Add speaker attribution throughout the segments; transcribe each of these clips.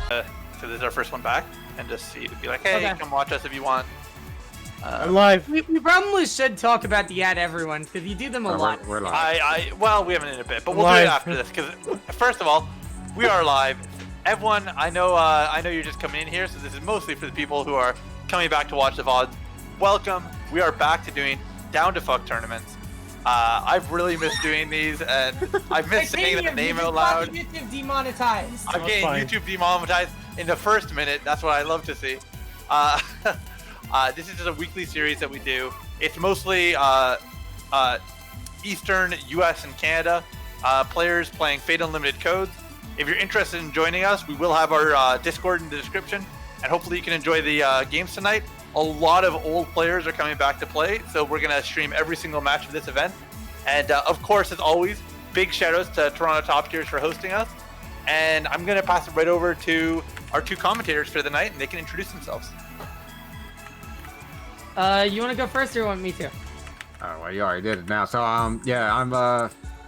Speaker 1: So this is our first one back, and just be like, hey, come watch us if you want.
Speaker 2: I'm live.
Speaker 3: We probably should talk about the ad everyone, because you do them a lot.
Speaker 4: We're live.
Speaker 1: Well, we haven't in a bit, but we'll do it after this, because first of all, we are live. Everyone, I know you're just coming in here, so this is mostly for the people who are coming back to watch the VOD. Welcome. We are back to doing down to fuck tournaments. I've really missed doing these, and I've missed saying that name out loud.
Speaker 3: YouTube demonetized.
Speaker 1: I'm getting YouTube demonetized in the first minute. That's what I love to see. This is just a weekly series that we do. It's mostly Eastern US and Canada players playing Fate Unlimited codes. If you're interested in joining us, we will have our Discord in the description, and hopefully you can enjoy the games tonight. A lot of old players are coming back to play, so we're going to stream every single match of this event. And of course, as always, big shoutouts to Toronto Top Tiers for hosting us. And I'm going to pass it right over to our two commentators for the night, and they can introduce themselves.
Speaker 3: You want to go first, or you want me to?
Speaker 4: Oh, well, you already did it now. So, yeah, I'm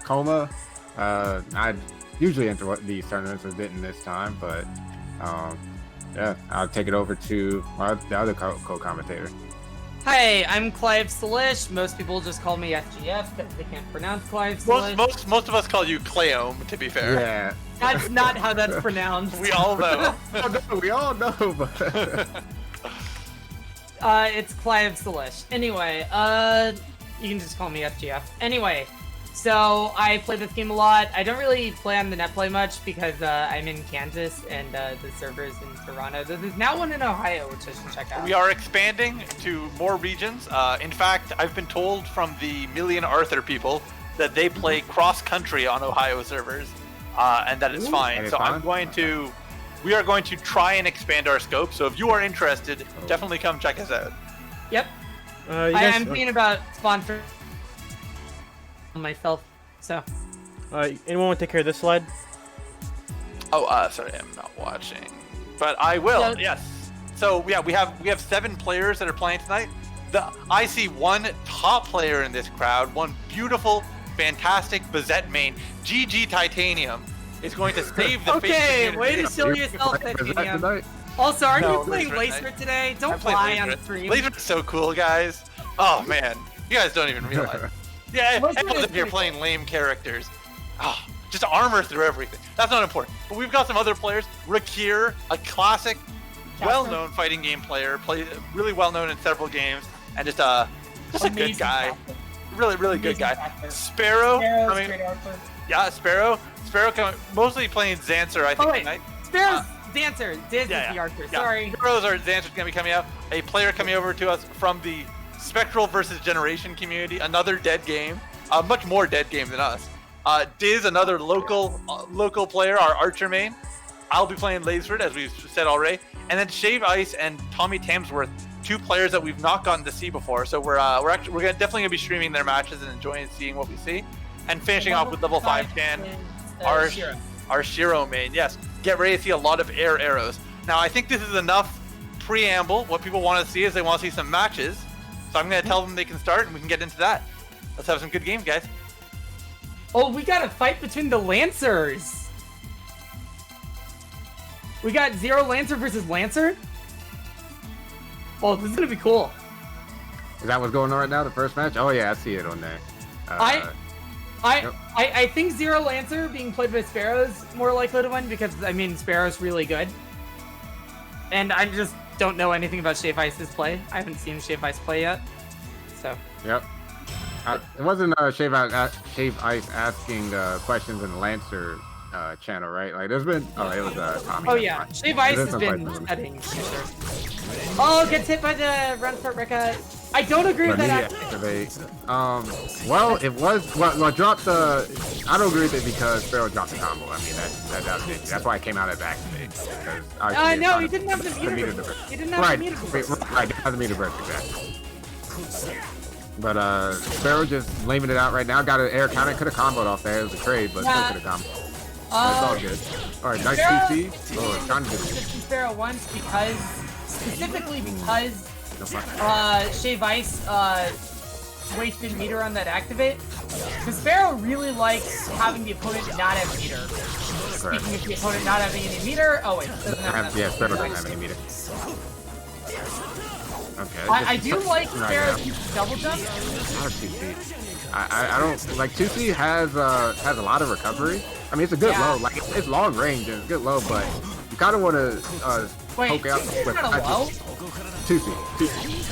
Speaker 4: Coma. I usually enter these tournaments, I didn't this time, but yeah, I'll take it over to the other co-commentator.
Speaker 3: Hi, I'm Clive Salish. Most people just call me FGF because they can't pronounce Clive Salish.
Speaker 1: Most of us call you Cleome, to be fair.
Speaker 4: Yeah.
Speaker 3: That's not how that's pronounced.
Speaker 1: We all know.
Speaker 4: We all know, but...
Speaker 3: It's Clive Salish. Anyway, you can just call me FGF. Anyway, so I play this game a lot. I don't really play on the net play much because I'm in Kansas and the server's in Toronto. There's now one in Ohio, which I should check out.
Speaker 1: We are expanding to more regions. In fact, I've been told from the Million Arthur people that they play cross-country on Ohio servers, and that is fine. So we are going to try and expand our scope. So if you are interested, definitely come check us out.
Speaker 3: Yep. I am thinking about sponsoring myself, so.
Speaker 2: Anyone want to take care of this slide?
Speaker 1: Oh, sorry, I'm not watching, but I will. Yes. So yeah, we have 7 players that are playing tonight. I see one top player in this crowd, one beautiful, fantastic Bazette main, GG Titanium, is going to save the
Speaker 3: Okay, way to show yourself, Titanium. Also, aren't you playing Laser today? Don't lie on the stream.
Speaker 1: Laser is so cool, guys. Oh man, you guys don't even realize. Yeah, if you're playing lame characters, just armor through everything. That's not important. But we've got some other players. Rakira, a classic, well-known fighting game player, really well-known in several games, and just a good guy. Really good guy. Sparrow coming. Yeah, Sparrow mostly playing Zancer, I think, tonight.
Speaker 3: Sparrow's Zancer. Diz is the Archer. Sorry.
Speaker 1: Zancer's gonna be coming out. A player coming over to us from the Spectral versus Generation community, another dead game, a much more dead game than us. Diz, another local player, our Archer main. I'll be playing Laserford, as we've said already, and then Shave Ice and Tommy Tamsworth, 2 players that we've not gotten to see before. So we're definitely gonna be streaming their matches and enjoying seeing what we see, and finishing off with level 5 Chan, our Shiro main. Yes, get ready to see a lot of air arrows. Now I think this is enough preamble. What people want to see is they want to see some matches. So I'm going to tell them they can start, and we can get into that. Let's have some good games, guys.
Speaker 3: Oh, we got a fight between the Lancers. We got Zero Lancer versus Lancer. Oh, this is going to be cool.
Speaker 4: Is that what's going on right now, the first match? Oh yeah, I see it on there.
Speaker 3: I think Zero Lancer being played by Sparrow is more likely to win because, I mean, Sparrow's really good. And I just don't know anything about Shave Ice's play. I haven't seen Shave Ice play yet, so.
Speaker 4: Yep. It wasn't Shave Ice asking questions in the Lancer channel, right? Like, there's been. Oh, it was Tommy.
Speaker 3: Oh yeah, Shave Ice has been studying. Oh, gets hit by the run for Rika. I don't agree with that. Well,
Speaker 4: it was. Well, dropped the. I don't agree with it because Sparrow dropped the combo. I mean, that's why I came out of activate.
Speaker 3: No, he didn't have the meter. He didn't have the meter.
Speaker 4: Right, didn't have the meter burst, exactly. But Sparrow just laming it out right now. Got an air counter. Could have comboed off there. It was a trade, but still could have comboed. It's all good. All right, nice CC. Oh, trying to do it.
Speaker 3: Sparrow once specifically because Shave Ice wasted meter on that activate. Because Sparrow really likes having the opponent not have meter. Speaking of the opponent not having any meter, oh wait, doesn't have
Speaker 4: Yeah, Sparrow doesn't have any meter. Okay.
Speaker 3: I do like Sparrow's double jump.
Speaker 4: I don't like 2C has a lot of recovery. I mean, it's a good low. Like it's long range and it's good low, but you kind of want to poke out with
Speaker 3: low?
Speaker 4: 2C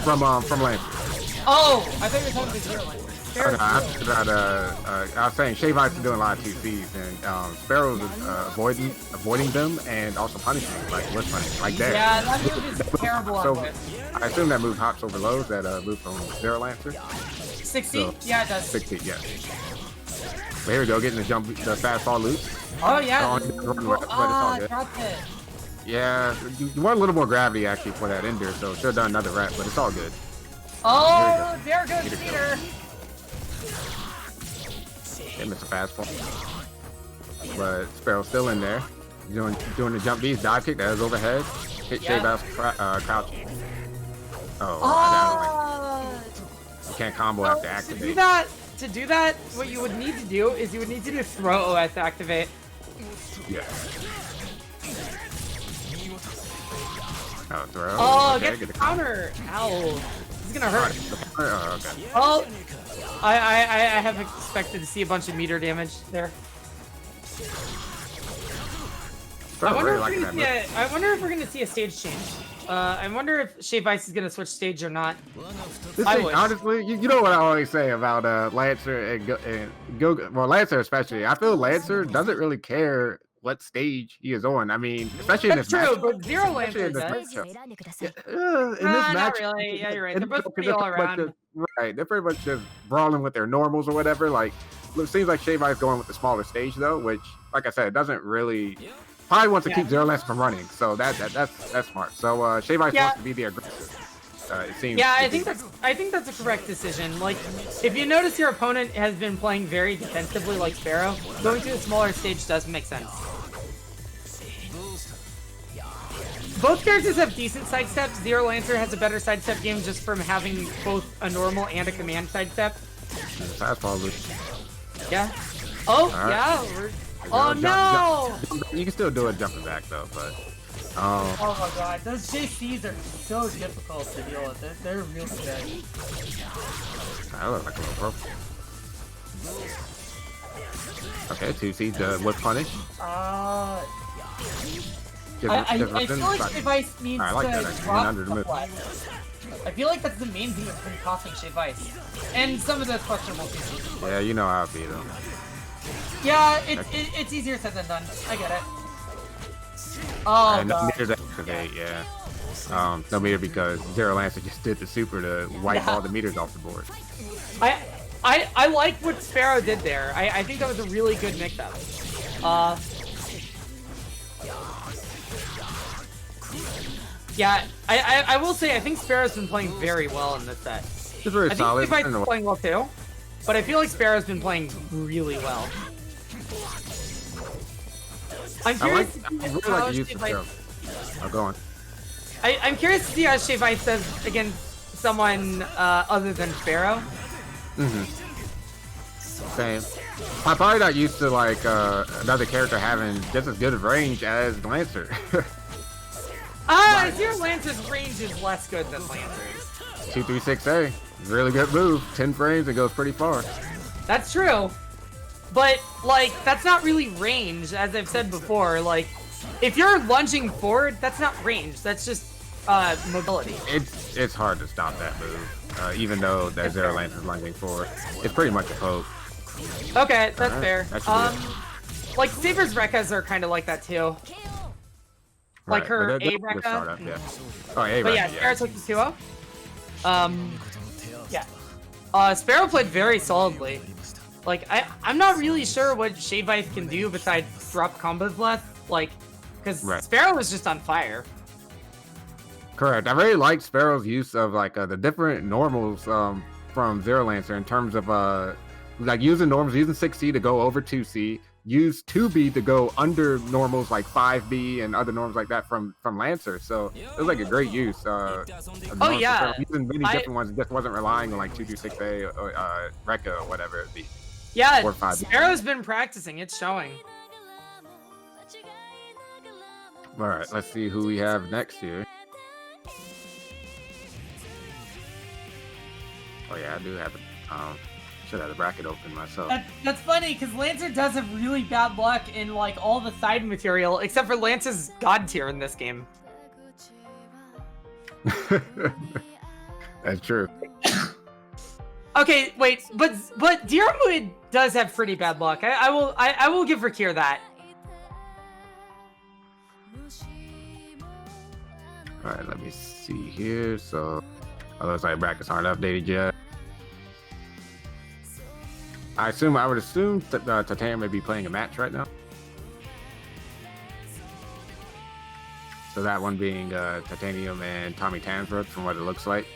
Speaker 4: from Lancer.
Speaker 3: Oh, I thought you were talking about 0 Lancer.
Speaker 4: I was saying Shave Ice is doing a lot of 2Cs and Sparrow's avoiding them and also punishing like with punishing like that.
Speaker 3: Yeah, that move is terrible on this.
Speaker 4: I assume that move hops over lows, that move from Zero Lancer.
Speaker 3: 60?
Speaker 4: So,
Speaker 3: yeah, it does.
Speaker 4: 60, yeah. But here we go, getting the fast fall loop.
Speaker 3: Oh, yeah.
Speaker 4: Dropped it. Yeah, you want a little more gravity actually for that ender, so should have done another rep, but it's all good.
Speaker 3: Oh, there goes Peter.
Speaker 4: They missed a fast fall. But Sparrow's still in there. Doing the jump beast dive kick that is overhead. Hit Shave Ice crouching. You can't combo after activate.
Speaker 3: To do that, what you would need to do is you would need to do throw OS to activate.
Speaker 4: Yeah. Oh, throw.
Speaker 3: Oh,
Speaker 4: okay,
Speaker 3: get the counter. Ow. This is gonna hurt.
Speaker 4: Oh, okay.
Speaker 3: Oh, I have expected to see a bunch of meter damage there. I wonder if we're gonna see a stage change. I wonder if Shave Ice is gonna switch stage or not.
Speaker 4: Honestly, you know what I always say about Lancer and Go. Well, Lancer especially. I feel Lancer doesn't really care what stage he is on. I mean, especially in this match.
Speaker 3: That's true, but Zero Lancer does. Not really. Yeah, you're right. They're both pretty all around.
Speaker 4: Right, they're pretty much just brawling with their normals or whatever. Like, it seems like Shave Ice going with the smaller stage though, which, like I said, doesn't really. Probably wants to keep Zero Lancer from running, so that's smart. So Shave Ice wants to be the aggressor. It seems.
Speaker 3: Yeah, I think that's a correct decision. Like, if you notice your opponent has been playing very defensively like Sparrow, going to a smaller stage does make sense. Both characters have decent sidesteps. Zero Lancer has a better sidestep game just from having both a normal and a command sidestep.
Speaker 4: Fastball loop.
Speaker 3: Yeah. Oh, yeah. Oh no!
Speaker 4: You can still do it jumping back though, but.
Speaker 3: Oh my god, those JCs are so difficult to deal with. They're real good.
Speaker 4: I look like a little pro. Okay, 2C with punish.
Speaker 3: I feel like Shave Ice needs to drop the flex. I feel like that's the main thing that's been costing Shave Ice. And some of the questionable pieces.
Speaker 4: Yeah, you know how it be though.
Speaker 3: Yeah, it's easier said than done. I get it. Oh,
Speaker 4: no meter to activate, yeah. No meter because Zero Lancer just did the super to wipe all the meters off the board.
Speaker 3: I like what Sparrow did there. I think that was a really good mix-up. Yeah, I will say I think Sparrow's been playing very well in this set.
Speaker 4: It's very solid.
Speaker 3: I think Shave Ice is playing well too, but I feel like Sparrow's been playing really well. I'm curious to see how Shave Ice...
Speaker 4: Oh, go on.
Speaker 3: I'm curious to see how Shave Ice does against someone other than Sparrow.
Speaker 4: Same. I'm probably not used to like another character having just as good of range as Lancer.
Speaker 3: Zero Lancer's range is less good than Lancer's.
Speaker 4: 236A, really good move. 10 frames, it goes pretty far.
Speaker 3: That's true. But, like, that's not really range, as I've said before. Like, if you're lunging forward, that's not range. That's just mobility.
Speaker 4: It's hard to stop that move, even though that Zero Lancer is lunging forward. It's pretty much a poke.
Speaker 3: Okay, that's fair. Like, Saber's Rekkas are kind of like that, too. Like her A Rekka.
Speaker 4: Yeah. Oh, A Rekka.
Speaker 3: But yeah, Sparrow took the 2-0. Yeah. Sparrow played very solidly. Like, I'm not really sure what Shave Ice can do besides drop combos less. Like, because Sparrow was just on fire.
Speaker 4: Correct. I really like Sparrow's use of like the different normals from Zero Lancer in terms of like using normals, using 6C to go over 2C, use 2B to go under normals like 5B and other normals like that from Lancer. So it was like a great use.
Speaker 3: Yeah.
Speaker 4: Using many different ones, just wasn't relying on like 226A or Rekka or whatever it be.
Speaker 3: Yeah, Sparrow's been practicing. It's showing.
Speaker 4: All right, let's see who we have next here. Oh yeah, I do have it. Should have the bracket open myself.
Speaker 3: That's funny because Lancer does have really bad luck in like all the side material, except for Lancer's god tier in this game.
Speaker 4: That's true.
Speaker 3: Okay, wait, but Diarmuid does have pretty bad luck. I will give Rakira that.
Speaker 4: All right, let me see here. So, looks like brackets aren't updated yet. I would assume that Titanium may be playing a match right now. So that one being Titanium and Tommy Tansworth, from what it looks like.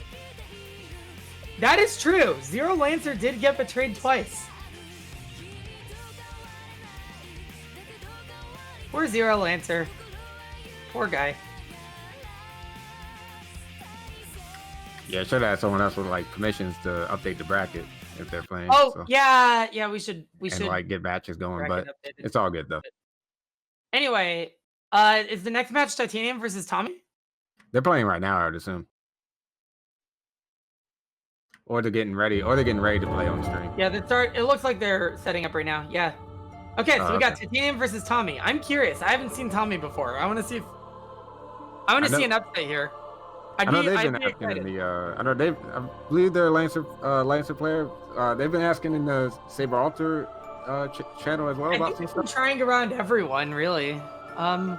Speaker 3: That is true. Zero Lancer did get betrayed twice. Poor Zero Lancer. Poor guy.
Speaker 4: Yeah, should have someone else with like permissions to update the bracket if they're playing.
Speaker 3: Oh,
Speaker 4: so.
Speaker 3: yeah, we should
Speaker 4: like get matches going, but
Speaker 3: updated.
Speaker 4: it's all good though.
Speaker 3: Anyway, is the next match Titanium versus Tommy?
Speaker 4: They're playing right now, I would assume. Or they're getting ready to play on stream.
Speaker 3: Yeah, it looks like they're setting up right now. Yeah. Okay, so we got Titanium versus Tommy. I'm curious. I haven't seen Tommy before. I want to see see an update here. I know they've been asking in the. I believe they're a Lancer player. They've been asking in the Saber Alter channel as well about some stuff. Trying around everyone, really. So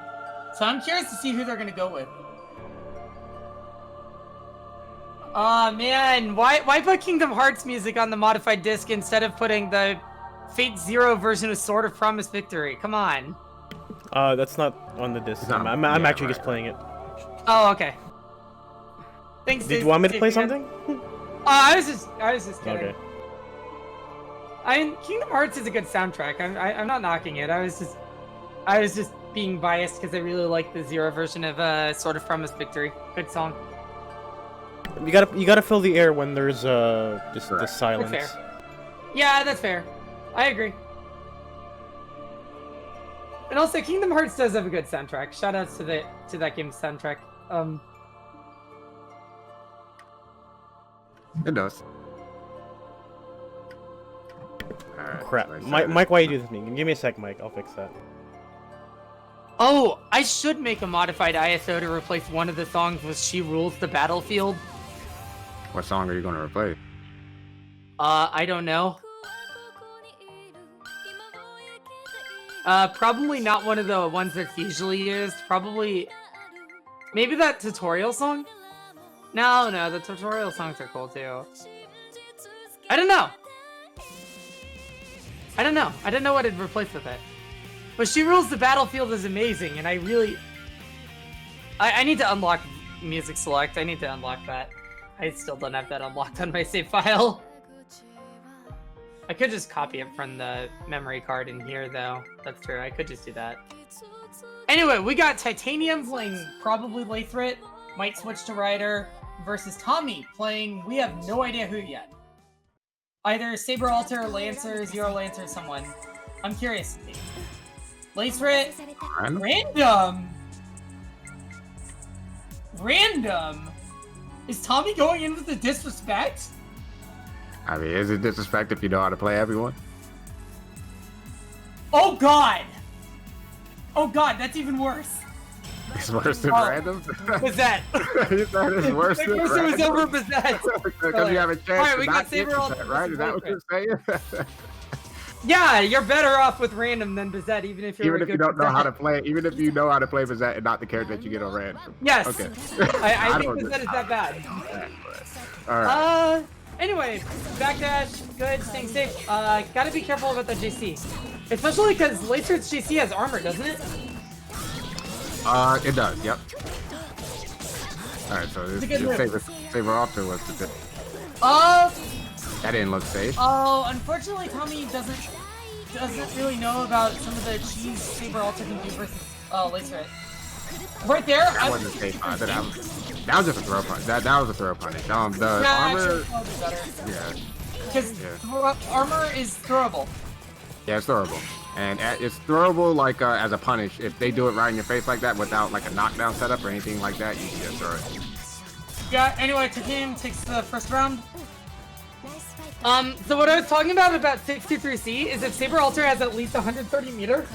Speaker 3: I'm curious to see who they're gonna go with. Oh man, why put Kingdom Hearts music on the modified disc instead of putting the Fate Zero version of Sword of Promised Victory? Come on.
Speaker 2: That's not on the disc. I'm actually just playing it.
Speaker 3: Oh, okay. Thanks.
Speaker 2: Did you want me to play something?
Speaker 3: I was just kidding.
Speaker 2: Okay.
Speaker 3: I mean, Kingdom Hearts is a good soundtrack. I'm not knocking it. I was just being biased because I really like the Zero version of Sword of Promised Victory. Good song.
Speaker 2: You gotta fill the air when there's just the silence.
Speaker 3: That's fair. Yeah, that's fair. I agree. And also, Kingdom Hearts does have a good soundtrack. Shoutouts to that game's soundtrack.
Speaker 4: It does.
Speaker 2: Crap. Mike, why you do this to me? Give me a sec, Mike. I'll fix that.
Speaker 3: Oh, I should make a modified ISO to replace one of the songs with She Rules the Battlefield.
Speaker 4: What song are you going to replace?
Speaker 3: I don't know. Probably not one of the ones that's usually used. Probably... Maybe that tutorial song? No, the tutorial songs are cool too. I don't know. I don't know what it'd replace with it. But She Rules the Battlefield is amazing, and I really... I need to unlock Music Select. I need to unlock that. I still don't have that unlocked on my save file. I could just copy it from the memory card in here, though. That's true. I could just do that. Anyway, we got Titanium playing probably Lathrop, might switch to Ryder, versus Tommy playing we have no idea who yet. Either Saber Alter, Lancer, Zero Lancer, someone. I'm curious to see. Lathrop, random. Is Tommy going in with the disrespect?
Speaker 4: I mean, is it disrespect if you know how to play everyone?
Speaker 3: Oh god! Oh god, that's even worse.
Speaker 4: It's worse than random?
Speaker 3: Bazette.
Speaker 4: That is worse than random.
Speaker 3: It was over Bazette.
Speaker 4: Because you have a chance
Speaker 3: Alright, we
Speaker 4: to
Speaker 3: got
Speaker 4: not
Speaker 3: Saber
Speaker 4: get
Speaker 3: Alter,
Speaker 4: Bazette, right? Is that what you're saying?
Speaker 3: Yeah, you're better off with random than Bazette, even if you're
Speaker 4: Even if you don't know how to play, even if you know how to play Bazette and not the character that you get on random.
Speaker 3: Yes.
Speaker 4: Okay.
Speaker 3: I think Bazette is that bad.
Speaker 4: Alright.
Speaker 3: Anyway, backdash, good, staying safe. Gotta be careful about the JC. Especially because Lathrop's JC has armor, doesn't it?
Speaker 4: It does, yep. Alright, so this Saber Alter was the tip. That didn't look safe.
Speaker 3: Oh, unfortunately Tommy doesn't really know about some of the cheese Saber Alter can do versus Lathrop. Right there,
Speaker 4: that wasn't safe. That was just a throw punch. That was a throw punish. The armor.
Speaker 3: Yeah. Because armor is throwable.
Speaker 4: Yeah, it's throwable. And it's throwable like as a punish. If they do it right in your face like that without like a knockdown setup or anything like that, you can just throw it.
Speaker 3: Yeah, anyway, Titanium takes the first round. So what I was talking about 63C is if Saber Alter has at least 130 meter,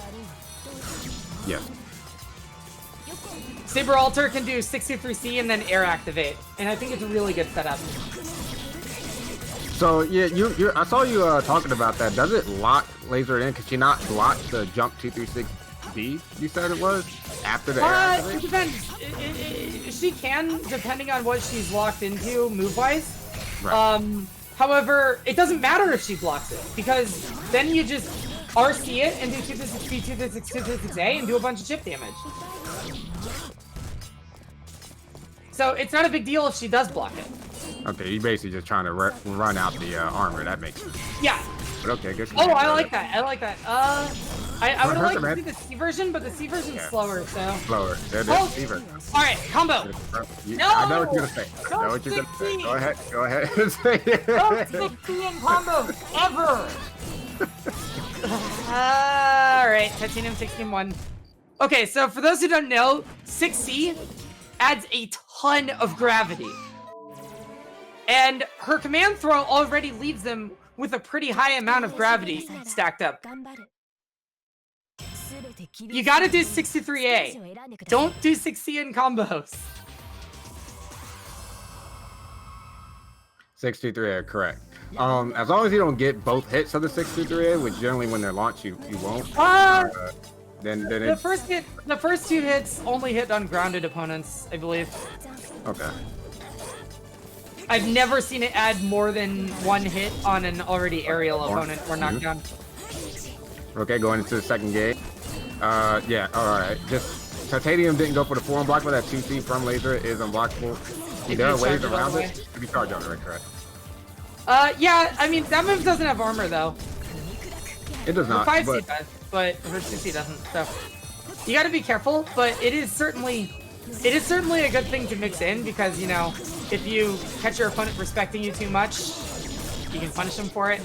Speaker 4: Yes.
Speaker 3: Saber Alter can do 63C and then air activate. And I think it's a really good setup.
Speaker 4: So yeah, I saw you talking about that. Does it lock laser in? Could she not block the jump 236B? You said it was after the air
Speaker 3: It
Speaker 4: activate?
Speaker 3: depends. She can, depending on what she's locked into move-wise.
Speaker 4: Right.
Speaker 3: However, it doesn't matter if she blocks it, because then you just RC it and do 236B, 236, 236A and do a bunch of chip damage. So it's not a big deal if she does block it.
Speaker 4: Okay, you're basically just trying to run out the armor. That makes sense.
Speaker 3: Yeah.
Speaker 4: But okay, good.
Speaker 3: Oh, I like that. I like that. I would like to
Speaker 4: man.
Speaker 3: see the C version, but the C version's slower, so.
Speaker 4: Slower. There,
Speaker 3: Oh!
Speaker 4: Fever.
Speaker 3: Alright, combo! No!
Speaker 4: I know what you're gonna say. I know
Speaker 3: Don't
Speaker 4: what you're gonna say.
Speaker 3: 16.
Speaker 4: Go ahead. Go ahead and say it.
Speaker 3: Don't 60 in combos, ever! Alright, Titanium 16-1. Okay, so for those who don't know, 6C adds a ton of gravity. And her command throw already leaves them with a pretty high amount of gravity stacked up. You gotta do 63A. Don't do 6C in combos.
Speaker 4: 63A, correct. As long as you don't get both hits of the 63A, which generally when they're launched you won't. Then
Speaker 3: The
Speaker 4: it's
Speaker 3: first two hits only hit ungrounded opponents, I believe.
Speaker 4: okay.
Speaker 3: I've never seen it add more than one hit on an already aerial opponent or knockdown.
Speaker 4: Okay, going into the second game. Yeah, alright. Just Titanium didn't go for the form block, but that 2C from laser is unblockable. There are ways around it. If you charge on it, right, correct.
Speaker 3: Yeah, I mean, that move doesn't have armor, though.
Speaker 4: It does not.
Speaker 3: Her 5C
Speaker 4: but
Speaker 3: does, but her 2C doesn't, so. You gotta be careful, but it is certainly a good thing to mix in, because, you know, if you catch your opponent respecting you too much, you can punish them for it.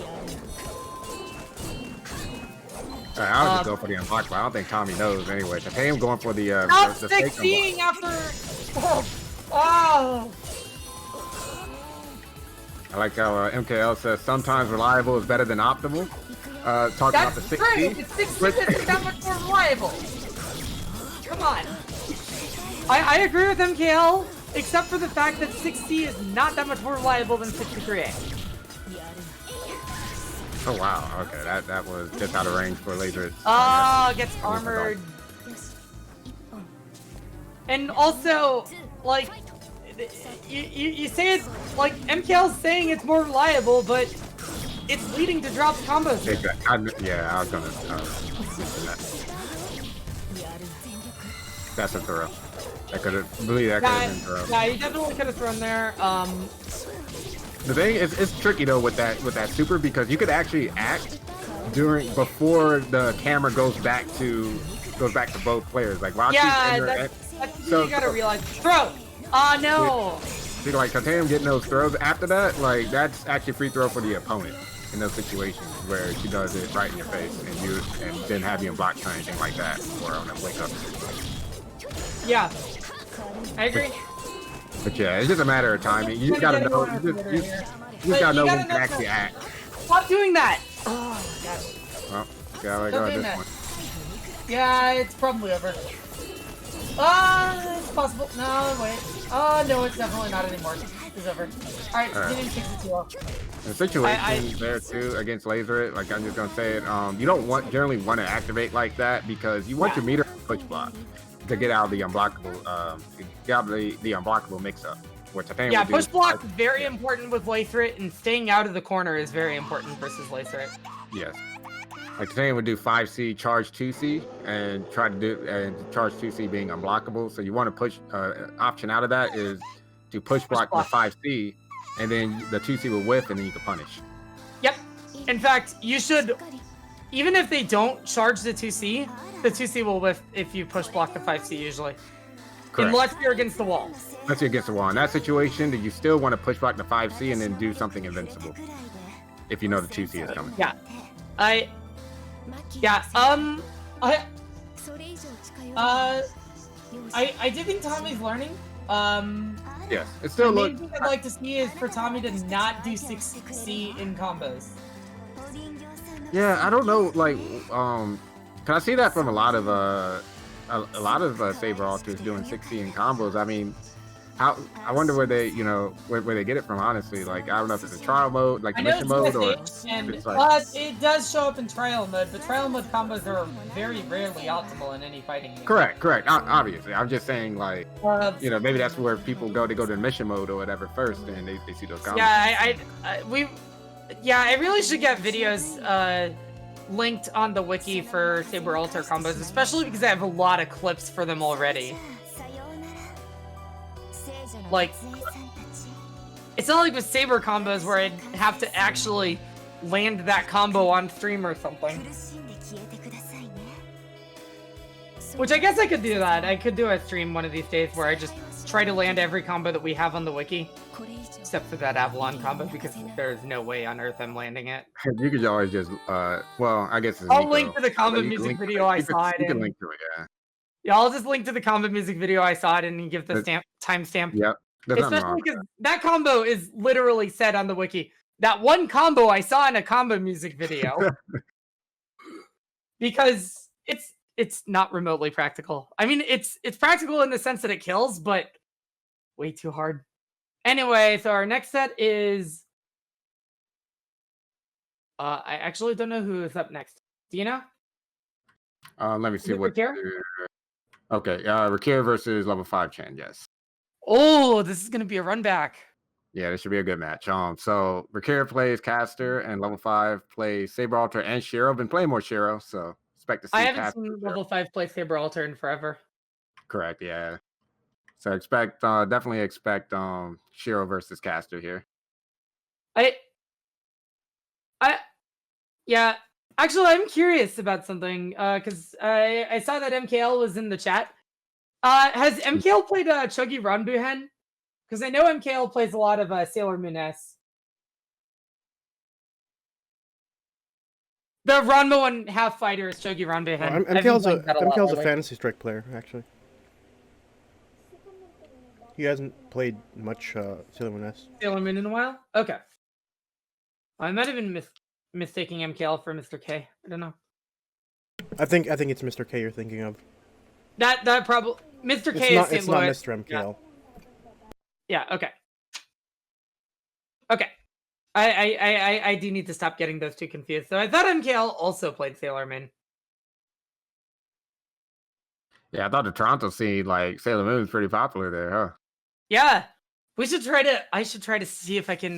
Speaker 4: Alright, I'll just go for the unblock, but I don't think Tommy knows anyway. Titanium going for the
Speaker 3: Stop
Speaker 4: the fake
Speaker 3: succeeding
Speaker 4: unblock.
Speaker 3: after... Oh!
Speaker 4: I like how MKL says sometimes reliable is better than optimal. Talking about
Speaker 3: That's
Speaker 4: the
Speaker 3: true!
Speaker 4: 6C.
Speaker 3: It's 6C that's that much more reliable! Come on! I agree with MKL, except for the fact that 6C is not that much more reliable than 63A.
Speaker 4: Oh wow, okay, that was just out of range for laser.
Speaker 3: Gets armored. And also, like, you say it's, like, MKL's saying it's more reliable, but it's leading to dropped combos.
Speaker 4: Yeah, I was gonna mention that. That's a throw. I could have believe that could have been throw.
Speaker 3: Yeah, you definitely could have thrown there.
Speaker 4: The thing is, it's tricky though with that super, because you could actually act before the camera goes back to both players. Like while she's in her,
Speaker 3: that's you gotta realize. Throw. No.
Speaker 4: See, like Titanium getting those throws after that, like that's actually free throw for the opponent in those situations where she does it right in your face and then have you block or anything like that, or on a wake up.
Speaker 3: Yeah, I agree.
Speaker 4: But yeah, it's just a matter of timing. You just gotta know. You just gotta know when you can actually act.
Speaker 3: Stop doing that. Oh my gosh.
Speaker 4: Well, gotta go at this point.
Speaker 3: Yeah, it's probably over. It's possible. No, wait. No, it's definitely not anymore. It's over. Alright, getting 62.
Speaker 4: The situation there too against laser, like I'm just gonna say it. You don't generally want to activate like that because you want your meter push block to get out of the unblockable, the unblockable mix-up.
Speaker 3: Yeah, push block very important with Lathrite, and staying out of the corner is very important versus Lathrite.
Speaker 4: Yes. Like Titanium would do 5C, charge 2C, and try to do charge 2C being unblockable. So you want to push option out of that is to push block the 5C, and then the 2C will whiff, and then you can punish.
Speaker 3: Yep. In fact, you should, even if they don't charge the 2C will whiff if you push block the 5C usually.
Speaker 4: Correct.
Speaker 3: Unless you're against the wall.
Speaker 4: Unless you're against the wall. In that situation, you still want to push block the 5C and then do something invincible. If you know the 2C is coming.
Speaker 3: Yeah. Yeah. I do think Tommy's learning.
Speaker 4: Yes, it's
Speaker 3: The
Speaker 4: still
Speaker 3: main
Speaker 4: look.
Speaker 3: thing I'd like to see is for Tommy to not do 6C in combos.
Speaker 4: Yeah, I don't know. Like, can I see that from a lot of Saber alters doing 16 combos? I mean, how? I wonder where they, where they get it from. Honestly, like, I don't know if it's a trial mode, like
Speaker 3: I know
Speaker 4: mission mode, or
Speaker 3: it's and
Speaker 4: it's like.
Speaker 3: it does show up in trial mode, but trial mode combos are very rarely optimal in any fighting game.
Speaker 4: Correct. Obviously, I'm just saying, like, maybe that's where people go. They go to the mission mode or whatever first, and they see those combos.
Speaker 3: Yeah, I really should get videos linked on the wiki for Saber Alter combos, especially because I have a lot of clips for them already. Like, it's not like with Saber combos where I'd have to actually land that combo on stream or something. Which I guess I could do that. I could do a stream one of these days where I just try to land every combo that we have on the wiki. Except for that Avalon combo, because there's no way on earth I'm landing it.
Speaker 4: You could always just, well, I guess it's
Speaker 3: I'll
Speaker 4: Nico.
Speaker 3: link to the combo
Speaker 4: You can
Speaker 3: music
Speaker 4: link to
Speaker 3: video I saw it
Speaker 4: You can
Speaker 3: in.
Speaker 4: link to it, yeah.
Speaker 3: Yeah, I'll just link to the combo music video I saw it in and give the timestamp.
Speaker 4: Yep. There's nothing wrong
Speaker 3: Especially
Speaker 4: with
Speaker 3: because that combo is literally said on the wiki. That one combo I saw in a combo music video. Because it's not remotely practical. I mean, it's practical in the sense that it kills, but way too hard. Anyway, so our next set is... I actually don't know who is up next. Do you know?
Speaker 4: Let me see what.
Speaker 3: Rakira?
Speaker 4: Okay, Rakira versus level 5 Chen, yes.
Speaker 3: Oh, this is going to be a run back.
Speaker 4: Yeah, this should be a good match. So Rakira plays Caster, and level 5 plays Saber Alter and Shiro. Been playing more Shiro, so expect to see
Speaker 3: I haven't
Speaker 4: Caster.
Speaker 3: seen level 5 play Saber Alter in forever.
Speaker 4: Correct, yeah. So definitely expect Shiro versus Caster here.
Speaker 3: Yeah. Actually, I'm curious about something, because I saw that MKL was in the chat. Has MKL played Chogi Ranbuhen? Because I know MKL plays a lot of Sailor Moon S. The Ranma and half fighter is Chogi Ranbuhen.
Speaker 2: MKL's a Fantasy Strike player, actually. He hasn't played much Sailor Moon S.
Speaker 3: Sailor Moon in a while? Okay. I might have been mistaking MKL for Mr. K. I don't know.
Speaker 2: I think it's Mr. K you're thinking of.
Speaker 3: That probably Mr. K is St.
Speaker 2: It's
Speaker 3: Louis.
Speaker 2: not Mr. MKL.
Speaker 3: Yeah. Okay. Okay. I do need to stop getting those two confused. So I thought MKL also played Sailor Moon.
Speaker 4: Yeah, I thought the Toronto scene, like Sailor Moon, is pretty popular there, huh?
Speaker 3: Yeah. I should try to see if I can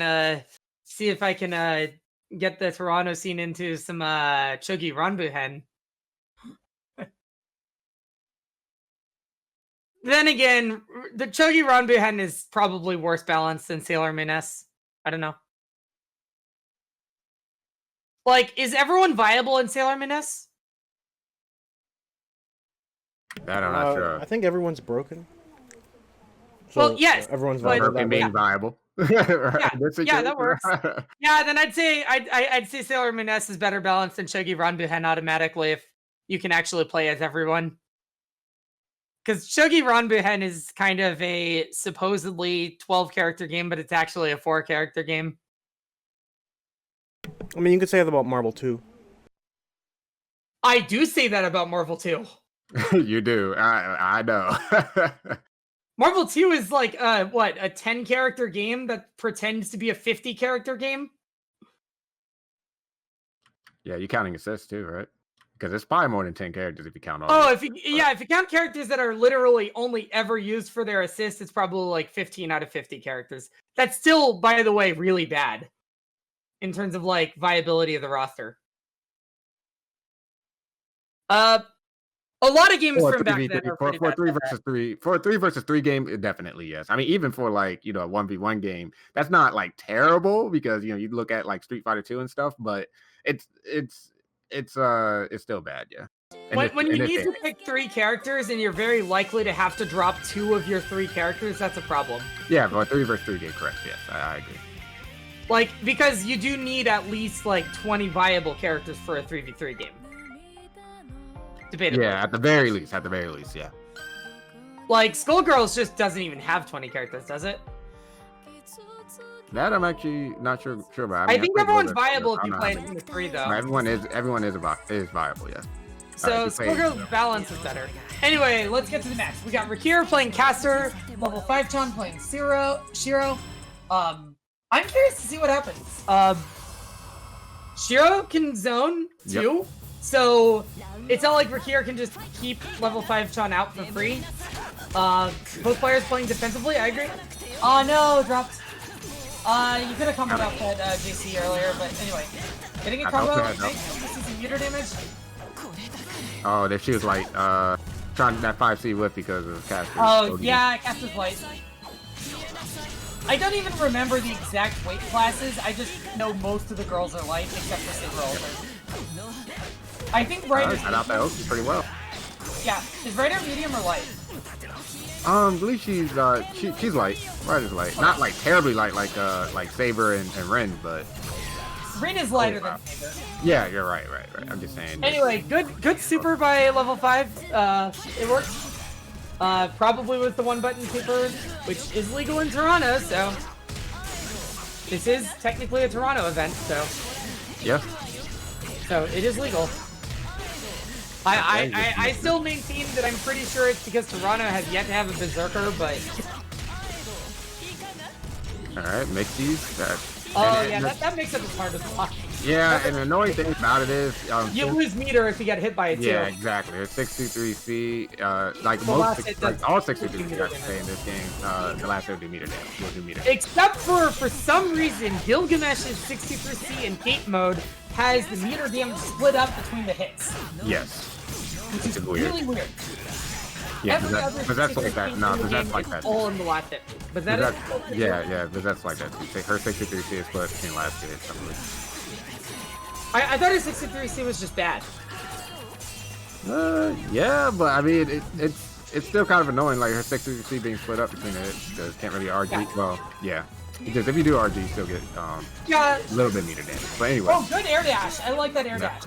Speaker 3: get the Toronto scene into some Chogi Ranbuhen. Then again, the Chogi Ranbuhen is probably worse balanced than Sailor Moon S. I don't know. Like, is everyone viable in Sailor Moon S?
Speaker 4: That I'm not sure.
Speaker 2: I think everyone's broken. So
Speaker 3: Well, yes,
Speaker 2: everyone's
Speaker 3: but-
Speaker 2: viable.
Speaker 4: Broken
Speaker 2: That way.
Speaker 4: being viable.
Speaker 3: Yeah, that works. Yeah, then I'd say Sailor Moon S is better balanced than Chogi Ranbuhen automatically if you can actually play as everyone. Because Chogi Ranbuhen is kind of a supposedly 12-character game, but it's actually a 4-character game.
Speaker 2: I mean, you could say that about Marvel too.
Speaker 3: I do say that about Marvel 2.
Speaker 4: You do. I know.
Speaker 3: Marvel 2 is like, a 10-character game that pretends to be a 50-character game?
Speaker 4: Yeah, you counting assists too, right? Because it's probably more than 10 characters if you count all.
Speaker 3: Oh, if you count characters that are literally only ever used for their assists, it's probably like 15 out of 50 characters. That's still, by the way, really bad in terms of like viability of the roster. A lot of games from back then are pretty bad.
Speaker 4: For a 3 versus 3 game, definitely yes. I mean, even for like, a 1v1 game, that's not like terrible because you look at like Street Fighter 2 and stuff, but it's still bad, yeah.
Speaker 3: When you need to pick 3 characters and you're very likely to have to drop 2 of your 3 characters, that's a problem.
Speaker 4: Yeah, but 3 versus 3 game, correct, yes, I agree.
Speaker 3: Like, because you do need at least like 20 viable characters for a 3v3 game. Debatable.
Speaker 4: Yeah, at the very least. At the very least, yeah.
Speaker 3: Like, Skullgirls just doesn't even have 20 characters, does it?
Speaker 4: That I'm actually not sure about.
Speaker 3: I think everyone's
Speaker 4: played
Speaker 3: viable if you
Speaker 4: Skullgirls.
Speaker 3: play in the 3, though.
Speaker 4: Everyone is viable, yeah.
Speaker 3: So
Speaker 4: if you play-
Speaker 3: Skullgirls balance is better. Anyway, let's get to the match. We got Rakira playing Caster, level 5 Chan playing Shiro. I'm curious to see what happens. Shiro can zone too,
Speaker 4: Yep.
Speaker 3: so it's not like Rakira can just keep level 5 Chan out for free. Both players playing defensively, I agree. Oh no, dropped. You could have comboed out that JC earlier, but anyway. Getting a combo, okay, you see some meter damage.
Speaker 4: Oh, that she was like trying that 5C whip because of Caster.
Speaker 3: Oh yeah, Caster's light. I don't even remember the exact weight classes. I just know most of the girls are light, except for Saber Ultra. I think Ryder's
Speaker 4: I out that Oki pretty well.
Speaker 3: Yeah, is Ryder medium or light?
Speaker 4: I believe she's light. Ryder's light. Not like terribly light like Saber and Ren, but
Speaker 3: Rin is lighter than Saber.
Speaker 4: Yeah, you're right. I'm just saying.
Speaker 3: Anyway, good super by level 5. It works. Probably with the 1-button super, which is legal in Toronto, so this is technically a Toronto event, so
Speaker 4: yeah.
Speaker 3: So it is legal. I still maintain that I'm pretty sure it's because Toronto has yet to have a Berserker, but
Speaker 4: Alright, Mixies.
Speaker 3: That makes it hard to block.
Speaker 4: Yeah, and the annoying thing about it is
Speaker 3: you lose meter if you get hit by it too.
Speaker 4: Yeah, exactly. It's 623C, like all 623C I say in this game, the last hit will do meter damage. Will do meter.
Speaker 3: Except for some reason, Gilgamesh's 63C in gate mode has the meter damage split up between the hits.
Speaker 4: Yes.
Speaker 3: Which is really weird.
Speaker 4: Yeah, but that's like that. No, but that's like that.
Speaker 3: All in the last hit. But that is.
Speaker 4: Yeah, but that's like that. Her 63C is split between last hit.
Speaker 3: I thought her 63C was just bad.
Speaker 4: Yeah, but I mean, it's still kind of annoying, like her 63C being split up between the hits because can't really RG. Yeah. Well, yeah, because if you do RG, you still get a little bit meter damage. But anyway.
Speaker 3: Oh, good air dash. I like that air dash.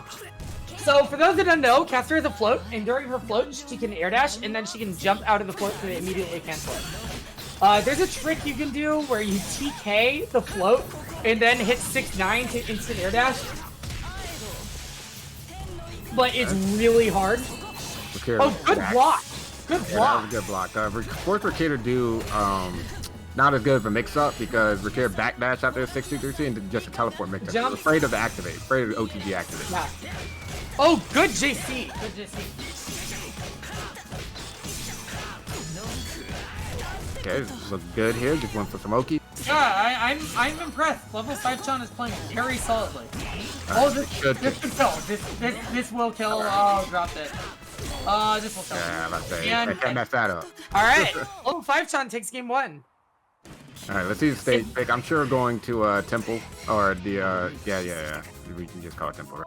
Speaker 3: So for those that don't know, Caster has a float, and during her float, she can air dash, and then she can jump out of the float to immediately cancel it. There's a trick you can do where you TK the float, and then hit 6-9 to instant air dash. But it's really hard. Oh, good block. Good block.
Speaker 4: Yeah, that was a good block. Force Rakira do not as good of a mix-up because Rakira backdash after the 63C and just a teleport mix-up. Afraid of the activate. Afraid of the OTG activate.
Speaker 3: Yeah. Oh, good JC. Good JC.
Speaker 4: Okay, this looks good here. Just went for some Oki.
Speaker 3: Yeah, I'm impressed. Level 5 Chan is playing very solidly. Oh, this will kill. This will kill. Oh, dropped it. This will kill.
Speaker 4: Yeah, let's say. I can't mess that up.
Speaker 3: Alright, level 5 Chan takes game 1.
Speaker 4: Alright, let's see the stage pick. I'm sure going to Temple or the yeah. We can just call it Temple, right?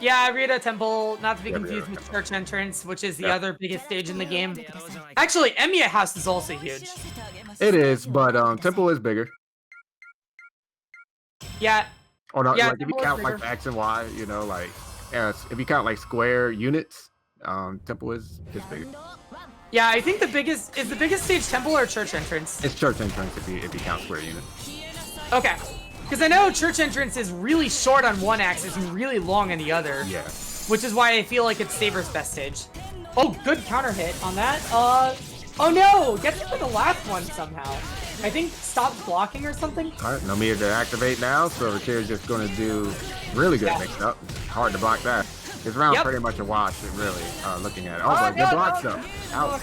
Speaker 3: Yeah, Rita Temple, not to be confused with Church Entrance, which is the other biggest stage in the game. Actually, Emiya House is also huge.
Speaker 4: It is, but Temple is bigger.
Speaker 3: Yeah.
Speaker 4: Or not,
Speaker 3: yeah,
Speaker 4: like if you count like the X and Y, you know, like if you count like square units, Temple is bigger.
Speaker 3: Yeah, I think the biggest stage Temple or Church Entrance?
Speaker 4: It's Church Entrance if you count square units.
Speaker 3: Okay. Because I know Church Entrance is really short on one axis and really long on the other.
Speaker 4: Yeah.
Speaker 3: Which is why I feel like it's Saber's best stage. Oh, good counter hit on that. Oh no! Gets it for the last one somehow. I think stops blocking or something.
Speaker 4: Alright, no meter to activate now, so Rakira's just going to do really good mix-up. Hard to block that. This round's pretty much a wash, really, looking at it. Oh, but good blocks though. Out.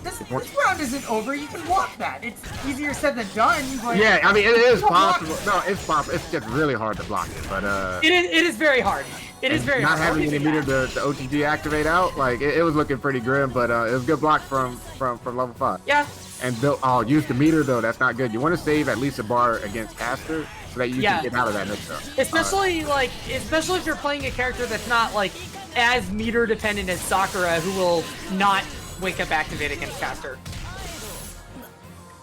Speaker 3: This round isn't over. You can block that. It's easier said than done. But
Speaker 4: yeah, I mean, it is possible. No, it's possible. It's just really hard to block it, but
Speaker 3: It is very hard. It is very hard.
Speaker 4: Not having any meter to OTG activate out, like it was looking pretty grim, but it was a good block from level 5.
Speaker 3: Yeah.
Speaker 4: And use the meter though. That's not good. You want to save at least a bar against Caster so that you can get out of that mix-up.
Speaker 3: Especially if you're playing a character that's not like as meter dependent as Sakura, who will not wake up activate against Caster.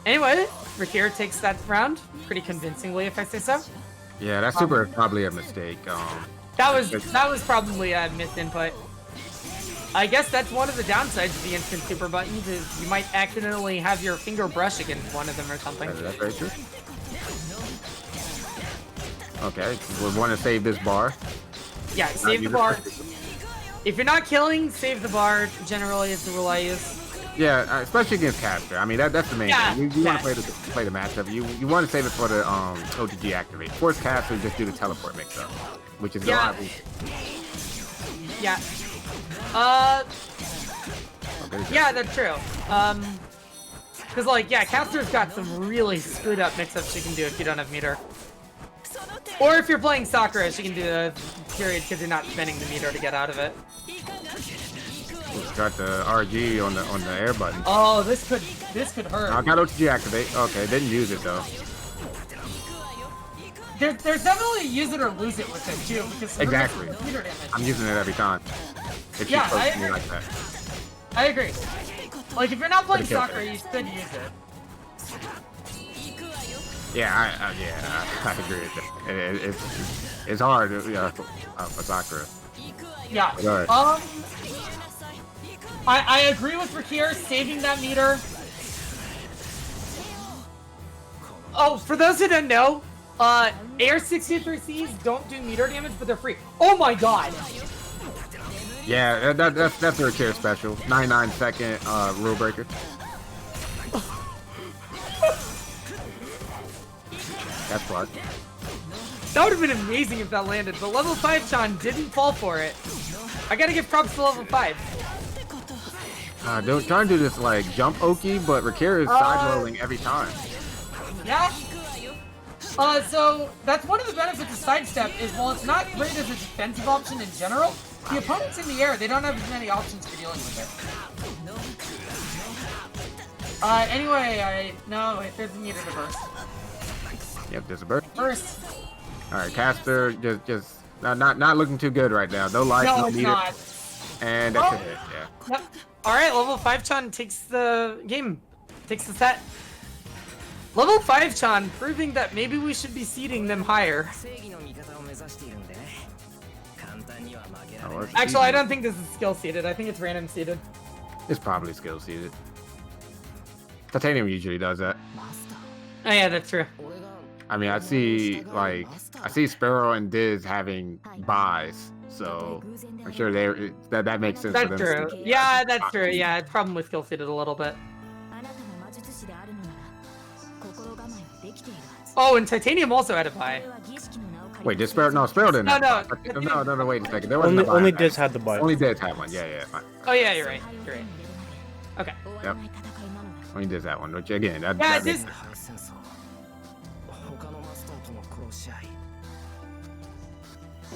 Speaker 3: Anyway, Rakira takes that round pretty convincingly, if I say so.
Speaker 4: Yeah, that super is probably a mistake.
Speaker 3: That was probably a missed input. I guess that's one of the downsides of the instant super buttons is you might accidentally have your finger brush against one of them or something.
Speaker 4: That's very true. Okay, we want to save this bar.
Speaker 3: Yeah, save the bar. If you're not killing, save the bar. Generally, is the rule I use.
Speaker 4: Yeah, especially against caster. I mean, that's the main thing. You want to play the matchup. You want to save it for the OTG activate. Force caster, just do the teleport mix up, which is
Speaker 3: Yeah. Yeah, that's true. Cause like, yeah, caster's got some really screwed up mix-ups you can do if you don't have meter. Or if you're playing Sakura, she can do the period because you're not spending the meter to get out of it.
Speaker 4: It's got the RG on the air button.
Speaker 3: Oh, this could hurt.
Speaker 4: I got OTG activate. Okay, didn't use it though.
Speaker 3: There's definitely use it or lose it with it too, because
Speaker 4: Exactly.
Speaker 3: meter damage.
Speaker 4: I'm using it every time. If
Speaker 3: Yeah,
Speaker 4: she
Speaker 3: I
Speaker 4: me
Speaker 3: agree.
Speaker 4: like that.
Speaker 3: I agree. Like if you're not playing
Speaker 4: Pretty good.
Speaker 3: Sakura, you should use it.
Speaker 4: Yeah, I agree with that. It's hard for Sakura.
Speaker 3: Yeah.
Speaker 4: Right.
Speaker 3: I agree with Rakira saving that meter. Oh, for those who don't know, Air 63Cs don't do meter damage, but they're free. Oh my god!
Speaker 4: Yeah, that's a Rakira special. 99-second rule breaker. That's what.
Speaker 3: That would have been amazing if that landed, but level 5 Chan didn't fall for it. I gotta give props to level 5.
Speaker 4: Don't try and do this like jump Oki, but Rakira is side rolling every time.
Speaker 3: Yeah? So that's one of the benefits of sidestep is while it's not great as a defensive option in general, the opponents in the air, they don't have as many options for dealing with it. Anyway, there's a meter to burst.
Speaker 4: Yep, there's a burst.
Speaker 3: Burst.
Speaker 4: Alright, caster just not looking too good right now. No life, no
Speaker 3: it's
Speaker 4: meter.
Speaker 3: not.
Speaker 4: And that's it, yeah.
Speaker 3: Yep. Alright, level 5 Chan takes the game. Takes the set. Level 5 Chan proving that maybe we should be seeding them higher. Actually, I don't think this is skill seeded. I think it's random seeded.
Speaker 4: It's probably skill seeded. Titanium usually does that.
Speaker 3: Oh yeah, that's true.
Speaker 4: I mean, I see Sparrow and Diz having buys, so I'm sure that makes sense
Speaker 3: That's
Speaker 4: for them.
Speaker 3: true. Yeah, that's true. Yeah, it's probably with skill seeded a little bit. Oh, and Titanium also had a buy.
Speaker 4: Wait, did Sparrow? No, Sparrow didn't.
Speaker 3: No,
Speaker 4: have
Speaker 3: no.
Speaker 4: a buy. No. Wait a second. There wasn't
Speaker 2: Only
Speaker 4: a buy.
Speaker 2: Diz had the buy.
Speaker 4: Only Diz had one. Yeah. Fine.
Speaker 3: Oh yeah, you're right. You're right. Okay.
Speaker 4: Yep. Only Diz that one, which again, that
Speaker 3: Diz.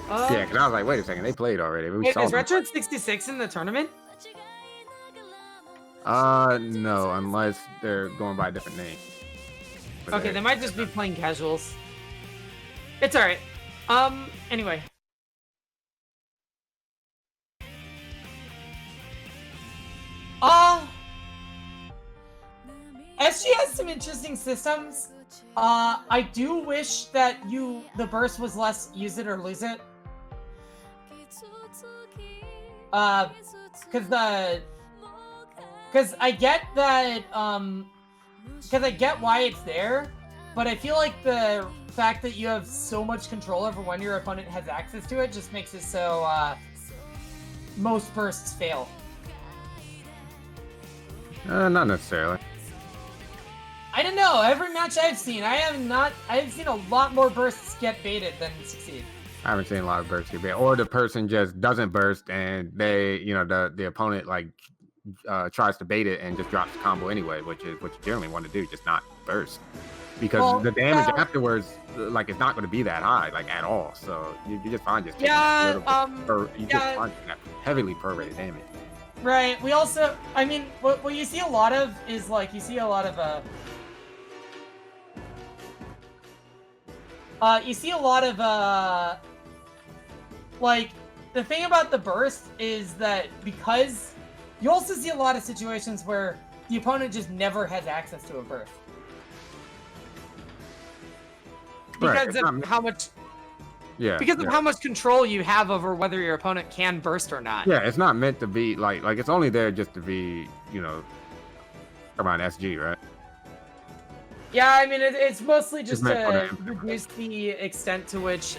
Speaker 4: Yeah, because I was like, wait a second, they played already. We
Speaker 3: Wait,
Speaker 4: saw
Speaker 3: is
Speaker 4: them.
Speaker 3: Retro 66 in the tournament?
Speaker 4: No, unless they're going by a different name. But
Speaker 3: Okay, they might just be playing casuals. It's alright. Anyway. SG has some interesting systems. I do wish that the burst was less use it or lose it. Because I get that, because I get why it's there, but I feel like the fact that you have so much control over when your opponent has access to it just makes it so, most bursts fail.
Speaker 4: Not necessarily.
Speaker 3: I don't know. Every match I've seen, I've seen a lot more bursts get baited than succeed.
Speaker 4: I haven't seen a lot of bursts get baited. Or the person just doesn't burst and they, the opponent like tries to bait it and just drops the combo anyway, which is what you generally want to do, just not burst. Because the damage afterwards, like, it's not going to be that high, like, at all. So you just find just just find that heavily prorated damage.
Speaker 3: Right. We also, I mean, what you see a lot of is like you see a lot of like the thing about the burst is that because you also see a lot of situations where the opponent just never has access to a burst. Because of how much
Speaker 4: Yeah.
Speaker 3: Because of
Speaker 4: yeah.
Speaker 3: how much control you have over whether your opponent can burst or not.
Speaker 4: Yeah, it's not meant to be like it's only there just to be, around SG, right?
Speaker 3: Yeah, I mean, it's mostly just
Speaker 4: meant for
Speaker 3: to
Speaker 4: them.
Speaker 3: reduce the extent to which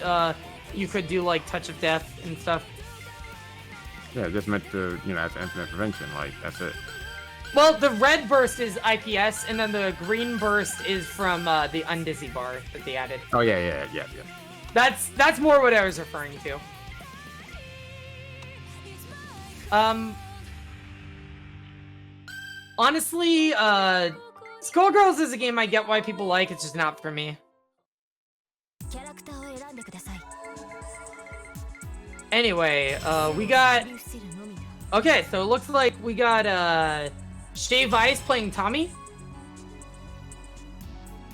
Speaker 3: you could do like touch of death and stuff.
Speaker 4: Yeah, just meant to, as infinite prevention. Like that's it.
Speaker 3: Well, the red burst is IPS, and then the green burst is from the undizzy bar that they added.
Speaker 4: Oh yeah.
Speaker 3: That's more what I was referring to. Honestly, Skullgirls is a game I get why people like. It's just not for me. Anyway, we got. Okay, so it looks like we got Shave Ice playing Tommy.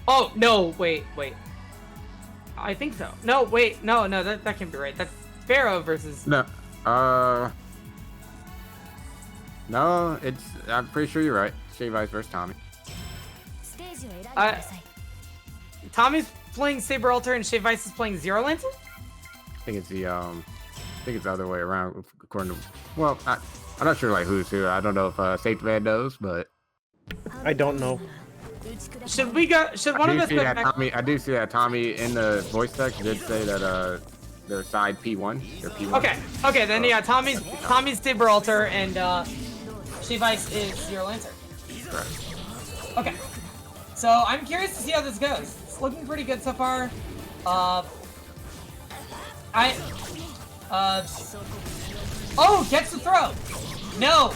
Speaker 3: Oh no! Wait. I think so. No, wait, no, that can't be right. That's Pharaoh versus.
Speaker 4: No. No, I'm pretty sure you're right. Shave Ice versus Tommy.
Speaker 3: Tommy's playing Saber Alter and Shave Ice is playing Zero Lantern?
Speaker 4: I think it's the other way around according to. Well, I'm not sure like who's who. I don't know if Safety Man knows, but
Speaker 2: I don't know.
Speaker 3: Should one of us go back?
Speaker 4: I do see that Tommy in the voice text did say that their side P1. Their P1.
Speaker 3: Okay, then yeah, Tommy's Saber Alter and Shave Ice is Zero Lantern.
Speaker 4: Correct.
Speaker 3: Okay. So I'm curious to see how this goes. It's looking pretty good so far. Oh, gets the throw. No.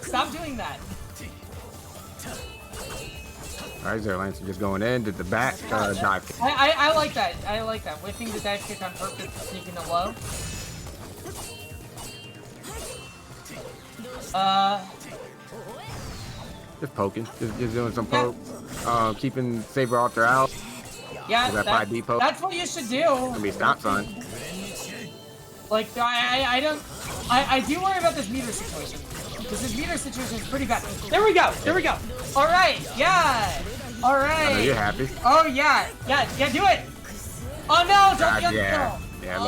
Speaker 3: Stop doing that.
Speaker 4: All right, Zero Lantern just going in, did the back dive kick.
Speaker 3: I like that. I like that. Whipping the dive kick on purpose, sneaking it low.
Speaker 4: Just poking, just doing some poke, keeping Saber Alter out.
Speaker 3: Yeah,
Speaker 4: that 5D poke.
Speaker 3: That's what you should do.
Speaker 4: Gonna be stop sign.
Speaker 3: Like I do worry about this meter situation. Because this meter situation is pretty bad. There we go. All right, yeah. All right.
Speaker 4: I know you're happy.
Speaker 3: Oh yeah, do it. Oh no, don't get
Speaker 4: yeah. Yeah, it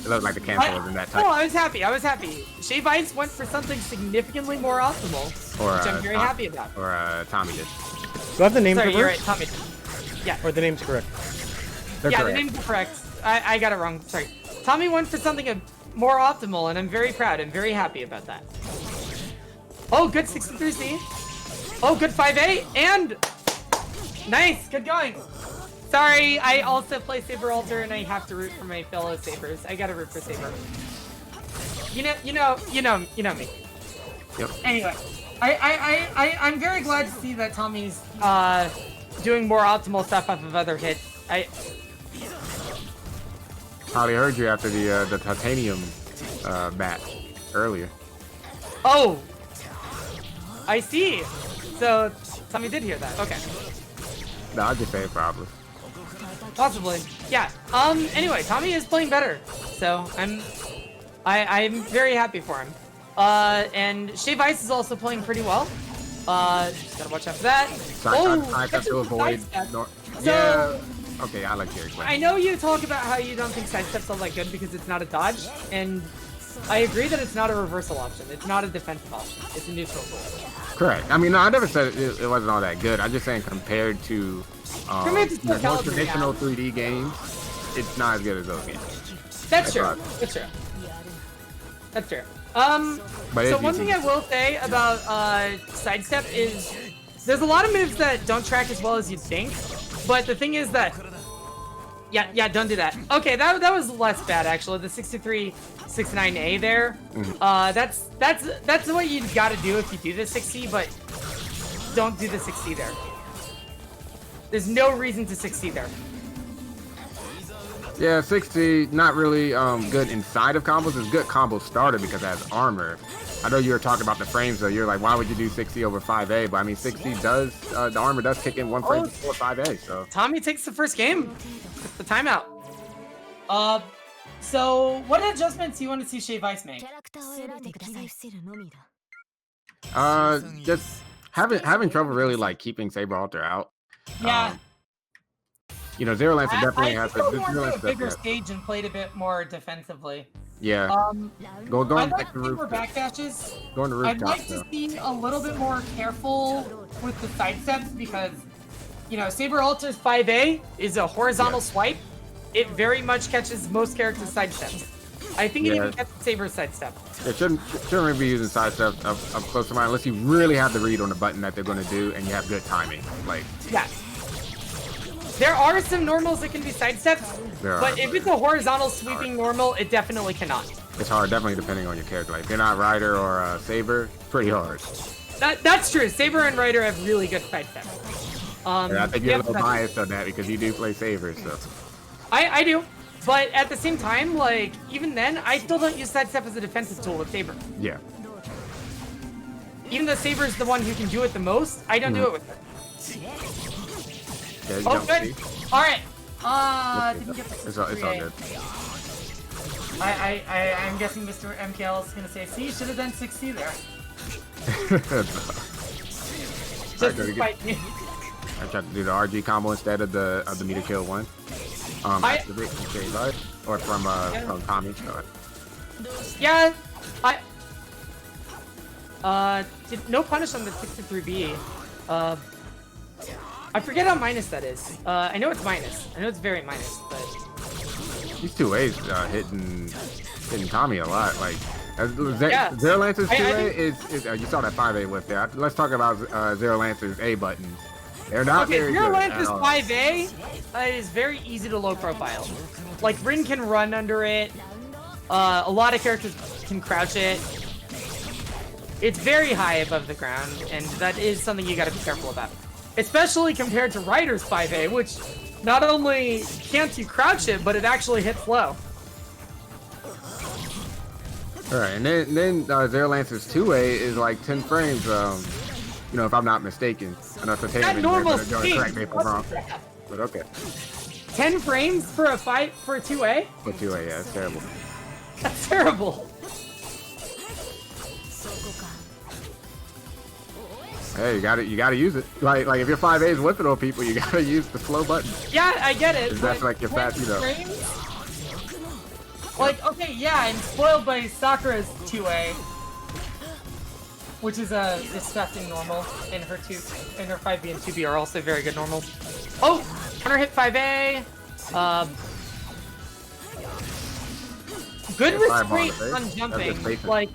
Speaker 4: looked like the cancel was in that type.
Speaker 3: Oh, I was happy. Shave Ice went for something significantly more optimal, which I'm very happy about.
Speaker 4: Or Tommy did.
Speaker 2: Do I have the names
Speaker 3: Sorry, you're right,
Speaker 2: reversed?
Speaker 3: Tommy. Yeah.
Speaker 2: Or the name's correct?
Speaker 4: They're
Speaker 3: Yeah,
Speaker 4: correct.
Speaker 3: the names are correct. I got it wrong. Sorry. Tommy went for something more optimal, and I'm very proud. I'm very happy about that. Oh, good 63C. Oh, good 5A, and nice, good going. Sorry, I also play Saber Alter, and I have to root for my fellow Sabers. I gotta root for Saber. You know me.
Speaker 4: Yep.
Speaker 3: Anyway, I'm very glad to see that Tommy's doing more optimal stuff off of other hits.
Speaker 4: Holly heard you after the titanium match earlier.
Speaker 3: Oh, I see. So Tommy did hear that. Okay.
Speaker 4: No, I just say probably.
Speaker 3: Possibly. Yeah. Anyway, Tommy is playing better. So I'm very happy for him. And Shave Ice is also playing pretty well. Just gotta watch out for that.
Speaker 4: I have to avoid. Yeah. Okay, I like your explain.
Speaker 3: I know you talk about how you don't think sidestep's all that good because it's not a dodge, and I agree that it's not a reversal option. It's not a defensive option. It's a neutral tool.
Speaker 4: Correct. I mean, no, I never said it wasn't all that good. I'm just saying compared to more traditional 3D games, it's not as good as those games.
Speaker 3: That's true. That's true. So one thing I will say about sidestep is there's a lot of moves that don't track as well as you'd think, but the thing is that yeah, don't do that. Okay, that was less bad actually. The 6369A there. That's what you gotta do if you do the 6C, but don't do the 6C there. There's no reason to 6C there.
Speaker 4: Yeah, 60 not really good inside of combos. It's good combo starter because it has armor. I know you were talking about the frames, so you're like, why would you do 60 over 5A? But I mean, 60 does the armor does kick in one frame before 5A. So
Speaker 3: Tommy takes the first game. The timeout. So what adjustments do you want to see Shave Ice make?
Speaker 4: Just having trouble really like keeping Saber Alter out.
Speaker 3: Yeah.
Speaker 4: You know, Zero Lancer definitely
Speaker 3: I
Speaker 4: has
Speaker 3: think
Speaker 4: to.
Speaker 3: I
Speaker 4: Zero
Speaker 3: went to a
Speaker 4: Lancer
Speaker 3: bigger
Speaker 4: definitely
Speaker 3: stage and played a bit more defensively.
Speaker 4: Yeah. Go
Speaker 3: I
Speaker 4: on
Speaker 3: like
Speaker 4: like the
Speaker 3: saber
Speaker 4: roof.
Speaker 3: backdashes.
Speaker 4: Go on the
Speaker 3: I'd
Speaker 4: rooftop.
Speaker 3: like to see a little bit more careful with the sidesteps because, you know, Saber Ultra's 5A is a horizontal swipe. It very much catches most characters' sidesteps. I think it even catches Saber's sidestep.
Speaker 4: It shouldn't really be using sidestep up close to mine unless you really have the read on the button that they're going to do and you have good timing. Like,
Speaker 3: yeah. There are some normals that can be sidestepped, but if it's a horizontal sweeping normal, it definitely cannot.
Speaker 4: It's hard, definitely depending on your character. Like, if you're not Ryder or Saber, pretty hard.
Speaker 3: That's true. Saber and Ryder have really good sidesteps.
Speaker 4: I think you're a little biased on that because you do play Saber, so.
Speaker 3: I do. But at the same time, like, even then, I still don't use sidestep as a defensive tool with Saber.
Speaker 4: Yeah.
Speaker 3: Even though Saber is the one who can do it the most, I don't do it with her.
Speaker 4: Yeah,
Speaker 3: oh, good. Alright. Didn't get the
Speaker 4: it's all good.
Speaker 3: I'm guessing Mr. MKL is going to say, see, you should have done 6C there. Just to fight me.
Speaker 4: I tried to do the RG combo instead of the meter kill one. Activate from K or from Tommy.
Speaker 3: Yeah, did no punish on the 63B. I forget how minus that is. I know it's minus. I know it's very minus, but
Speaker 4: these 2A's hitting Tommy a lot. Like Zero Lancer's 2A is you saw that 5A whip there. Let's talk about Zero Lancer's A buttons. They're not very
Speaker 3: Zero
Speaker 4: good.
Speaker 3: Lancer's 5A is very easy to low profile. Like Rin can run under it. A lot of characters can crouch it. It's very high above the ground, and that is something you gotta be careful about. Especially compared to Ryder's 5A, which not only can't you crouch it, but it actually hits low.
Speaker 4: Alright, and then Zero Lancer's 2A is like 10 frames, you know, if I'm not mistaken. I know it's
Speaker 3: That normal
Speaker 4: speed. Correct me if I'm wrong. But okay.
Speaker 3: 10 frames for a 2A?
Speaker 4: For 2A, yeah, it's terrible.
Speaker 3: That's terrible.
Speaker 4: Hey, you gotta use it. Like if your 5A's whipping on people, you gotta use the slow button.
Speaker 3: Yeah, I get it.
Speaker 4: That's like your fast, you know.
Speaker 3: Frames? Like, okay, yeah, I'm spoiled by Sakura's 2A, which is a disgusting normal, and her 5B and 2B are also very good normals. Oh, counter hit 5A. Good restraint on jumping. Like,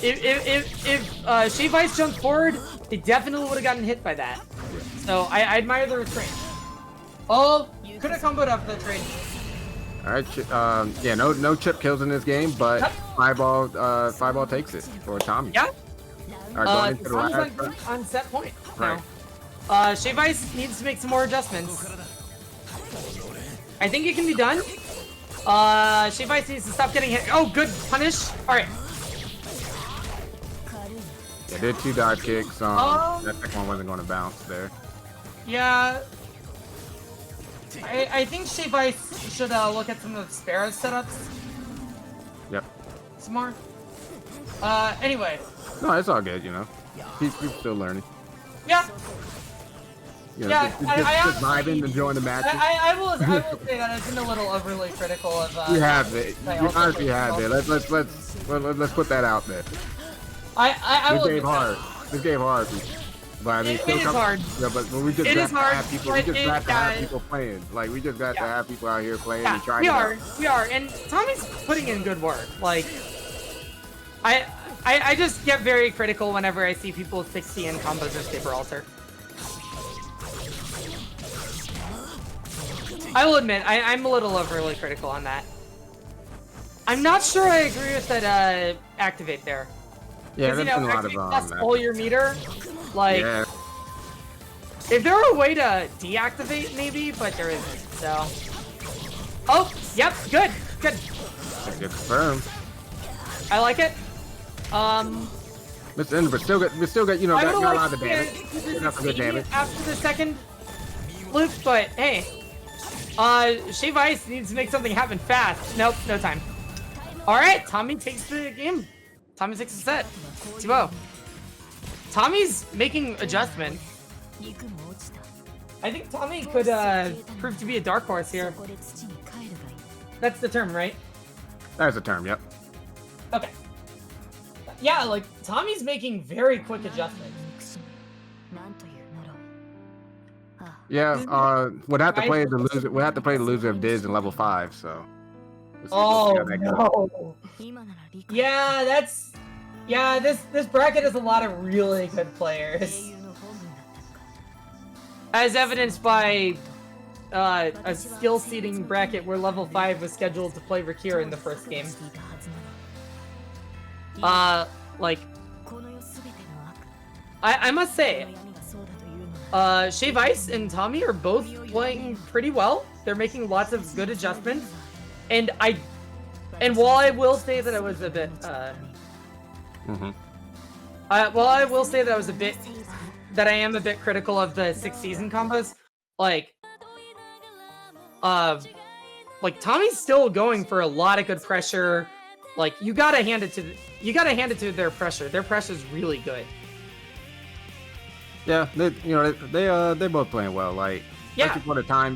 Speaker 3: if Shave Ice jumped forward, they definitely would have gotten hit by that. So I admire the restraint. Oh, could have comboed up the trade.
Speaker 4: All right, yeah, no chip kills in this game, but Fireball takes it for Tommy.
Speaker 3: Yeah.
Speaker 4: All right, going into the
Speaker 3: Tommy's on set point.
Speaker 4: Right.
Speaker 3: Now. Shave Ice needs to make some more adjustments. I think it can be done. Shave Ice needs to stop getting hit. Oh, good punish. All right.
Speaker 4: Yeah, did 2 dive kicks. That second one wasn't going to bounce there.
Speaker 3: Yeah. I think Shave Ice should look at some of the Sparrow setups.
Speaker 4: Yep.
Speaker 3: Some more. Anyway.
Speaker 4: No, it's all good, you know. He's still learning.
Speaker 3: Yeah.
Speaker 4: You know,
Speaker 3: Yeah,
Speaker 4: just vibing, enjoying the matches.
Speaker 3: I will say that I've been a little overly critical of.
Speaker 4: You have it. You honestly have it. Let's put that out there.
Speaker 3: I will.
Speaker 4: This game hard. But I mean,
Speaker 3: it is hard.
Speaker 4: Yeah, but we just got to have people. We just got to have people playing. Like we just got to have people out here playing and trying.
Speaker 3: We are, and Tommy's putting in good work. Like, I just get very critical whenever I see people 60 in combos of Saber Alter. I will admit, I'm a little overly critical on that. I'm not sure I agree with that activate there.
Speaker 4: Yeah, that's been a lot of
Speaker 3: that's all your meter. Like,
Speaker 4: yeah.
Speaker 3: If there were a way to deactivate, maybe, but there isn't. So, oh, yep, good.
Speaker 4: That's good confirm.
Speaker 3: I like it.
Speaker 4: Mr. Ender, but still got, you know, got a lot of damage. Enough good damage.
Speaker 3: After the second loop, but hey, Shave Ice needs to make something happen fast. Nope, no time. All right, Tommy takes the game. Tommy takes the set. 2-0. Tommy's making adjustments. I think Tommy could prove to be a dark horse here. That's the term, right?
Speaker 4: That's a term. Yep.
Speaker 3: Okay. Yeah, like Tommy's making very quick adjustments.
Speaker 4: Yeah. Would have to play the loser. Would have to play the loser of Diz in level 5. So.
Speaker 3: Oh no. Yeah, that's. Yeah, this bracket has a lot of really good players. As evidenced by a skill seeding bracket where level 5 was scheduled to play Rakira in the first game. Like, I must say, Shave Ice and Tommy are both playing pretty well. They're making lots of good adjustments, and while I will say that I was a bit, while I will say that I was a bit, that I am a bit critical of the 6 season combos, like Tommy's still going for a lot of good pressure. Like, you gotta hand it to their pressure. Their pressure's really good.
Speaker 4: Yeah, they're both playing well. Like,
Speaker 3: yeah,
Speaker 4: for the time,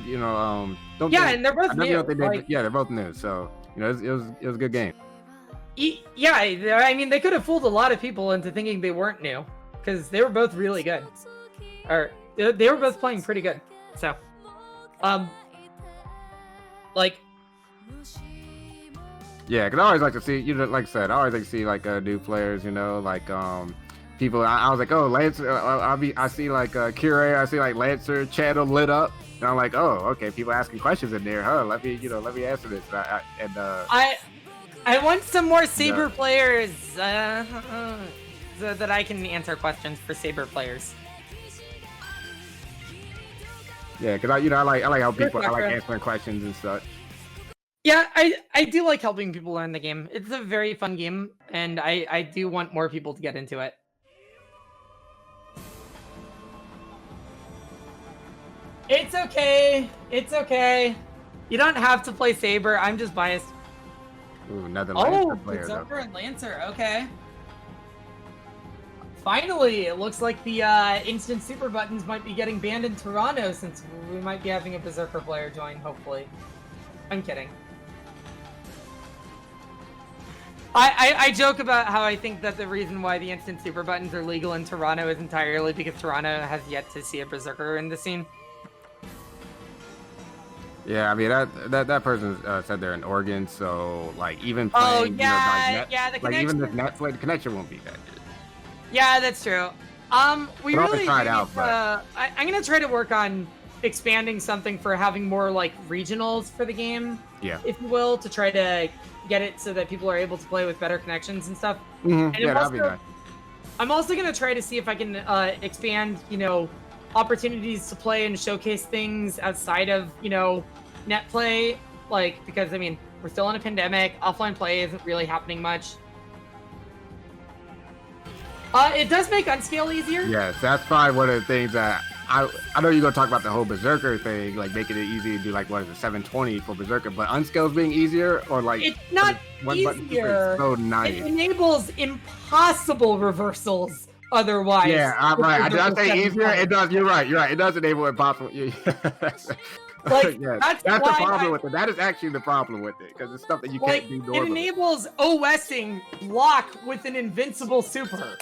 Speaker 4: don't.
Speaker 3: Yeah, and they're both new.
Speaker 4: Yeah, they're both new. So it was a good game.
Speaker 3: Yeah, I mean, they could have fooled a lot of people into thinking they weren't new, because they were both really good. Or they were both playing pretty good. So, like.
Speaker 4: Yeah, because I always like to see, like I said, I always like to see like new players, like people. I was like, oh, Lancer. I see like Kira, I see like Lancer channel lit up, and I'm like, oh, okay, people asking questions in there, huh? Let me answer this.
Speaker 3: I want some more Saber players, so that I can answer questions for Saber players.
Speaker 4: Yeah, because I like how people I like answering questions and such.
Speaker 3: Yeah, I do like helping people learn the game. It's a very fun game, and I do want more people to get into it. It's okay. It's okay. You don't have to play Saber. I'm just biased.
Speaker 4: Ooh, another Lancer player.
Speaker 3: Berserker and Lancer. Okay. Finally, it looks like the instant super buttons might be getting banned in Toronto, since we might be having a Berserker player join, hopefully. I'm kidding. I joke about how I think that the reason why the instant super buttons are legal in Toronto is entirely because Toronto has yet to see a Berserker in the scene.
Speaker 4: Yeah, I mean that person said they're in Oregon, so like even playing,
Speaker 3: the connection.
Speaker 4: Like even this Netflix, the connection won't be that good.
Speaker 3: Yeah, that's true. We really
Speaker 4: try it out, but
Speaker 3: I'm gonna try to work on expanding something for having more like regionals for the game.
Speaker 4: Yeah,
Speaker 3: if you will, to try to get it so that people are able to play with better connections and stuff.
Speaker 4: Mm-hmm. Yeah, that'd be nice.
Speaker 3: I'm also gonna try to see if I can expand, opportunities to play and showcase things outside of, net play. Like, because I mean, we're still in a pandemic. Offline play isn't really happening much. It does make unscale easier.
Speaker 4: Yes, that's probably one of the things that I know you're gonna talk about the whole Berserker thing, like making it easy to do like 720 for Berserker, but unscale being easier, or like
Speaker 3: it's not easier.
Speaker 4: So nice.
Speaker 3: It enables impossible reversals otherwise.
Speaker 4: Yeah, I'm right. Did I say easier? It does. You're right. It does enable impossible.
Speaker 3: Like,
Speaker 4: yeah, that's the problem with it. That is actually the problem with it, because it's stuff that you can't do normally.
Speaker 3: It enables OSing block with an invincible super.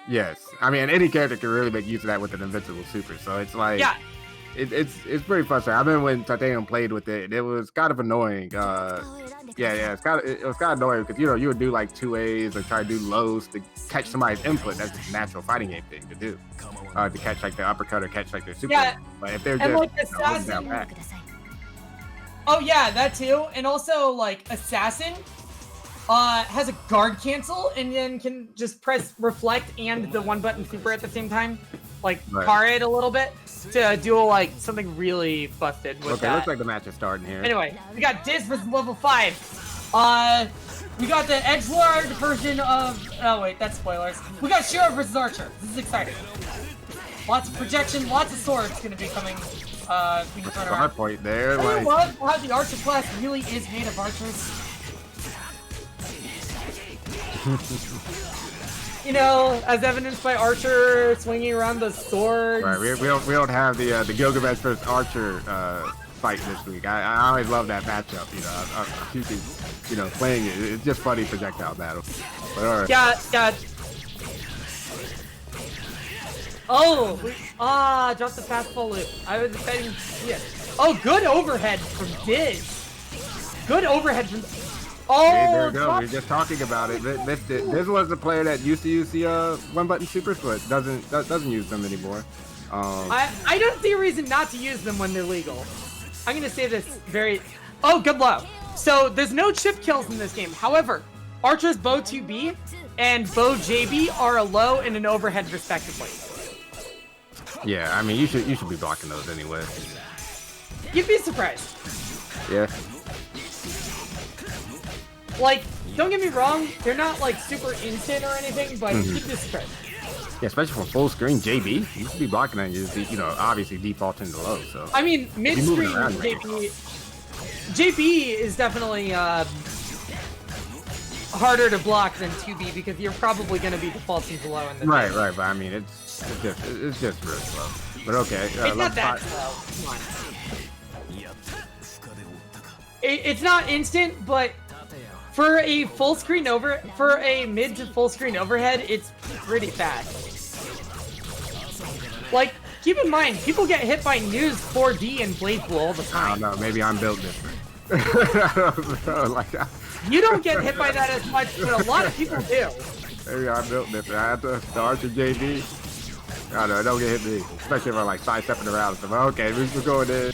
Speaker 4: Yes, I mean any character can really make use of that with an invincible super. So it's like,
Speaker 3: yeah,
Speaker 4: it's pretty frustrating. I remember when Titanium played with it, it was kind of annoying. It was kind of annoying because you would do like 2As or try to do lows to catch somebody's input. That's just a natural fighting game thing to do, to catch like the uppercut or catch like their super.
Speaker 3: Yeah,
Speaker 4: but if they're
Speaker 3: and
Speaker 4: just
Speaker 3: like Assassin. Oh yeah, that too, and also like Assassin. Has a guard cancel and then can just press reflect and the one button super at the same time, like par it a little bit to do like something really busted with that.
Speaker 4: Looks like the match is starting here.
Speaker 3: Anyway, we got Diz versus level 5. We got the edgelord version of. Oh wait, that's spoilers. We got Shiro versus Archer. This is exciting. Lots of projection, lots of swords gonna be coming. We can turn around.
Speaker 4: Point there.
Speaker 3: I love how the Archer class really is made of archers. You know, as evidenced by Archer swinging around the swords.
Speaker 4: Right, we don't have the Gilgamesh versus Archer fight this week. I always love that matchup. You know, I'm keeping, you know, playing it. It's just funny projectile battle. But all right.
Speaker 3: Yeah. Oh, dropped the fastball loop. I was expecting to see it. Oh, good overhead from Diz. Good overhead from. Oh,
Speaker 4: Hey, there we go. We are just talking about it. This was the player that used to use the one button super split. Doesn't use them anymore.
Speaker 3: I don't see a reason not to use them when they're legal. I'm gonna say this very. Oh, good low. So there's no chip kills in this game. However, Archer's Bow 2B and Bow JB are a low and an overhead respectively.
Speaker 4: Yeah, I mean you should be blocking those anyway.
Speaker 3: You'd be surprised.
Speaker 4: Yeah.
Speaker 3: Like, don't get me wrong, they're not like super instant or anything, but you'd be surprised.
Speaker 4: Yeah, especially for full screen JB, you should be blocking that. You know, obviously defaulting to low. So.
Speaker 3: I mean, mid screen JB is definitely harder to block than 2B because you're probably going to be defaulting to low in the
Speaker 4: Right. But I mean, it's just really slow. But okay.
Speaker 3: It's not that slow. Come on. It's not instant, but for a mid to full screen overhead, it's pretty fast. Like, keep in mind, people get hit by News 4D and BlazBlue all the
Speaker 4: I
Speaker 3: time.
Speaker 4: don't know. Maybe I'm built different. I don't know, like,
Speaker 3: You don't get hit by that as much, but a lot of people do.
Speaker 4: maybe I'm built different. I have to the Archer JB. I don't know. Don't get hit me, especially if I'm like sidestepping around. So okay, we're going in.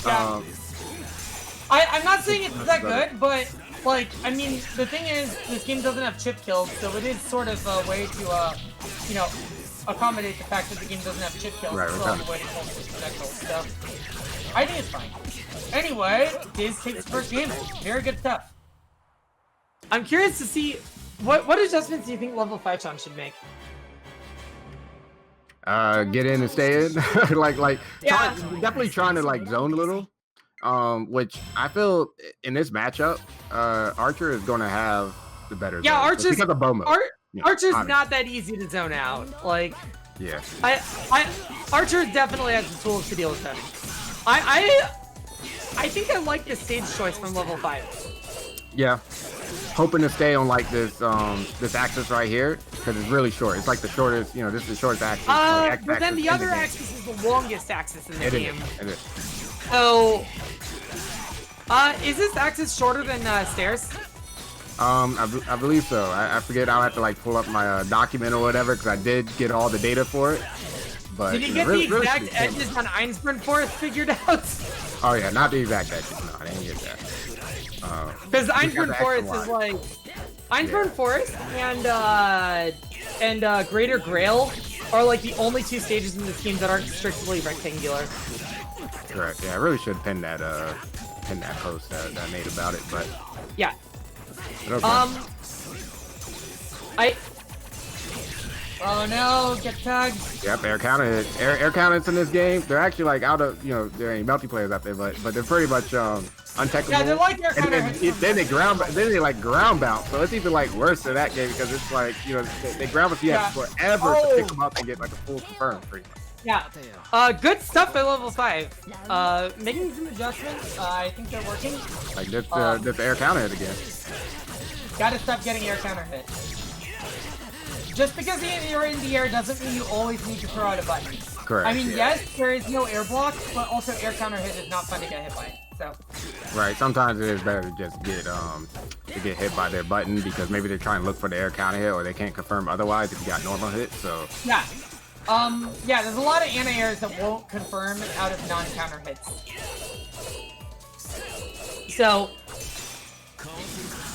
Speaker 3: Yeah. I'm not saying it's that good, but like, I mean, the thing is, this game doesn't have chip kills, so it is sort of a way to, you know, accommodate the fact that the game doesn't have chip kills.
Speaker 4: Right,
Speaker 3: It's still a way to kill projectiles, so I think it's fine. Anyway, Diz takes the first game. Very good stuff. I'm curious to see what adjustments do you think level 5 Sean should make?
Speaker 4: Get in and stay in. like
Speaker 3: Yeah.
Speaker 4: definitely trying to like zone a little. Which I feel in this matchup, Archer is going to have the better.
Speaker 3: Yeah,
Speaker 4: zone.
Speaker 3: Archer's
Speaker 4: because of Bomo.
Speaker 3: Archer's
Speaker 4: obviously.
Speaker 3: not that easy to zone out. Like,
Speaker 4: Yeah.
Speaker 3: Archer definitely has the tools to deal with that. I think I like the stage choice from level 5.
Speaker 4: Yeah. Hoping to stay on like this this axis right here because it's really short. It's like the shortest, you know, this is the shortest axis. Like,
Speaker 3: but then the other
Speaker 4: game.
Speaker 3: axis is the longest axis in the game.
Speaker 4: It is.
Speaker 3: So, is this axis shorter than stairs?
Speaker 4: I believe so. I forget. I'll have to like pull up my document or whatever because I did get all the data for it. But
Speaker 3: Did you get the exact edges on Einstein Forest figured out?
Speaker 4: Oh yeah, not the exact edges. No, I didn't get that.
Speaker 3: Because Einstein Forest is like Einstein Forest and Greater Grail are like the only two stages in this game that aren't strictly rectangular.
Speaker 4: Correct. Yeah, I really should pin that post that I made about it, but
Speaker 3: Yeah.
Speaker 4: okay.
Speaker 3: Oh no, get tagged.
Speaker 4: Yep, air counter hit. Air counters in this game, they're actually like out of, you know, there ain't multiplayers out there, but they're pretty much untechable.
Speaker 3: Yeah, they're like air
Speaker 4: And
Speaker 3: counter hits.
Speaker 4: then they like ground bounce, so it's even like worse than that game because it's like, you know, they ground bounce you have forever to pick them up and get like a full confirm pretty much.
Speaker 3: Yeah. Good stuff at level 5. Making some adjustments. I think they're working.
Speaker 4: Like this air counter hit again.
Speaker 3: Gotta stop getting air counter hit. Just because you're in the air doesn't mean you always need to throw out a button.
Speaker 4: Correct.
Speaker 3: I mean, yes, there is no air block, but also air counter hit is not fun to get hit by. So.
Speaker 4: Right. Sometimes it is better to just get hit by their button because maybe they're trying to look for the air counter hit or they can't confirm otherwise if you got normal hit. So.
Speaker 3: Yeah. Yeah, there's a lot of anti-airs that won't confirm out of non-counter hits. So.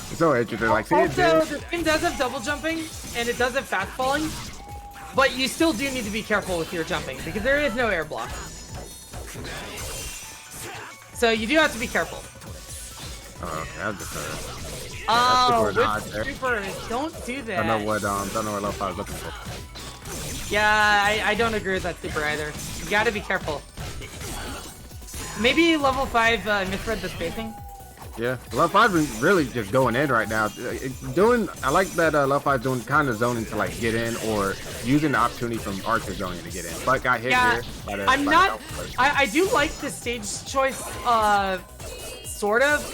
Speaker 4: It's so interesting. Like, see
Speaker 3: also, the skin does have double jumping, and it does have fast falling, but you still do need to be careful with your jumping, because there is no air block. So you do have to be careful.
Speaker 4: Oh, okay. That's just
Speaker 3: with super, don't do that.
Speaker 4: I don't know what level 5 is looking for.
Speaker 3: Yeah, I don't agree with that super either. You gotta be careful. Maybe level 5 misread the spacing?
Speaker 4: Yeah, Level 5 is really just going in right now. I like that Level 5 doing kind of zoning to like get in or using the opportunity from Archer zoning to get in. But got hit
Speaker 3: Yeah,
Speaker 4: here.
Speaker 3: I'm not. I do like the stage choice, sort of,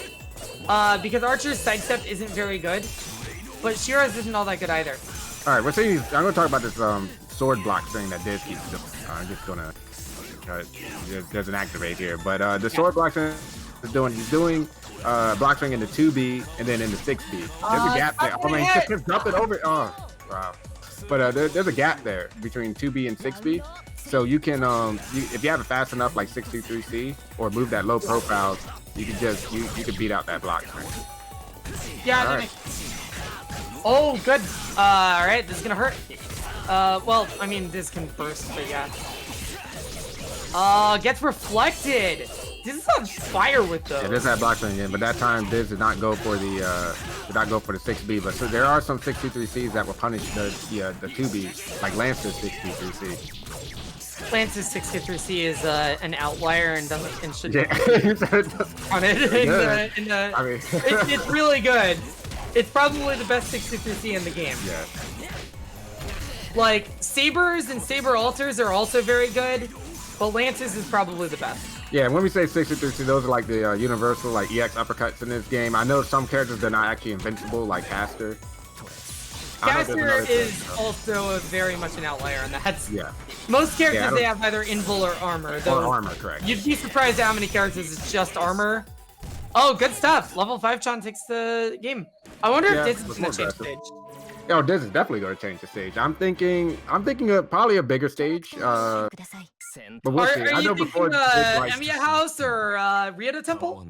Speaker 3: because Archer's sidestep isn't very good, but Shiro's isn't all that good either.
Speaker 4: All right, I'm gonna talk about this sword block thing that Diz keeps doing. I'm just gonna. There's an activate here, but the sword block thing is doing block string into 2B and then into 6B. There's a gap there. Oh man, just drop it over. Oh wow. But there's a gap there between 2B and 6B. So you can if you have it fast enough like 623C or move that low profile, you can just you can beat out that block string.
Speaker 3: Yeah.
Speaker 4: Right.
Speaker 3: Oh, good. All right, this is gonna hurt. Well, I mean, this can burst, but yeah. Gets reflected. This is on fire with those.
Speaker 4: Yeah, this had block string in, but that time Diz did not go for the 6B. But so there are some 623Cs that will punish the 2B, like Lance's 623C.
Speaker 3: Lance's 623C is an outlier and should
Speaker 4: Yeah.
Speaker 3: on it.
Speaker 4: I mean,
Speaker 3: it's really good. It's probably the best 623C in the game.
Speaker 4: yeah.
Speaker 3: Like Sabers and Saber Altars are also very good, but Lance's is probably the best.
Speaker 4: Yeah, when we say 623C, those are like the universal like EX uppercuts in this game. I know some characters they're not actually invincible, like Caster.
Speaker 3: Caster is also very much an outlier, and that's most characters
Speaker 4: Yeah,
Speaker 3: they have either invul or armor.
Speaker 4: Or armor, correct.
Speaker 3: You'd be surprised how many characters it's just armor. Oh, good stuff. Level 5 Chan takes the game. I wonder if this is gonna change stage.
Speaker 4: Oh, this is definitely going to change the stage. I'm thinking of probably a bigger stage. But we'll see.
Speaker 3: Are
Speaker 4: I know
Speaker 3: you
Speaker 4: before
Speaker 3: thinking Emiya House or Ryoto Temple?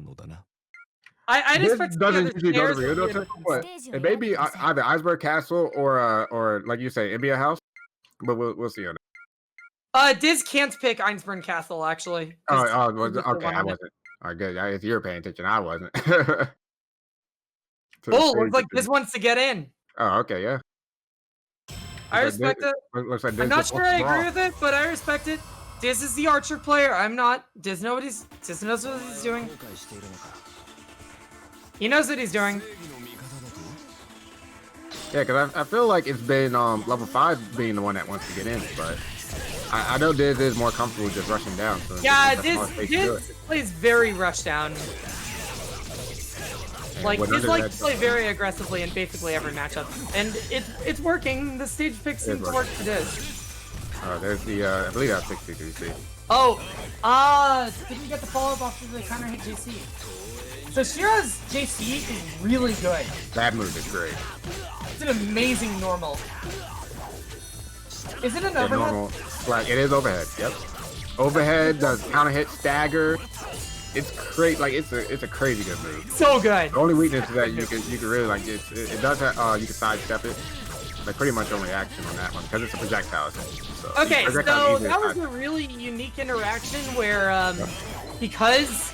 Speaker 3: I'd
Speaker 4: this
Speaker 3: expect
Speaker 4: doesn't
Speaker 3: to be
Speaker 4: usually go to
Speaker 3: other
Speaker 4: Ryoto Temple, but it may be either Iceberg Castle or like you say, Emiya House. But we'll see on it.
Speaker 3: Diz can't pick Einsburn Castle actually.
Speaker 4: Okay, I wasn't. All right, good. If you're paying attention, I wasn't.
Speaker 3: Oh, looks like Diz wants to get in.
Speaker 4: Oh, okay, yeah.
Speaker 3: I respect it.
Speaker 4: Looks like
Speaker 3: I'm not sure I agree with it, but I respect it. Diz is the archer player. I'm not. Diz knows what he's doing. He knows what he's doing.
Speaker 4: Yeah, because I feel like it's been level 5 being the one that wants to get in, but I know Diz is more comfortable just rushing down. So
Speaker 3: yeah, Diz plays very rush down. Like, Diz likes to play very aggressively in basically every matchup. And it's working. The stage picks seem to work for Diz.
Speaker 4: Oh, there's the, I believe that's 63C.
Speaker 3: Oh, didn't get the follow-up off of the counter hit JC. So Shiro's JC is really good.
Speaker 4: That move is great.
Speaker 3: It's an amazing normal. Is it an overhead?
Speaker 4: Normal. Like, it is overhead, yep. Overhead, does counter hit, stagger. It's great, like it's a crazy good move.
Speaker 3: So good.
Speaker 4: The only weakness is that you can really like it does have you can sidestep it. Like pretty much only action on that one because it's a projectile. So
Speaker 3: okay, so that was a really unique interaction where because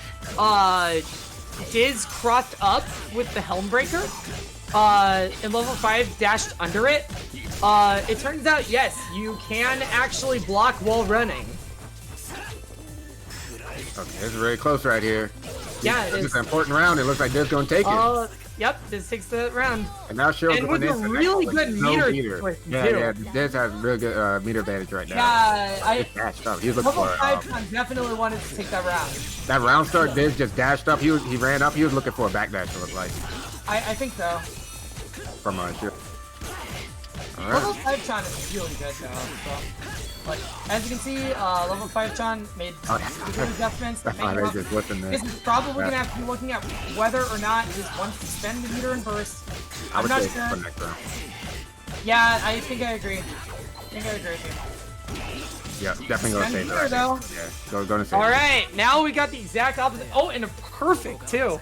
Speaker 3: Diz crossed up with the Helmbreaker in level 5 dashed under it. It turns out yes, you can actually block while running.
Speaker 4: Okay, it's very close right here.
Speaker 3: Yeah,
Speaker 4: it's an important round. It looks like Diz's gonna take it.
Speaker 3: Yep, Diz takes the round.
Speaker 4: And now Shiro's
Speaker 3: and with a really good meter.
Speaker 4: Yeah, Diz has real good meter advantage right now.
Speaker 3: Yeah,
Speaker 4: He's looking for
Speaker 3: it. Definitely wanted to take that round.
Speaker 4: That round start, Diz just dashed up. He ran up. He was looking for a backdash. It looked like.
Speaker 3: I think so.
Speaker 4: From Shiro. All
Speaker 3: Level
Speaker 4: right.
Speaker 3: 5 Chan is really good though. So, like, as you can see, level 5 Chan made good adjustments. This is probably going to have to be looking at whether or not Diz wants to spend the meter and burst. I'm not sure. Yeah, I think I agree. with you.
Speaker 4: Yeah, definitely going to save
Speaker 3: that. Though.
Speaker 4: Yeah, going to save.
Speaker 3: All right, now we got the exact opposite. Oh, and a perfect too.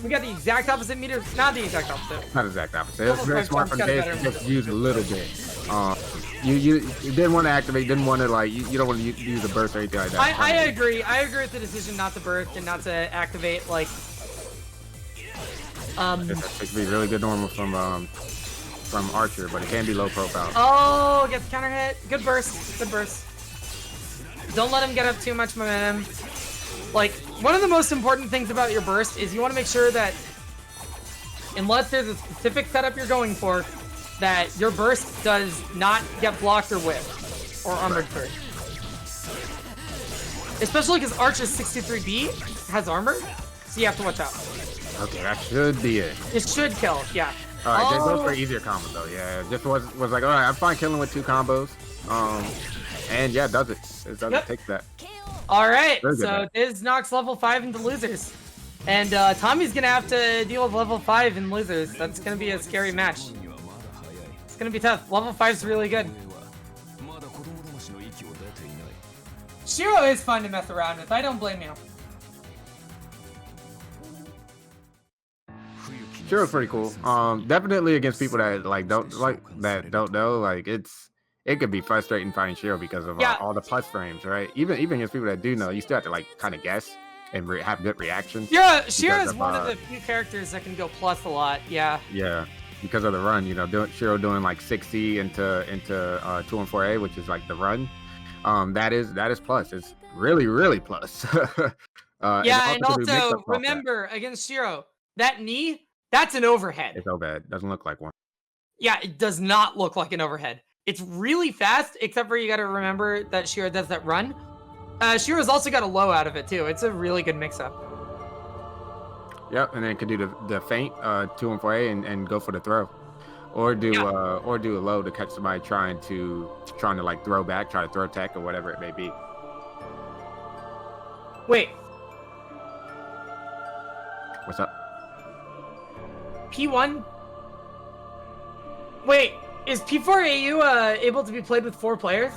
Speaker 3: We got the exact opposite meter. Not the exact opposite.
Speaker 4: Not exact opposite. It's very smart from Diz to just use a little bit. You didn't want to activate. Didn't want to like. You don't want to use a burst or anything like that.
Speaker 3: I agree. I agree with the decision not to burst and not to activate. Like.
Speaker 4: It could be really good normal from Archer, but it can be low profile.
Speaker 3: Oh, gets counter hit. Good burst. Don't let him get up too much momentum. Like, one of the most important things about your burst is you want to make sure that, unless there's a specific setup you're going for, that your burst does not get blocked or whiffed, or armored through. Especially because Arch's 63B has armor, so you have to watch out.
Speaker 4: Okay, that should be it.
Speaker 3: It should kill, yeah.
Speaker 4: All right, those for easier combos though. Yeah, just was like, all right, I'm fine killing with 2 combos. And yeah, it does it. It does it. Takes that.
Speaker 3: All right,
Speaker 4: Very good,
Speaker 3: so
Speaker 4: man.
Speaker 3: Diz knocks level 5 into losers. And Tommy's gonna have to deal with level 5 in losers. That's gonna be a scary match. It's gonna be tough. Level 5's really good. Shiro is fun to mess around with. I don't blame you.
Speaker 4: Shiro's pretty cool. Definitely against people that don't know. Like it could be frustrating fighting Shiro because of all the plus frames, right? Even against people that do know, you still have to like kind of guess and have good reactions.
Speaker 3: Yeah, Shiro is one of the few characters that can go plus a lot. Yeah.
Speaker 4: Yeah, because of the run, you know, Shiro doing like 6C into 214A, which is like the run. That is plus. It's really plus.
Speaker 3: Yeah, and also remember against Shiro, that knee, that's an overhead.
Speaker 4: It's overhead. Doesn't look like one.
Speaker 3: Yeah, it does not look like an overhead. It's really fast, except for you got to remember that Shiro does that run. Shiro's also got a low out of it too. It's a really good mix-up.
Speaker 4: Yep, and then could do the feint, 214A, and go for the throw, or do a low to catch somebody trying to like throw back, try to throw tech or whatever it may be.
Speaker 3: Wait,
Speaker 4: What's up?
Speaker 3: P1? Wait, is P4AU able to be played with 4 players?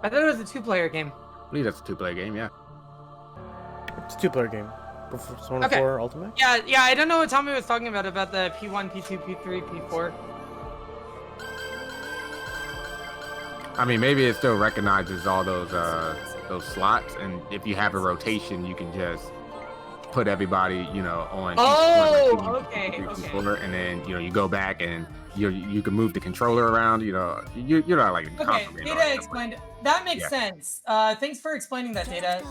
Speaker 3: I thought it was a 2-player game.
Speaker 4: I believe that's a 2-player game. Yeah.
Speaker 2: It's a 2-player game. Persona
Speaker 3: Okay.
Speaker 2: 4 Ultimate?
Speaker 3: Yeah, I don't know what Tommy was talking about the P1, P2, P3, P4.
Speaker 4: I mean, maybe it still recognizes all those slots, and if you have a rotation, you can just put everybody, you know, on.
Speaker 3: Okay.
Speaker 4: And then you go back and you can move the controller around. You know, you're not like.
Speaker 3: Okay, Data explained. That makes sense. Thanks for explaining that, Data.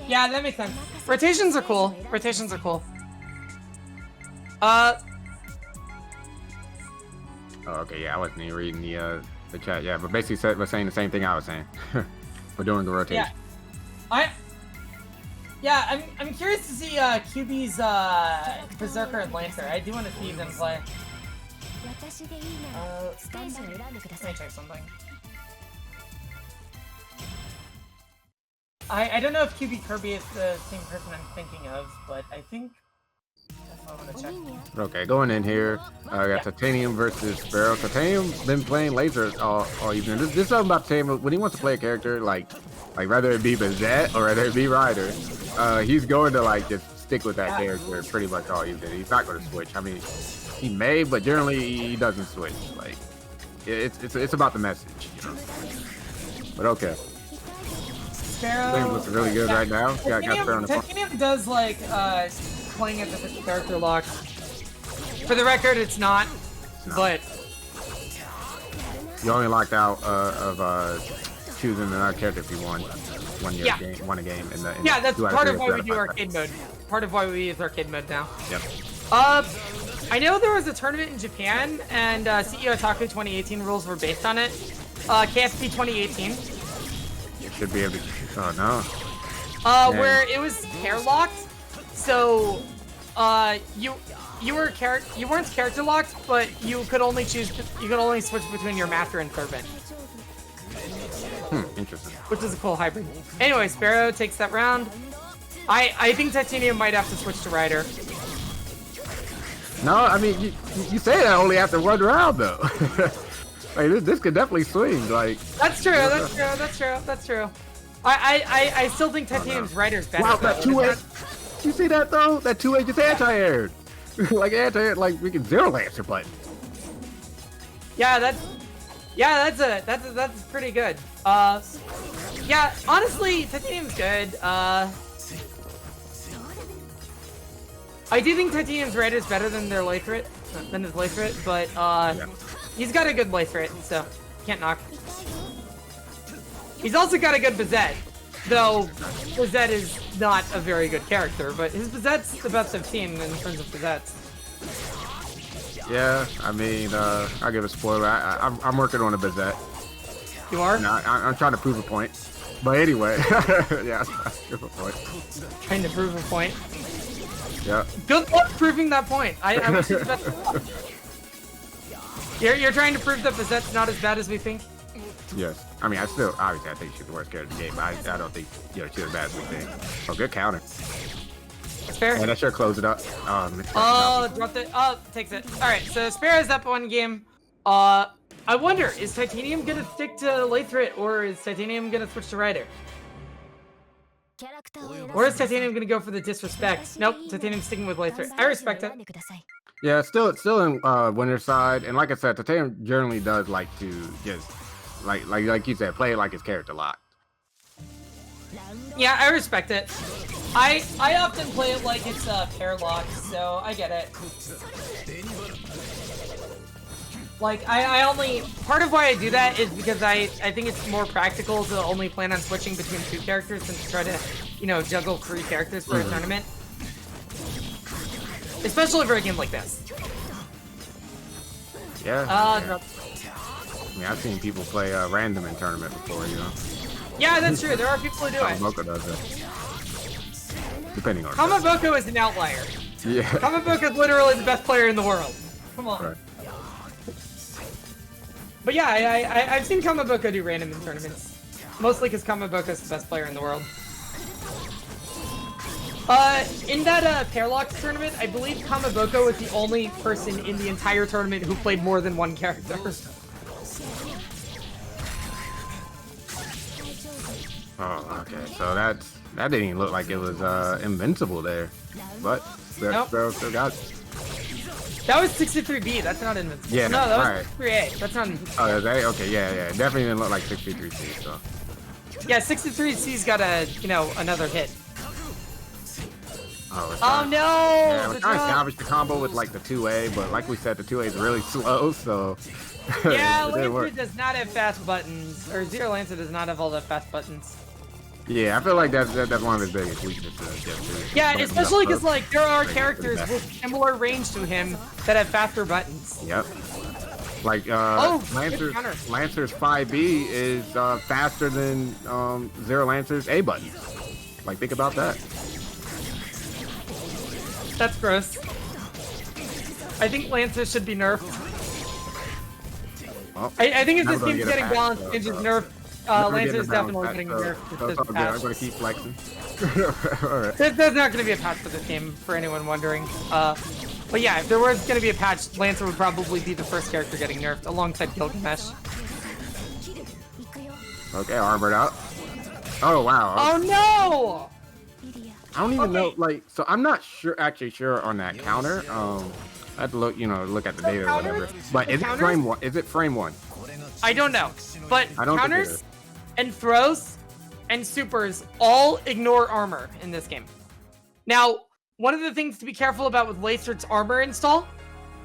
Speaker 3: Yeah, that makes sense. Rotations are cool.
Speaker 4: Oh, okay, yeah, I wasn't even reading the chat. Yeah, but basically was saying the same thing I was saying. For doing the rotation.
Speaker 3: I'm curious to see QB's Berserker and Lancer. I do want to see them play. Let me check something. I don't know if QB Kirby is the same person I'm thinking of, but I think that's what I want to check.
Speaker 4: Okay, going in here, I got Titanium versus Sparrow. Titanium's been playing laser all evening. This is something about Titanium. When he wants to play a character, like whether it be Bazette or whether it be Ryder, he's going to like just stick with that character pretty much all evening. He's not going to switch. I mean, he may, but generally he doesn't switch. Like, it's about the message, you know. But okay.
Speaker 3: Sparrow
Speaker 4: looks really good right now. Got Sparrow in the front.
Speaker 3: Titanium does like playing at the character lock. For the record, it's not. But
Speaker 4: you only locked out of choosing another character if you won a game.
Speaker 3: That's part of why we do arcade mode. Part of why we use arcade mode now.
Speaker 4: Yep.
Speaker 3: I know there was a tournament in Japan, and CEO Otaku 2018 rules were based on it. KSP 2018.
Speaker 4: Should be able to. Oh no.
Speaker 3: Where it was pair locked, so you weren't character locked, but you could only switch between your master and servant.
Speaker 4: Interesting.
Speaker 3: Which is a cool hybrid. Anyway, Sparrow takes that round. I think Titanium might have to switch to Ryder.
Speaker 4: No, I mean you say that only after 1 round though. Like this could definitely swing. Like
Speaker 3: that's true. I still think Titanium's Ryder's better.
Speaker 4: Wow, that 2A. You see that though? That 2A just anti-aired. like we can zero Lancer button.
Speaker 3: That's pretty good. Yeah, honestly, Titanium's good. I do think Titanium's Red is better than his Lathrite, but he's got a good Lathrite, so can't knock. He's also got a good Bazette, though Bazette is not a very good character, but his Bazette's the best I've seen in terms of Bazettes.
Speaker 4: Yeah, I mean, I'll give a spoiler. I'm working on a Bazette.
Speaker 3: You are?
Speaker 4: No, I'm trying to prove a point. But anyway, yeah, I'll prove a point.
Speaker 3: Trying to prove a point.
Speaker 4: Yeah.
Speaker 3: Good luck proving that point. I wish you the best of luck. You're trying to prove that Bazette's not as bad as we think?
Speaker 4: Yes. I mean, obviously, I think she's the worst character in the game, but I don't think, she's as bad as we think. Oh, good counter.
Speaker 3: That's fair.
Speaker 4: And that sure close it up.
Speaker 3: Dropped it. Oh, takes it. Alright, so Spare is up one game. I wonder, is Titanium gonna stick to Lathrite, or is Titanium gonna switch to Ryder? Or is Titanium gonna go for the disrespect? Nope, Titanium's sticking with Lathrite. I respect it.
Speaker 4: Yeah, still in winner's side, and like I said, Titanium generally does like to just like you said, play it like his character locked.
Speaker 3: Yeah, I respect it. I often play it like it's pair locked, so I get it. Like, I only... Part of why I do that is because I think it's more practical to only plan on switching between two characters than to try to, juggle 3 characters for a tournament. Especially for a game like this.
Speaker 4: Yeah.
Speaker 3: Yeah.
Speaker 4: I mean, I've seen people play random in tournament before,
Speaker 3: Yeah, that's true. There are people who do it.
Speaker 4: Kamaboko does it. Depending on
Speaker 3: Kamaboko is an outlier.
Speaker 4: Yeah.
Speaker 3: Kamaboko is literally the best player in the world. Come on.
Speaker 4: Right.
Speaker 3: But yeah, I've seen Kamaboko do random in tournaments. Mostly because Kamaboko is the best player in the world. In that Pairlock tournament, I believe Kamaboko was the only person in the entire tournament who played more than one character.
Speaker 4: Oh, okay. So that didn't even look like it was invincible there, but
Speaker 3: Nope.
Speaker 4: still got it.
Speaker 3: That was 63B, that's not invincible.
Speaker 4: Yeah,
Speaker 3: no, that
Speaker 4: right.
Speaker 3: was 63A, that's not invincible.
Speaker 4: Oh, is that? Okay, yeah. Definitely didn't look like 63C, so.
Speaker 3: Yeah, 63C's got another hit.
Speaker 4: Oh
Speaker 3: no!
Speaker 4: Yeah, we're
Speaker 3: the
Speaker 4: trying to
Speaker 3: drop.
Speaker 4: salvage the combo with like the 2A, but like we said, the 2A is really slow, so.
Speaker 3: Yeah,
Speaker 4: it didn't
Speaker 3: Lancer
Speaker 4: work.
Speaker 3: does not have fast buttons, or Zero Lancer does not have all the fast buttons.
Speaker 4: Yeah, I feel like that's one of his biggest weaknesses.
Speaker 3: Yeah, especially because
Speaker 4: like.
Speaker 3: there are characters with similar range to him that have faster buttons.
Speaker 4: Yep. Like
Speaker 3: good counter.
Speaker 4: Lancer's 5B is faster than Zero Lancer's A button. Like, think about that.
Speaker 3: That's gross. I think Lancer should be nerfed.
Speaker 4: Well,
Speaker 3: I think if
Speaker 4: never
Speaker 3: this
Speaker 4: gonna
Speaker 3: game's
Speaker 4: get a
Speaker 3: getting
Speaker 4: patch,
Speaker 3: balanced,
Speaker 4: though,
Speaker 3: it's just
Speaker 4: so.
Speaker 3: nerfed. Lancer's definitely getting nerfed.
Speaker 4: So it's all good. I'm gonna keep flexing. Alright.
Speaker 3: There's not going to be a patch for this game, for anyone wondering. But yeah, if there was going to be a patch, Lancer would probably be the first character getting nerfed, alongside Gilgamesh.
Speaker 4: Okay, armored out. Oh wow.
Speaker 3: Oh no!
Speaker 4: I don't even know,
Speaker 3: Okay.
Speaker 4: like, so I'm not actually sure on that counter. I have to look, look at the data or whatever. But is it
Speaker 3: counters?
Speaker 4: frame one? Is it frame one?
Speaker 3: I don't know. But
Speaker 4: I don't think it
Speaker 3: counters
Speaker 4: is.
Speaker 3: and throws and supers all ignore armor in this game. Now, one of the things to be careful about with Lacert's armor install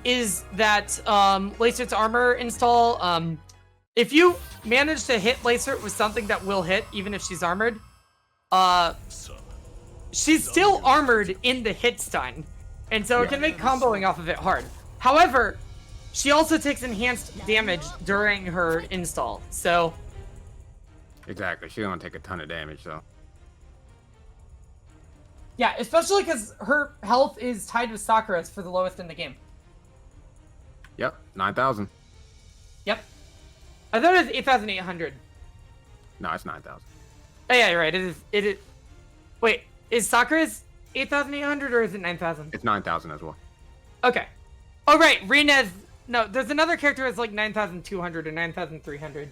Speaker 3: is that Lacert's armor install, if you manage to hit Lacert with something that will hit, even if she's armored, she's still armored in the hit stun. And so it can make comboing off of it hard. However, she also takes enhanced damage during her install, so...
Speaker 4: Exactly. She's gonna take a ton of damage, so.
Speaker 3: Yeah, especially because her health is tied with Sakura's for the lowest in the game.
Speaker 4: Yep, 9,000.
Speaker 3: Yep. I thought it was 8,800.
Speaker 4: No, it's 9,000.
Speaker 3: Oh yeah, you're right. It is. Wait, is Sakura's 8,800 or is it 9,000?
Speaker 4: It's 9,000 as well.
Speaker 3: Okay. Oh right, Rina's. No, there's another character that's like 9,200 or 9,300.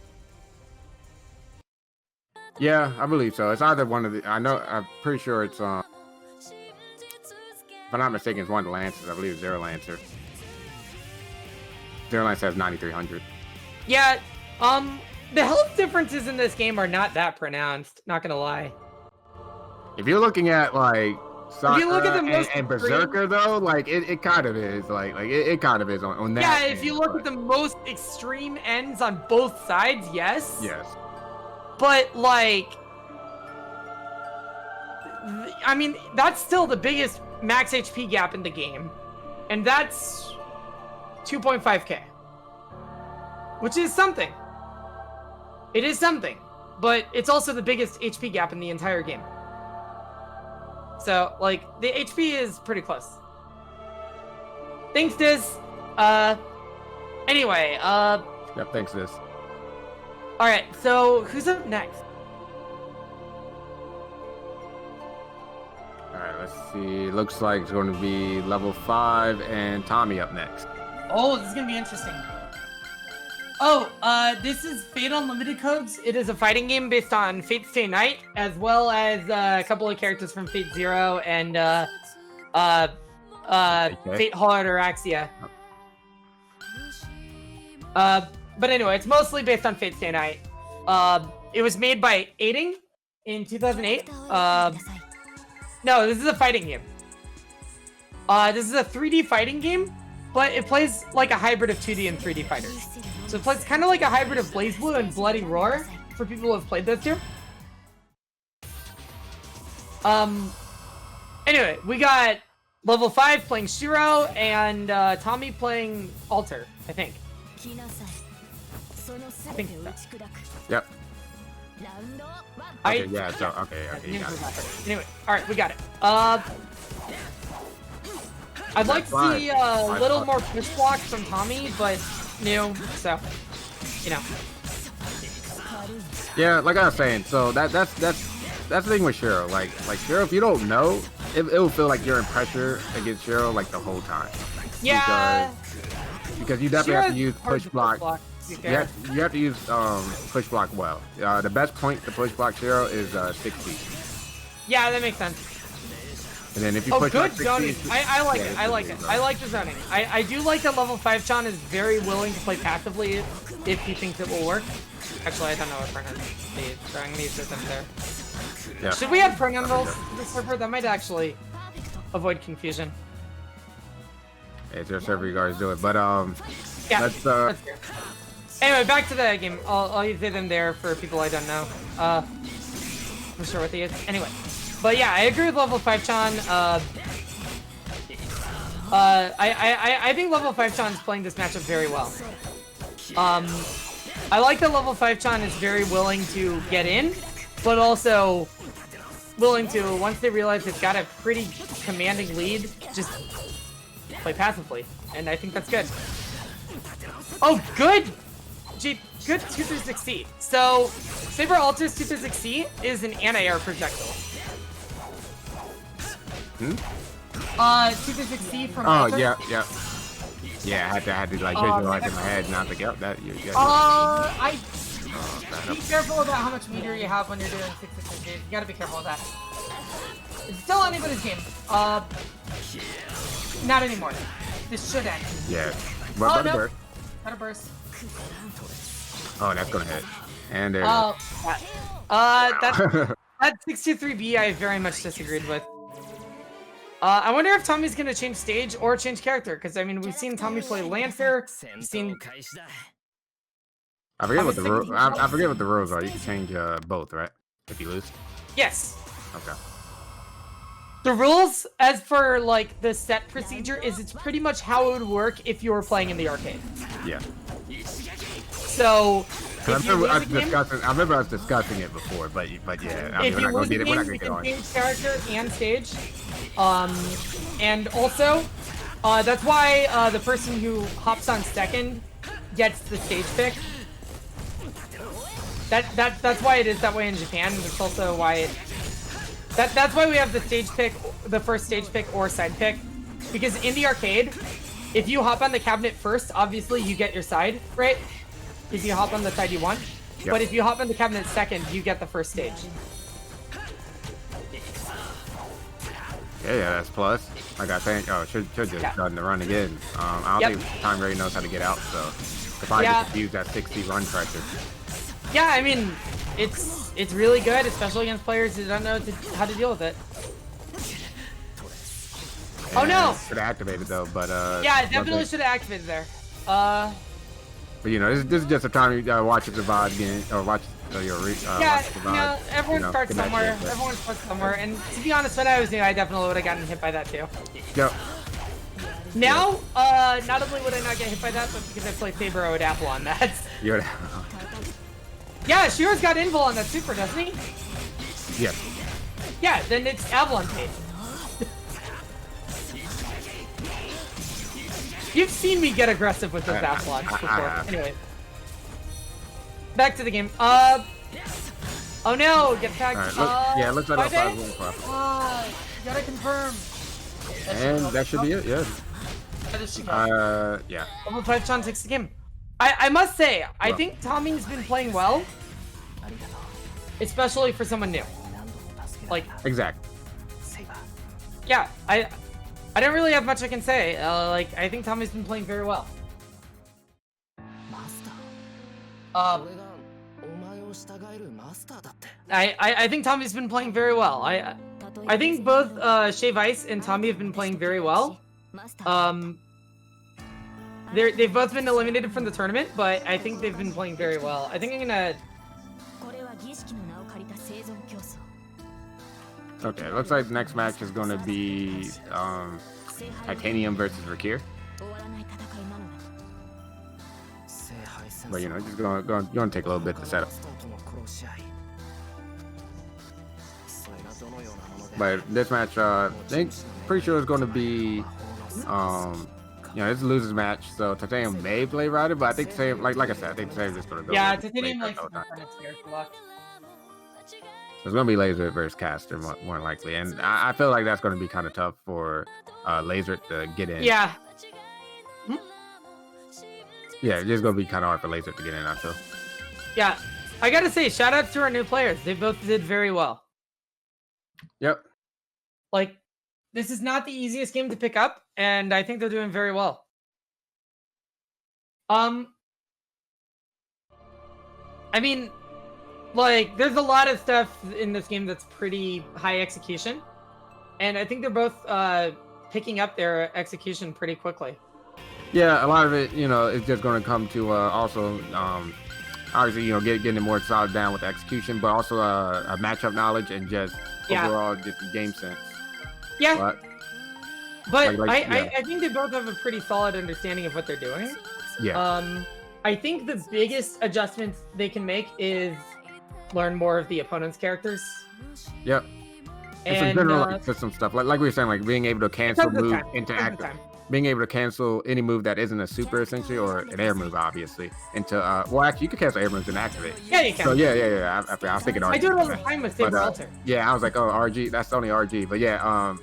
Speaker 4: Yeah, I believe so. It's either one of the. I'm pretty sure it's if I'm not mistaken, it's one of the Lancers. I believe it's Zero Lancer. Zero Lancer has 9,300.
Speaker 3: Yeah. The health differences in this game are not that pronounced. Not gonna lie.
Speaker 4: If you're looking at like Sakura
Speaker 3: you look at the most
Speaker 4: and
Speaker 3: extreme-
Speaker 4: Berserker though, like it kind of is like it kind of is on that.
Speaker 3: Yeah, if
Speaker 4: end,
Speaker 3: you look
Speaker 4: but-
Speaker 3: at the most extreme ends on both sides, yes.
Speaker 4: Yes.
Speaker 3: But like, I mean, that's still the biggest max HP gap in the game, and that's 2.5k, which is something. It is something, but it's also the biggest HP gap in the entire game. So, like, the HP is pretty close. Thanks, Diz. Anyway,
Speaker 4: Yep, thanks, Diz.
Speaker 3: Alright, so who's up next?
Speaker 4: Alright, let's see. Looks like it's going to be level 5 and Tommy up next.
Speaker 3: Oh, this is gonna be interesting. Oh, this is Fate Unlimited Codes. It is a fighting game based on Fate Stay Night, as well as a couple of characters from Fate Zero and Fate Hard Araxia. But anyway, it's mostly based on Fate Stay Night. It was made by Aiding in 2008. No, this is a fighting game. This is a 3D fighting game, but it plays like a hybrid of 2D and 3D fighters. So it plays kind of like a hybrid of BlazBlue and Bloody Roar for people who have played those two. Anyway, we got level 5 playing Shiro and Tommy playing Alter, I think. I think so.
Speaker 4: Yep. Okay, yeah, so, okay, you got it.
Speaker 3: Anyway, alright, we got it. I'd like to see a little more push blocks from Tommy, but new, so, you know.
Speaker 4: Yeah, like I was saying, so that's the thing with Shiro. Like Shiro, if you don't know, it will feel like you're in pressure against Shiro like the whole time.
Speaker 3: Yeah.
Speaker 4: Because you definitely have to use
Speaker 3: hard
Speaker 4: push
Speaker 3: to
Speaker 4: block. You have to use push block well. The best point to push block Shiro is 60.
Speaker 3: Yeah, that makes sense.
Speaker 4: And then if you
Speaker 3: Oh,
Speaker 4: push
Speaker 3: good
Speaker 4: block 60,
Speaker 3: zoning. I like
Speaker 4: yeah,
Speaker 3: it. I like it. I like the zoning. I do like that level 5 Chan is very willing to play passively if he thinks it will work. Actually, I don't know what pronoun needs, so I'm gonna use this in there.
Speaker 4: Yeah.
Speaker 3: Should we have pronoun rules to the server? That might actually avoid confusion.
Speaker 4: Yeah, it's your server, you guys do it. But
Speaker 3: Yeah,
Speaker 4: let's
Speaker 3: that's fair. Anyway, back to the game. I'll use them there for people I don't know. I'm sure what they is. Anyway. But yeah, I agree with level 5 Chan. I think level 5 Chan is playing this matchup very well. I like that level 5 Chan is very willing to get in, but also willing to, once they realize they've got a pretty commanding lead, just play passively. And I think that's good. Oh, good! Gee, good 236C. So, Saber Alter's 236C is an anti-air projectile. 236C from Alter.
Speaker 4: yeah. Yeah, I had to like visualize in my head, not to get that.
Speaker 3: Be careful about how much meter you have when you're doing 666. You gotta be careful of that. It's still anybody's game. Not anymore. This should end.
Speaker 4: Yeah.
Speaker 3: Oh, no. Got a burst.
Speaker 4: Oh, that's gonna hit. And there.
Speaker 3: That 623B I very much disagreed with. I wonder if Tommy's gonna change stage or change character, because I mean we've seen Tommy play Lancer. We've seen.
Speaker 4: I forget what the rules are. You can change both, right? If you lose.
Speaker 3: Yes.
Speaker 4: Okay.
Speaker 3: The rules, as for like the set procedure, is it's pretty much how it would work if you were playing in the arcade.
Speaker 4: Yeah.
Speaker 3: So.
Speaker 4: I remember us discussing it before, but yeah, I mean,
Speaker 3: If you lose a game, you can change character and stage. And also, that's why the person who hops on second gets the stage pick. That's why it is that way in Japan. It's also why that's why we have the stage pick, the first stage pick or side pick, because in the arcade, if you hop on the cabinet first, obviously you get your side, right? If you hop on the side you want. Yep. But if you hop on the cabinet second, you get the first stage.
Speaker 4: Yeah, that's plus. Like I think, should just done the run again. I don't think Time really knows how to get out, so if I just use that 60 run pressure.
Speaker 3: Yeah, I mean, it's really good, especially against players who don't know how to deal with it.
Speaker 4: And
Speaker 3: oh no!
Speaker 4: Should have activated though, but
Speaker 3: yeah, it definitely should have activated there.
Speaker 4: But you know, this is just a time you watch it survive game, or watch So you'll reach.
Speaker 3: Yeah, everyone starts somewhere. Everyone starts somewhere. And to be honest, when I was new, I definitely would have gotten hit by that too.
Speaker 4: Yep.
Speaker 3: Now, not only would I not get hit by that, but because I play Saber, I would apple on that.
Speaker 4: You would.
Speaker 3: Yeah, Shiro's got invul on that super, doesn't he?
Speaker 4: Yeah.
Speaker 3: Yeah, then it's Avalon paid. You've seen me get aggressive with those Avalons before. Anyway. Back to the game. Oh no, get tagged.
Speaker 4: Right, yeah, it looks like a 5-1 class.
Speaker 3: Gotta confirm.
Speaker 4: And that should be it, yeah. Yeah.
Speaker 3: Level 5 Chan takes the game. I must say, I think Tommy's been playing well. Especially for someone new. Like,
Speaker 4: exactly.
Speaker 3: Yeah, I don't really have much I can say. Like, I think Tommy's been playing very well. I think Tommy's been playing very well. I think both Shave Ice and Tommy have been playing very well. They've both been eliminated from the tournament, but I think they've been playing very well. I think I'm gonna.
Speaker 4: Okay, looks like the next match is going to be Titanium versus Rakira. But you know, just going to take a little bit to set up. But this match, I think, pretty sure it's going to be, you know, it's a loser's match. So Titanium may play Rider, but I think Titanium, like I said, I think Titanium's just going to go.
Speaker 3: Yeah, Titanium likes to for luck.
Speaker 4: It's going to be Laser versus Caster more likely, and I feel like that's going to be kind of tough for Laser to get in.
Speaker 3: Yeah.
Speaker 4: Yeah, it's just going to be kind of hard for Laser to get in, I feel.
Speaker 3: Yeah, I gotta say, shout out to our new players. They both did very well.
Speaker 4: Yep.
Speaker 3: Like, this is not the easiest game to pick up, and I think they're doing very well. I mean, like, there's a lot of stuff in this game that's pretty high execution, and I think they're both picking up their execution pretty quickly.
Speaker 4: Yeah, a lot of it, you know, is just going to come to also, obviously, you know, getting it more solid down with execution, but also a matchup knowledge and just overall just game sense.
Speaker 3: Yeah. But
Speaker 4: yeah.
Speaker 3: I think they both have a pretty solid understanding of what they're doing.
Speaker 4: Yeah.
Speaker 3: I think the biggest adjustments they can make is learn more of the opponent's characters.
Speaker 4: Yep. And some general like, system stuff, like we were saying, like being able to cancel move into active. Being able to cancel any move that isn't a super, essentially, or an air move, obviously, into, well, actually, you can cancel air moves and activate.
Speaker 3: Yeah, you can.
Speaker 4: So, yeah. I was thinking RG.
Speaker 3: I do it all the time with Saber Alter.
Speaker 4: Yeah, I was like, oh, RG, that's only RG. But yeah,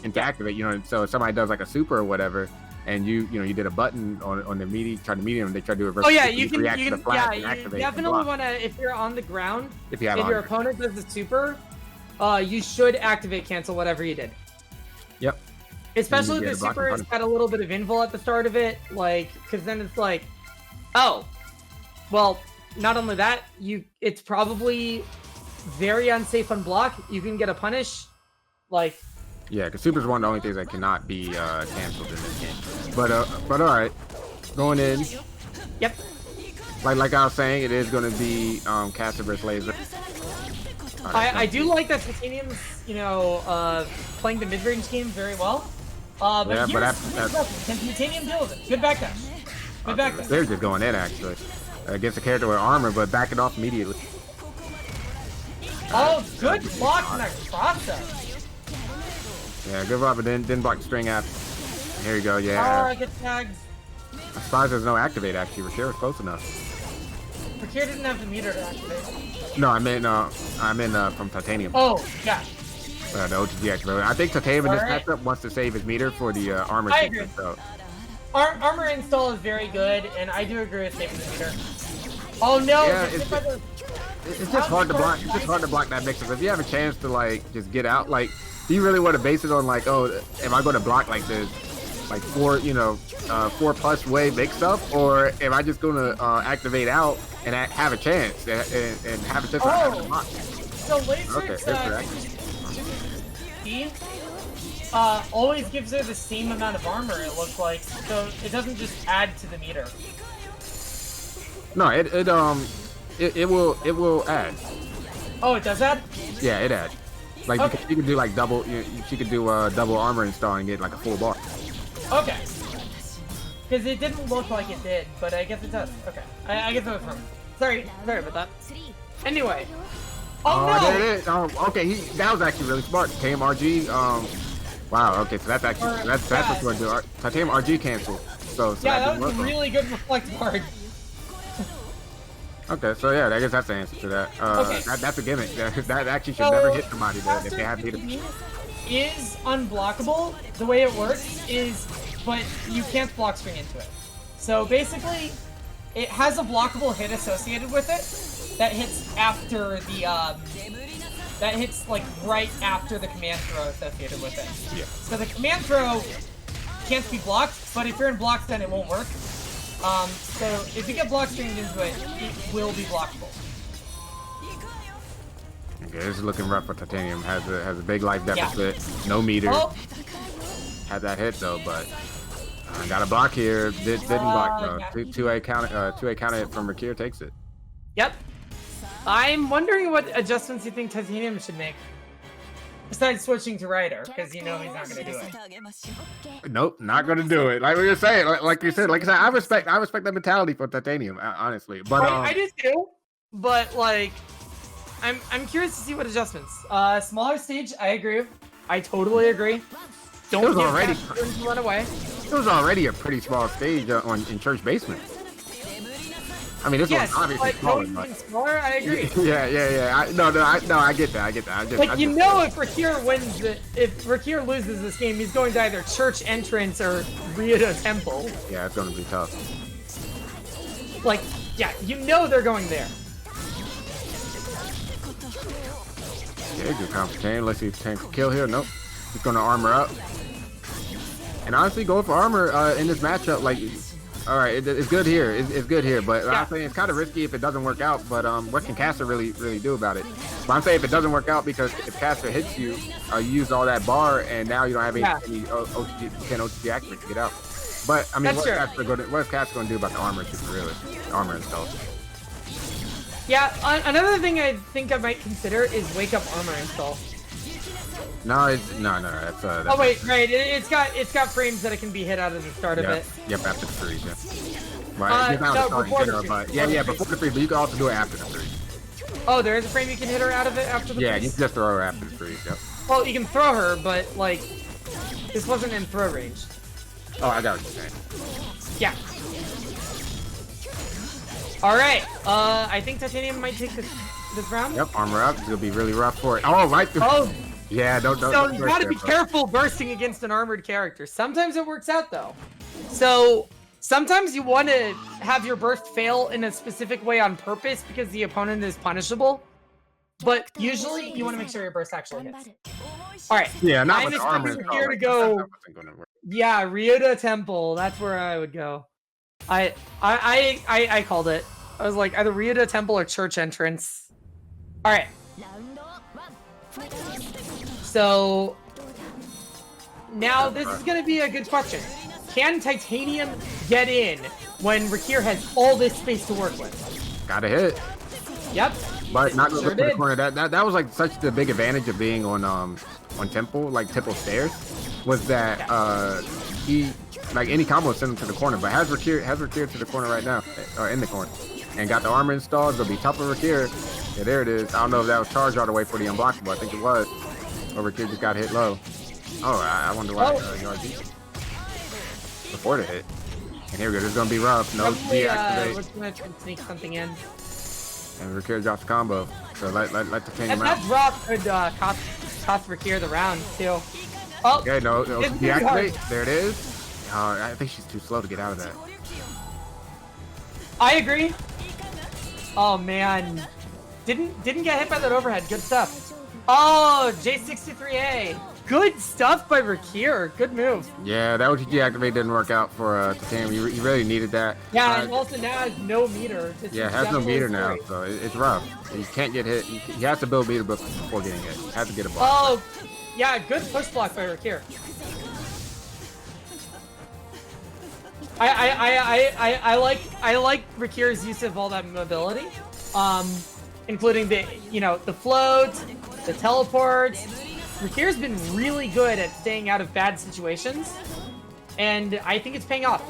Speaker 4: into activate, you know, so if somebody does like a super or whatever, and you did a button on the medium, try to medium, they try to do a reverse.
Speaker 3: Oh, yeah, you can
Speaker 4: activate
Speaker 3: definitely want to, if you're on the ground,
Speaker 4: if
Speaker 3: your opponent does the super, you should activate cancel whatever you did.
Speaker 4: Yep.
Speaker 3: Especially if the super has got a little bit of invul at the start of it, like, because then it's like, oh, well, not only that, it's probably very unsafe on block. You can get a punish, like.
Speaker 4: Yeah, because super's one of the only things that cannot be canceled in this game. But all right, going in.
Speaker 3: Yep.
Speaker 4: Like I was saying, it is going to be Caster versus Laser.
Speaker 3: I do like that Titanium's, playing the mid-range game very well. But
Speaker 4: yeah,
Speaker 3: can Titanium deal with it? Good backdash. Good backdash.
Speaker 4: They're just going in, actually. Against a character with armor, but backing off immediately.
Speaker 3: Oh, good block from that cross-up.
Speaker 4: Yeah, good block, but didn't block the string after. Here you go, yeah.
Speaker 3: Oh, I get tagged.
Speaker 4: I'm surprised there's no activate, actually. Rakira was close enough.
Speaker 3: Rakira didn't have the meter to activate.
Speaker 4: No, I meant from Titanium.
Speaker 3: Oh, yeah.
Speaker 4: The OTG activate. I think Titanium in this matchup wants to save his meter for the armor.
Speaker 3: I agree. So. Armor install is very good, and I do agree with saving the meter. Oh no!
Speaker 4: Yeah, it's just hard to block. It's just hard to block that mix-up. If you have a chance to like just get out, like, do you really want to base it on like, oh, am I going to block like this, like 4+ wave mix-up, or am I just going to activate out and have a chance and have a chance to block?
Speaker 3: So Laser's always gives her the same amount of armor, it looks like, so it doesn't just add to the meter.
Speaker 4: No, it will add.
Speaker 3: Oh, it does that?
Speaker 4: Yeah, it adds. Like
Speaker 3: Okay.
Speaker 4: you could do like double. She could do double armor install and get like a full bar.
Speaker 3: Okay. Because it didn't look like it did, but I guess it does. Okay. I guess I was wrong. Sorry about that. Anyway. Oh, no!
Speaker 4: There it is. Okay, that was actually really smart. KMRG. Wow. Okay, so that's actually that's what we're gonna do. Titanium RG cancel. So
Speaker 3: Yeah, that
Speaker 4: didn't
Speaker 3: was a
Speaker 4: work.
Speaker 3: really good reflect card.
Speaker 4: Okay, so yeah, I guess that's the answer to that.
Speaker 3: Okay.
Speaker 4: That's a gimmick. That actually should never hit somebody if they have needed.
Speaker 3: Is unblockable. The way it works is, but you can't block string into it. So basically, it has a blockable hit associated with it that hits after the that hits like right after the command throw associated with it.
Speaker 4: Yeah.
Speaker 3: So the command throw can't be blocked, but if you're in blocks, then it won't work. So if you get block stringed into it, it will be blockable.
Speaker 4: Okay, this is looking rough for Titanium. Has a big life deficit. No meter.
Speaker 3: Oh,
Speaker 4: Had that hit though, but got a block here. Didn't block though.
Speaker 3: yeah.
Speaker 4: 2A counter hit from Rakira takes it.
Speaker 3: yep. I'm wondering what adjustments you think Titanium should make. Besides switching to Rider, because you know he's not gonna do it.
Speaker 4: Nope, not gonna do it. Like we were saying, like you said, like I said, I respect that mentality for Titanium, honestly. But
Speaker 3: I do too, but like, I'm curious to see what adjustments. Smaller stage, I agree. I totally agree. Don't
Speaker 4: was
Speaker 3: give
Speaker 4: already-
Speaker 3: Cash to run away.
Speaker 4: it was already a pretty small stage in Church Basement. I mean, this
Speaker 3: Yes,
Speaker 4: one's obviously
Speaker 3: but
Speaker 4: smaller,
Speaker 3: going
Speaker 4: but
Speaker 3: even smaller, I agree.
Speaker 4: yeah. No, I get that. I just,
Speaker 3: Like, you know, if Rakira wins if Rakira loses this game, he's going to either Church Entrance or Ryudo Temple.
Speaker 4: yeah, it's gonna be tough.
Speaker 3: Like, yeah, you know they're going there.
Speaker 4: Yeah, good competition. Let's see if Tank can kill here. Nope. He's gonna armor up. And honestly, going for armor in this matchup, like, all right, it's good here. It's good here, but I'm saying it's kind of risky if it doesn't work out. But what can Caster really do about it? But I'm saying if it doesn't work out, because if Caster hits you, you use all that bar, and now you don't have any OTG, you can't OTG activate to get out. But I mean, what is Caster going to do about the armor? Really, armor install.
Speaker 3: Yeah, another thing I think I might consider is Wake Up Armor install.
Speaker 4: No, that's
Speaker 3: Oh wait, right. It's got frames that it can be hit out of the start of it.
Speaker 4: Yep, after the freeze, yeah. Right, it's not
Speaker 3: no,
Speaker 4: the starting
Speaker 3: before the
Speaker 4: general,
Speaker 3: freeze.
Speaker 4: but yeah, before the freeze, but you can also do it after the freeze.
Speaker 3: Oh, there is a frame you can hit her out of it after the
Speaker 4: Yeah,
Speaker 3: freeze?
Speaker 4: you can just throw her after the freeze, yep.
Speaker 3: Well, you can throw her, but like, this wasn't in throw range.
Speaker 4: Oh, I got what you're saying.
Speaker 3: Yeah. All right. I think Titanium might take this round.
Speaker 4: Yep, armor up. It's gonna be really rough for it. Oh, right.
Speaker 3: Oh.
Speaker 4: Yeah, don't.
Speaker 3: So you gotta be careful bursting against an armored character. Sometimes it works out though. So sometimes you want to have your burst fail in a specific way on purpose because the opponent is punishable. But usually you want to make sure your burst actually hits. All right.
Speaker 4: Yeah, not
Speaker 3: I'm
Speaker 4: with the armor.
Speaker 3: expecting here to go. Yeah, Ryudo Temple. That's where I would go. I called it. I was like either Ryudo Temple or Church Entrance. All right. So now this is gonna be a good question. Can Titanium get in when Rakira has all this space to work with?
Speaker 4: Got a hit.
Speaker 3: Yep.
Speaker 4: But not
Speaker 3: Sure
Speaker 4: going to the
Speaker 3: did.
Speaker 4: corner. That was like such the big advantage of being on Temple, like Temple stairs, was that he like any combo send him to the corner. But has Rakira to the corner right now, in the corner, and got the armor installed. It's gonna be tough for Rakira. Yeah, there it is. I don't know if that was charged all the way for the unblockable. I think it was. Or Rakira just got hit low. Oh, I wonder why RG before the hit. And here we go. This is gonna be rough. No deactivate.
Speaker 3: We're gonna try and sneak something in.
Speaker 4: And Rakira drops the combo. So let the king
Speaker 3: And
Speaker 4: him out.
Speaker 3: that drop could cost Rakira the round too. Oh,
Speaker 4: Okay, no,
Speaker 3: it's pretty hard.
Speaker 4: deactivate. There it is. I think she's too slow to get out of that.
Speaker 3: I agree. Oh man, didn't get hit by that overhead. Good stuff. Oh, J63A. Good stuff by Rakira. Good move.
Speaker 4: Yeah, that OTG activate didn't work out for Titanium. You really needed that.
Speaker 3: Yeah, and also now has no meter. This
Speaker 4: Yeah,
Speaker 3: is
Speaker 4: it has no
Speaker 3: definitely
Speaker 4: meter now,
Speaker 3: scary.
Speaker 4: so it's rough. He can't get hit. He has to build meter before getting hit. He has to get a block.
Speaker 3: Oh, yeah, good push block by Rakira. I like Rakira's use of all that mobility. including the the float, the teleport. Rakira's been really good at staying out of bad situations, and I think it's paying off.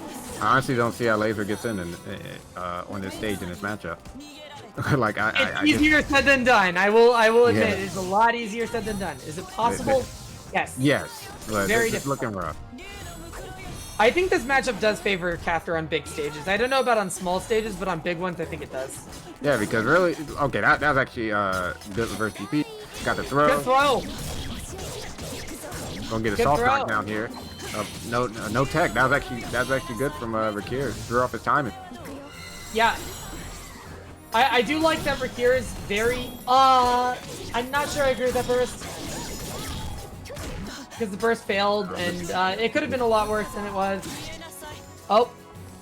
Speaker 4: I honestly don't see how Laser gets in on this stage in this matchup. Like
Speaker 3: it's easier said than done. I will admit
Speaker 4: Yeah.
Speaker 3: it's a lot easier said than done. Is it possible? Yes.
Speaker 4: Yes, but
Speaker 3: Very
Speaker 4: it's looking rough.
Speaker 3: I think this matchup does favor Cather on big stages. I don't know about on small stages, but on big ones, I think it does.
Speaker 4: Yeah, because really, okay, that was actually good reverse DP. Got the throw.
Speaker 3: Good throw.
Speaker 4: Gonna get a
Speaker 3: Good
Speaker 4: soft
Speaker 3: throw.
Speaker 4: knock down here. No tech. That was actually good from Rakira. Threw off his timing.
Speaker 3: Yeah. I do like that Rakira is very I'm not sure I agree with that burst. Because the burst failed and it could have been a lot worse than it was. Oh.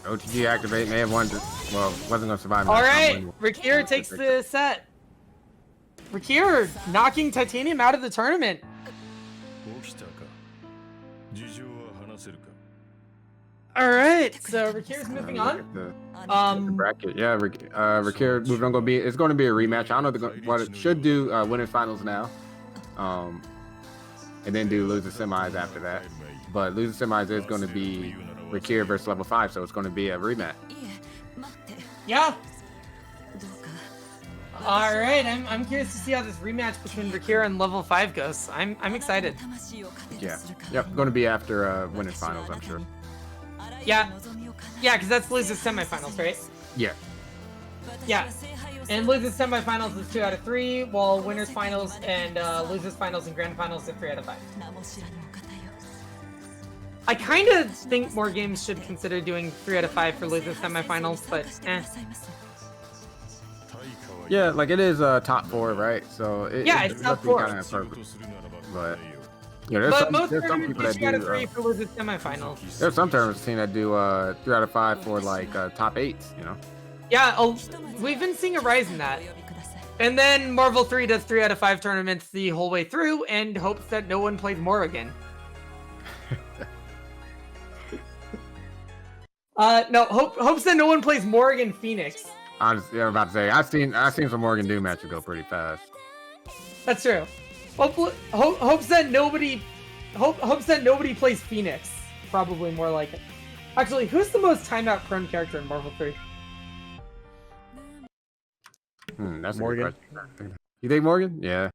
Speaker 4: OTG activate may have won. Well, wasn't gonna survive.
Speaker 3: Alright, Rakira takes the set. Rakira knocking Titanium out of the tournament. Alright, so Rakira's moving on.
Speaker 4: The bracket, yeah. Rakira moving on. It's going to be a rematch. I don't know what it should do. Winners finals now, and then do loser semis after that. But loser semis is going to be Rakira versus level 5, so it's going to be a rematch.
Speaker 3: Yeah. All right, I'm curious to see how this rematch between Rakira and level 5 goes. I'm excited.
Speaker 4: Yeah. Yep. Going to be after winners finals, I'm sure.
Speaker 3: Yeah. Yeah, because that's losers semifinals, right?
Speaker 4: Yeah.
Speaker 3: Yeah. And losers semifinals is 2 out of 3, while winners finals and losers finals and grand finals are 3 out of 5. I kind of think more games should consider doing 3 out of 5 for losers semifinals, but
Speaker 4: Yeah, like it is top 4, right? So
Speaker 3: it's top 4.
Speaker 4: Kind of perfect. But
Speaker 3: most
Speaker 4: there's some
Speaker 3: tournaments
Speaker 4: people
Speaker 3: do
Speaker 4: that
Speaker 3: 3 out of
Speaker 4: do.
Speaker 3: 3 for losers semifinals.
Speaker 4: There's some tournaments I've seen that do 3 out of 5 for like top 8s, you know.
Speaker 3: Yeah, we've been seeing a rise in that. And then Marvel 3 does 3 out of 5 tournaments the whole way through and hopes that no one plays Morrigan. No, hopes that no one plays Morrigan Phoenix.
Speaker 4: I'm about to say I've seen some Morgan Doom matches go pretty fast.
Speaker 3: That's true. Hopes that nobody plays Phoenix. Probably more like it. Actually, who's the most timeout prone character in Marvel 3?
Speaker 4: That's
Speaker 2: Morgan.
Speaker 4: a good question. You think Morgan? Yeah.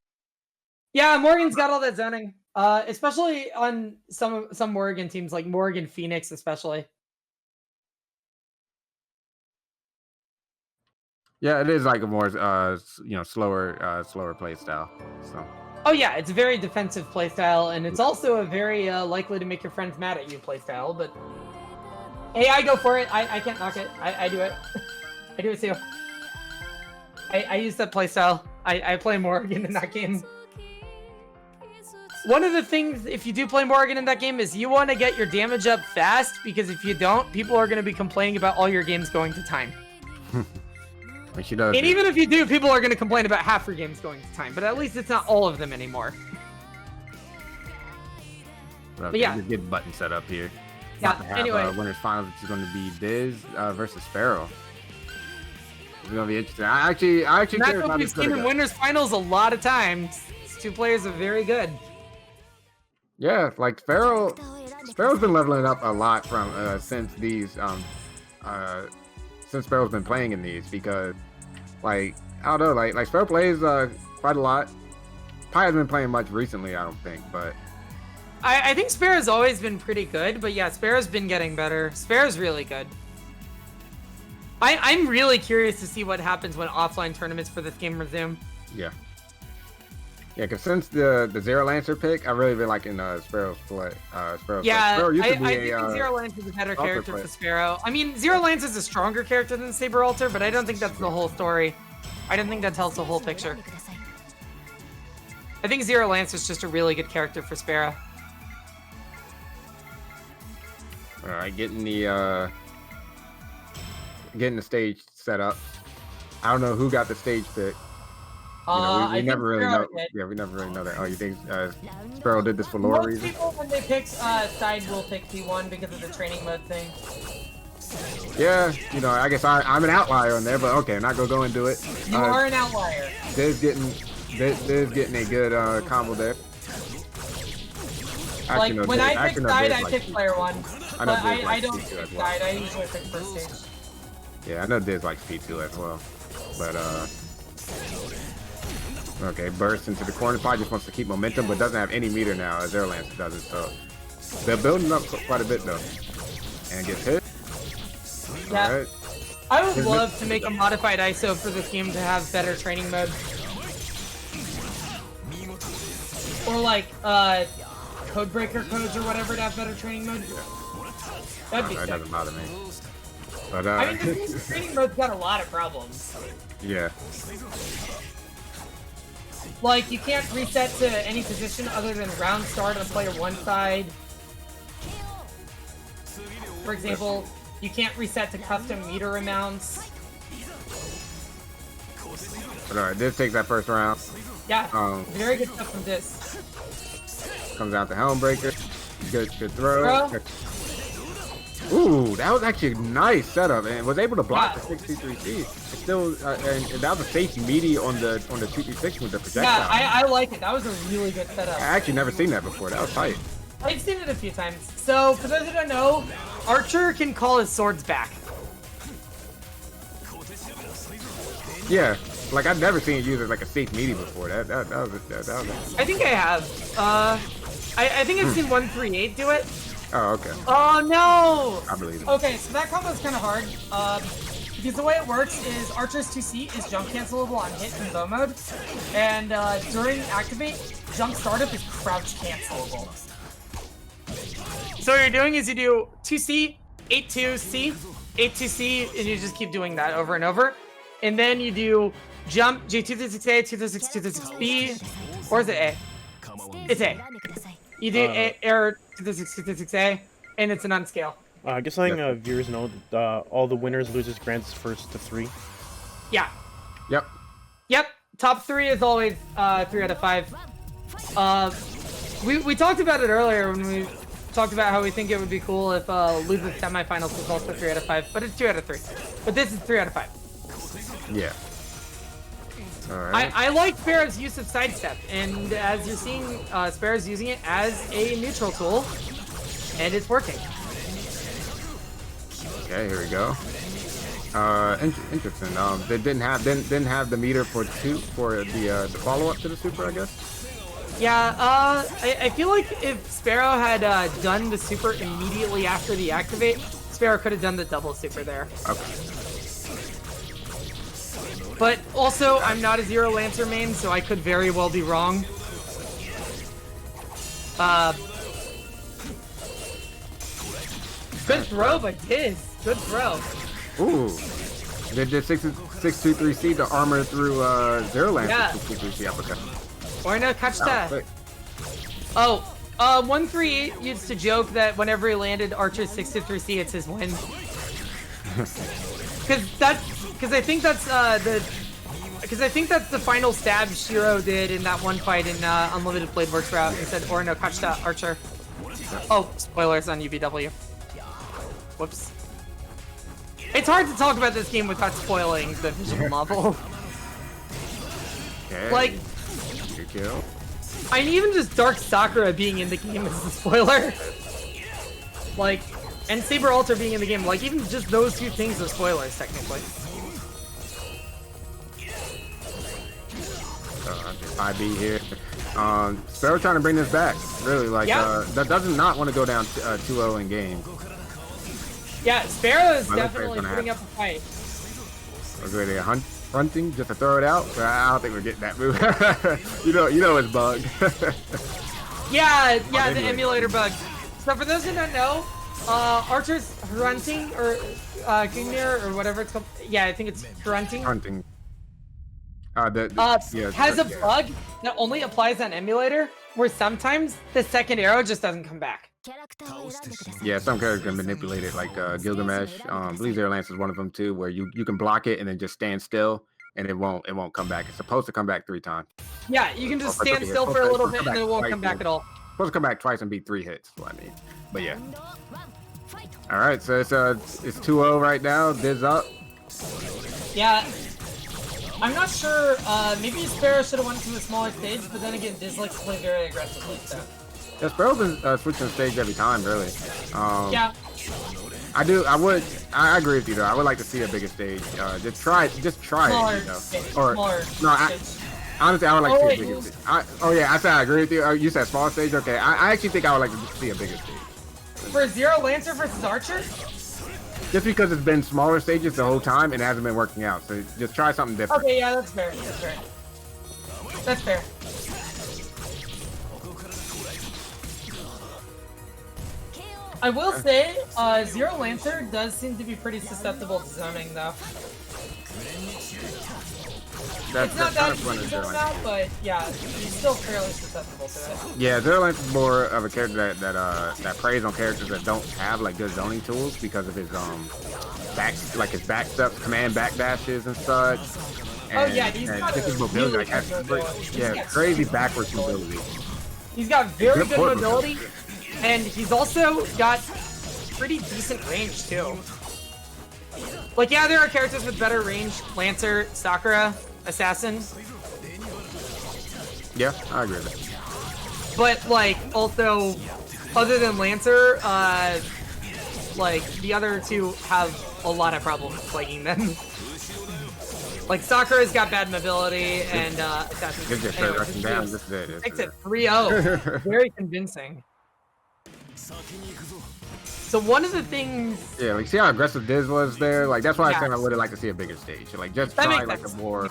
Speaker 3: Yeah, Morgan's got all that zoning. Especially on some Morrigan teams, like Morrigan Phoenix, especially.
Speaker 4: Yeah, it is like a more slower play style. So.
Speaker 3: Oh yeah, it's a very defensive playstyle, and it's also a very likely to make your friends mad at you playstyle, but hey, I go for it. I can't knock it. I do it. I do it too. I use that playstyle. I play Morrigan in that game. One of the things, if you do play Morrigan in that game, is you want to get your damage up fast, because if you don't, people are going to be complaining about all your games going to time.
Speaker 4: She does.
Speaker 3: And even if you do, people are going to complain about half your games going to time, but at least it's not all of them anymore.
Speaker 4: Okay,
Speaker 3: but yeah.
Speaker 4: Just get button set up here.
Speaker 3: Yeah,
Speaker 4: Have,
Speaker 3: anyway.
Speaker 4: winners finals, which is going to be Diz versus Sparrow. It's going to be interesting. I actually care
Speaker 3: Matchup
Speaker 4: about
Speaker 3: we've seen in winners finals a lot of times. These two players are very good.
Speaker 4: Yeah, like Sparrow's been leveling up a lot from since these since Sparrow's been playing in these, because like I don't know, like Sparrow plays quite a lot. Pi hasn't been playing much recently, I don't think, but
Speaker 3: I think Sparrow's always been pretty good, but yeah, Sparrow's been getting better. Sparrow's really good. I'm really curious to see what happens when offline tournaments for this game resume.
Speaker 4: yeah. Yeah, because since the Zero Lancer pick, I've really been liking Sparrow's play. Sparrow's
Speaker 3: Yeah,
Speaker 4: Sparrow used to be
Speaker 3: I think Zero Lance is a better character for Sparrow. I mean, Zero Lance is a stronger character than Saber Alter, but I don't think that's the whole story. I don't think that tells the whole picture. I think Zero Lance is just a really good character for Sparrow.
Speaker 4: All right, getting the stage set up. I don't know who got the stage pick. We never really know. Yeah, we never really know that. Oh, you think Sparrow did this for lore
Speaker 3: Most
Speaker 4: reasons?
Speaker 3: people, when they pick side, will pick P1 because of the training mode thing.
Speaker 4: Yeah, you know, I guess I'm an outlier on there, but okay, I'm not gonna go into it.
Speaker 3: You are an outlier.
Speaker 4: Diz getting a good combo there.
Speaker 3: Like,
Speaker 4: Actually, no,
Speaker 3: when
Speaker 4: Diz-
Speaker 3: I pick
Speaker 4: actually, no,
Speaker 3: side,
Speaker 4: Diz
Speaker 3: I
Speaker 4: likes
Speaker 3: pick
Speaker 4: P2.
Speaker 3: player one.
Speaker 4: I know
Speaker 3: But
Speaker 4: Diz
Speaker 3: I
Speaker 4: likes
Speaker 3: don't
Speaker 4: P2
Speaker 3: pick
Speaker 4: as well.
Speaker 3: side, I usually pick first stage.
Speaker 4: Yeah, I know Diz likes P2 as well. But okay, bursts into the corner. Probably just wants to keep momentum, but doesn't have any meter now as Airlance does it. So they're building up quite a bit though. And gets hit.
Speaker 3: Yeah.
Speaker 4: Alright.
Speaker 3: I would love to make a modified ISO for this game to have better training mode. Or like, Codebreaker codes or whatever to have better training mode. That'd be
Speaker 4: That
Speaker 3: sick.
Speaker 4: doesn't bother me. But
Speaker 3: I mean, the training mode's got a lot of problems.
Speaker 4: yeah.
Speaker 3: Like, you can't reset to any position other than round start on player one side. For example, you can't reset to custom meter amounts.
Speaker 4: But alright, this takes that first round.
Speaker 3: Yeah, very good stuff from this.
Speaker 4: Comes out the Helmbreaker. Good throw.
Speaker 3: Throw.
Speaker 4: Ooh, that was actually a nice setup, and was able to block
Speaker 3: Yeah.
Speaker 4: the 623C. It's still, and that was a safe meaty on the 236 with the projectile.
Speaker 3: Yeah, I like it. That was a really good
Speaker 4: I
Speaker 3: setup.
Speaker 4: actually never seen that before. That was tight.
Speaker 3: I've seen it a few times. So, for those who don't know, Archer can call his swords back.
Speaker 4: Yeah, like I've never seen it used as like a safe meaty before. That was
Speaker 3: I think I have. I think I've seen 138 do it.
Speaker 4: oh, okay.
Speaker 3: Oh no!
Speaker 4: I believe it.
Speaker 3: Okay, so that combo is kind of hard. Because the way it works is Archer's 2C is jump cancelable on hit in bow mode, and during activate, jump startup is crouch cancelable. So what you're doing is you do 2C, 8-2C, 8-2C, and you just keep doing that over and over. And then you do jump J236A, 236, 236B, or is it A? It's A. You do air 236, 236A, and it's an unscale.
Speaker 2: Just letting viewers know that all the winners, losers, grants first to 3.
Speaker 3: Yeah.
Speaker 4: Yep.
Speaker 3: Yep. Top 3 is always 3 out of 5. We talked about it earlier when we talked about how we think it would be cool if losers semifinals was also 3 out of 5, but it's 2 out of 3. But this is 3 out of 5.
Speaker 4: Yeah. All right.
Speaker 3: I like Sparrow's use of sidestep, and as you're seeing, Sparrow's using it as a neutral tool, and it's working.
Speaker 4: Okay, here we go. Interesting. They didn't have the meter for the follow up to the super, I guess.
Speaker 3: Yeah, I feel like if Sparrow had done the super immediately after the activate, Sparrow could have done the double super there.
Speaker 4: Okay.
Speaker 3: But also, I'm not a Zero Lancer main, so I could very well be wrong. Good throw by Tiz. Good throw.
Speaker 4: Ooh. They did 623C to armor through Zero Lance.
Speaker 3: Yeah.
Speaker 4: 623C uppercut.
Speaker 3: Or no, catch that.
Speaker 4: Sick.
Speaker 3: Oh, 138 used to joke that whenever he landed Archer's 623C, it's his win. Because I think that's the final stab Shiro did in that one fight in Unlimited Blade Works route. He said, or no, catch that, Archer. Oh, spoilers on UBW. Whoops. It's hard to talk about this game without spoiling the visual novel.
Speaker 4: Okay.
Speaker 3: Like,
Speaker 4: Good kill.
Speaker 3: I mean, even just Dark Sakura being in the game is a spoiler. Like, and Saber Alter being in the game, like, even just those two things are spoilers, technically.
Speaker 4: IB here. Sparrow trying to bring this back. Really, like,
Speaker 3: Yeah.
Speaker 4: that doesn't not want to go down 2-0 in game.
Speaker 3: Yeah, Sparrow is
Speaker 4: My left
Speaker 3: definitely
Speaker 4: hand's gonna
Speaker 3: putting up a fight.
Speaker 4: We're going to hunting just to throw it out. But I don't think we're getting that move. you know it's bugged.
Speaker 3: Yeah, the
Speaker 4: emulator.
Speaker 3: emulator bug. So for those who don't know, Archer's Grunting, or Gungnir, or whatever it's called. Yeah, I think it's Grunting.
Speaker 4: Hunting.
Speaker 3: Has a bug that only applies on emulator, where sometimes the second arrow just doesn't come back.
Speaker 4: Yeah, some characters can manipulate it, like Gilgamesh. I believe Zero Lance is one of them too, where you can block it and then just stand still, and it won't come back. It's supposed to come back 3 times.
Speaker 3: Yeah, you can just
Speaker 4: Oh,
Speaker 3: stand
Speaker 4: okay,
Speaker 3: still
Speaker 4: yeah.
Speaker 3: for a little
Speaker 4: Okay,
Speaker 3: bit and it won't
Speaker 4: twice,
Speaker 3: come back
Speaker 4: yeah.
Speaker 3: at all.
Speaker 4: Supposed to come back twice and be 3 hits. What I mean, but yeah. All right, so it's 2-0 right now. Diz up.
Speaker 3: Yeah. I'm not sure, maybe Sparrow should have went to a smaller stage, but then again, Diz likes to play very aggressively, so.
Speaker 4: Yeah, Sparrow's been switching the stage every time, really.
Speaker 3: Yeah.
Speaker 4: I agree with you though. I would like to see a bigger stage. Just try it,
Speaker 3: Smaller
Speaker 4: you know.
Speaker 3: stage,
Speaker 4: Or
Speaker 3: smaller
Speaker 4: honestly, I would like to see a bigger stage. I said I agree with you. You said small stage. Okay, I actually think I would like to see a bigger stage.
Speaker 3: For Zero Lancer versus Archer?
Speaker 4: Just because it's been smaller stages the whole time and it hasn't been working out. So just try something different.
Speaker 3: Okay, yeah, that's fair. That's fair. That's fair. I will say, Zero Lancer does seem to be pretty susceptible to zoning, though. It's not that easy to zone out, but yeah, he's still fairly susceptible to it.
Speaker 4: Yeah, Zero Lance is more of a character that preys on characters that don't have like good zoning tools because of his his back steps, command backdashes and such. And,
Speaker 3: yeah, he's got
Speaker 4: just his mobility, like, has crazy backwards mobility.
Speaker 3: He's got very good mobility, and he's also got pretty decent range too. Like, yeah, there are characters with better range: Lancer, Sakura, Assassin.
Speaker 4: Yeah, I agree with that.
Speaker 3: But like, also, other than Lancer, like the other two have a lot of problems fighting them. Like, Sakura's got bad mobility, and Assassin.
Speaker 4: This is
Speaker 3: anyway,
Speaker 4: rushing down. This is it.
Speaker 3: Makes it 3-0. Very convincing. So one of the things...
Speaker 4: Yeah, like, see how aggressive Diz was there? Like, that's why I said I would like to see a bigger stage. Like, just
Speaker 3: That
Speaker 4: try,
Speaker 3: makes
Speaker 4: like,
Speaker 3: sense.
Speaker 4: a more...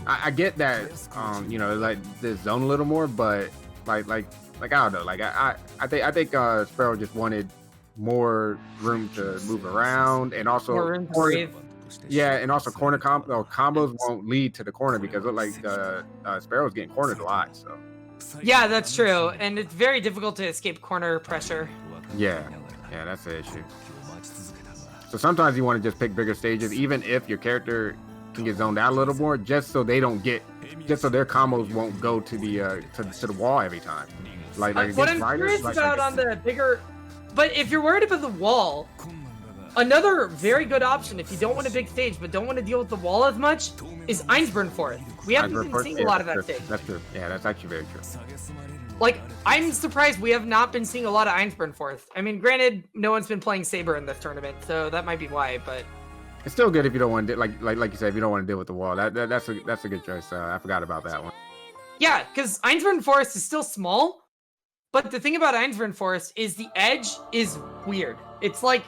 Speaker 4: I get that, you know, like, this zone a little more, but, like, I don't know. Like, I think Sparrow just wanted more room to move around, and also...
Speaker 3: More room to breathe.
Speaker 4: Yeah, and also combos won't lead to the corner because it like Sparrow's getting cornered a lot, so...
Speaker 3: Yeah, that's true, and it's very difficult to escape corner pressure.
Speaker 4: Yeah, that's the issue. So sometimes you want to just pick bigger stages, even if your character can get zoned out a little more, just so their combos won't go to the to the wall every time. Like
Speaker 3: What I'm curious about on the bigger, but if you're worried about the wall, another very good option if you don't want a big stage but don't want to deal with the wall as much is Einsburn Forest. We haven't been seeing a lot of that stage.
Speaker 4: That's true. Yeah, that's actually very true.
Speaker 3: Like, I'm surprised we have not been seeing a lot of Einsburn Forest. I mean, granted, no one's been playing Saber in this tournament, so that might be why, but...
Speaker 4: It's still good if you don't want to, like you said, if you don't want to deal with the wall. That's a good choice. I forgot about that one.
Speaker 3: Yeah, because Einsburn Forest is still small, but the thing about Einsburn Forest is the edge is weird. It's like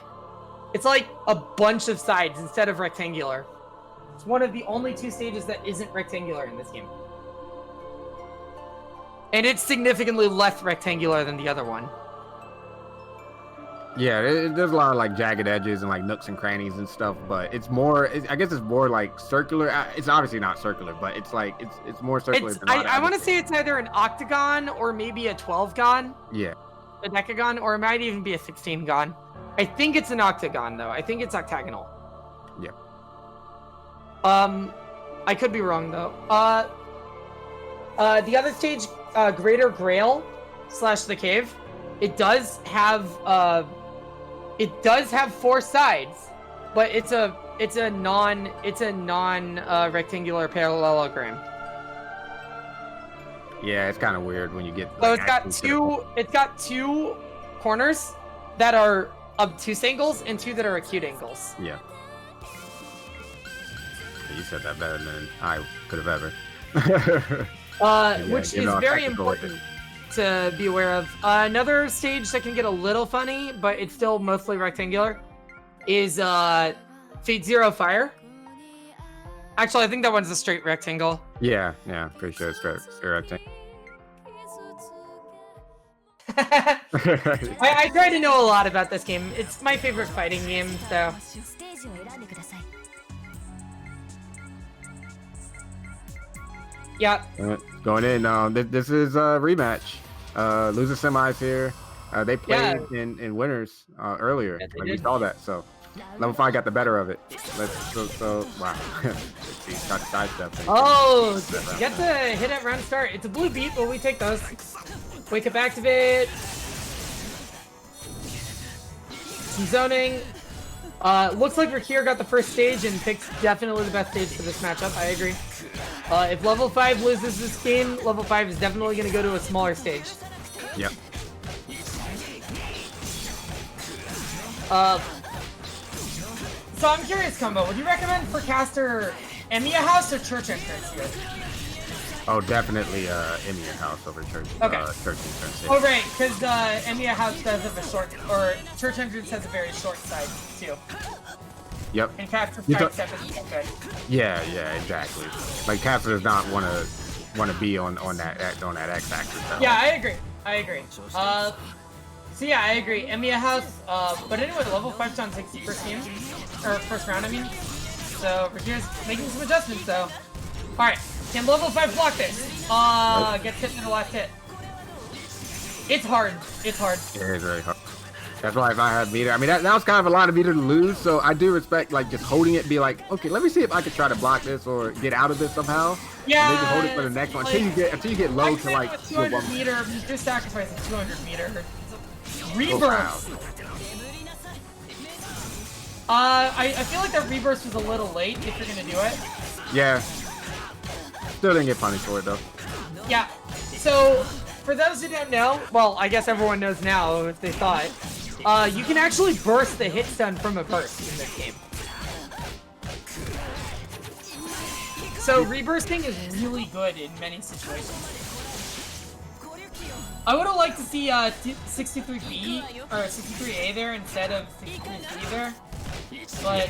Speaker 3: a bunch of sides instead of rectangular. It's one of the only two stages that isn't rectangular in this game. And it's significantly less rectangular than the other one.
Speaker 4: Yeah, there's a lot of like jagged edges and like nooks and crannies and stuff, but it's more. I guess it's more like circular. It's obviously not circular, but it's like it's more circular. Than
Speaker 3: I want to say it's either an octagon or maybe a 12-gon.
Speaker 4: Yeah.
Speaker 3: A decagon, or it might even be a 16-gon. I think it's an octagon though. I think it's octagonal.
Speaker 4: Yeah.
Speaker 3: I could be wrong though. The other stage, Greater Grail / the Cave, it does have 4 sides, but it's a non rectangular parallelogram.
Speaker 4: Yeah, it's kind of weird when you get.
Speaker 3: So
Speaker 4: like,
Speaker 3: it's got two corners that are obtuse angles and 2 that are acute angles.
Speaker 4: Yeah. You said that better than I could have ever.
Speaker 3: Which is very important to be aware of. Another stage that can get a little funny, but it's still mostly rectangular, is Fate Zero Fire. Actually, I think that one's a straight rectangle.
Speaker 4: Yeah, pretty sure it's straight rectangle.
Speaker 3: I try to know a lot about this game. It's my favorite fighting game, so... Yeah.
Speaker 4: Going in. This is a rematch. Loser semis here. They played in winners earlier.
Speaker 3: Yeah,
Speaker 4: we saw that. So level 5 got the better of it. Wow. See, start to sidestep.
Speaker 3: Oh, you get the hit at round start. It's a blue beat, but we take those. Wake up activate. some zoning. Looks like Rakira got the first stage and picked definitely the best stage for this matchup. I agree. If level 5 loses this game, level 5 is definitely going to go to a smaller stage.
Speaker 4: Yep.
Speaker 3: So I'm curious, Combo, would you recommend for caster Emiya House or Church Entrance here?
Speaker 4: Oh, definitely Emiya House over Church.
Speaker 3: Okay.
Speaker 4: Church Entrance.
Speaker 3: Oh, right, because Emiya House does have a short, or Church Entrance has a very short side, too.
Speaker 4: Yep.
Speaker 3: And caster
Speaker 4: You
Speaker 3: 5 seconds is okay.
Speaker 4: Yeah, exactly. Like caster does not want to be on that X axis. So.
Speaker 3: Yeah, I agree. So yeah, I agree. Emiya House, but anyway, level 5 on 60 first game, or first round, I mean. So Rakira's making some adjustments, though. All right, can level 5 block this? Gets hit in the last hit. It's hard. It's hard.
Speaker 4: It is very hard. That's why if I had meter, I mean that was kind of a lot of meter to lose. So I do respect like just holding it, be like, okay, let me see if I can try to block this or get out of this somehow.
Speaker 3: Yeah.
Speaker 4: Maybe hold it for the next one until you get low to like
Speaker 3: 200 meter. You're sacrificing 200 meter. Reverse.
Speaker 4: Oh, wow.
Speaker 3: I feel like that reverse was a little late if you're gonna do it.
Speaker 4: Yeah. Still didn't get punished for it though.
Speaker 3: Yeah. So for those who don't know, well, I guess everyone knows now if they thought. You can actually burst the hit stun from a burst in this game. So rebursting is really good in many situations. I would have liked to see 63B or 63A there instead of 63B there, but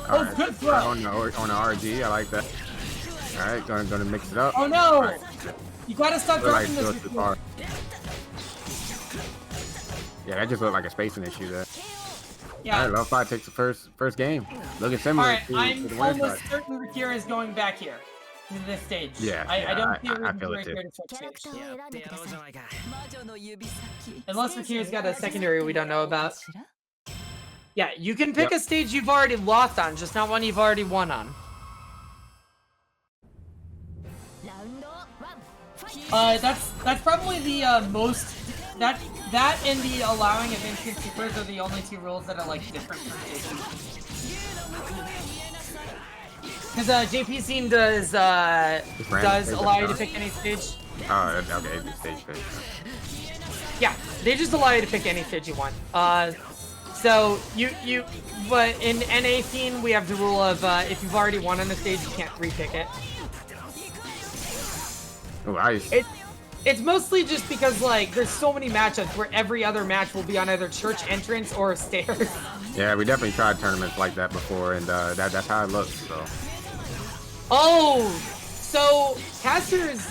Speaker 4: Right.
Speaker 3: Good throw.
Speaker 4: On the RG, I like that. All right, gonna mix it up.
Speaker 3: Oh no!
Speaker 4: Right.
Speaker 3: You gotta stop dropping
Speaker 4: Like,
Speaker 3: this.
Speaker 4: too far. Yeah, that just looked like a spacing issue there.
Speaker 3: Yeah.
Speaker 4: All right, level 5 takes the first game. Looking similar
Speaker 3: Alright,
Speaker 4: to
Speaker 3: I'm
Speaker 4: the winner's
Speaker 3: almost
Speaker 4: side.
Speaker 3: certain Rakira is going back here to this stage.
Speaker 4: Yeah,
Speaker 3: I don't see a
Speaker 4: I
Speaker 3: reason
Speaker 4: feel
Speaker 3: for
Speaker 4: it too.
Speaker 3: Rakira to switch stage. Unless Rakira's got a secondary we don't know about. Yeah, you can pick a stage you've already lost on, just not one you've already won on. That's probably the most that and the allowing of instant supers are the only two rules that are like different from JP. Because JP scene does allow you to pick any stage.
Speaker 4: Oh, okay, the stage pick.
Speaker 3: Yeah, they just allow you to pick any stage you want. So but in NA scene we have the rule of if you've already won on the stage you can't repick it.
Speaker 4: Oh, nice.
Speaker 3: It's mostly just because like there's so many matchups where every other match will be on either church entrance or stairs.
Speaker 4: Yeah, we definitely tried tournaments like that before, and that's how it looks. So.
Speaker 3: Oh, so casters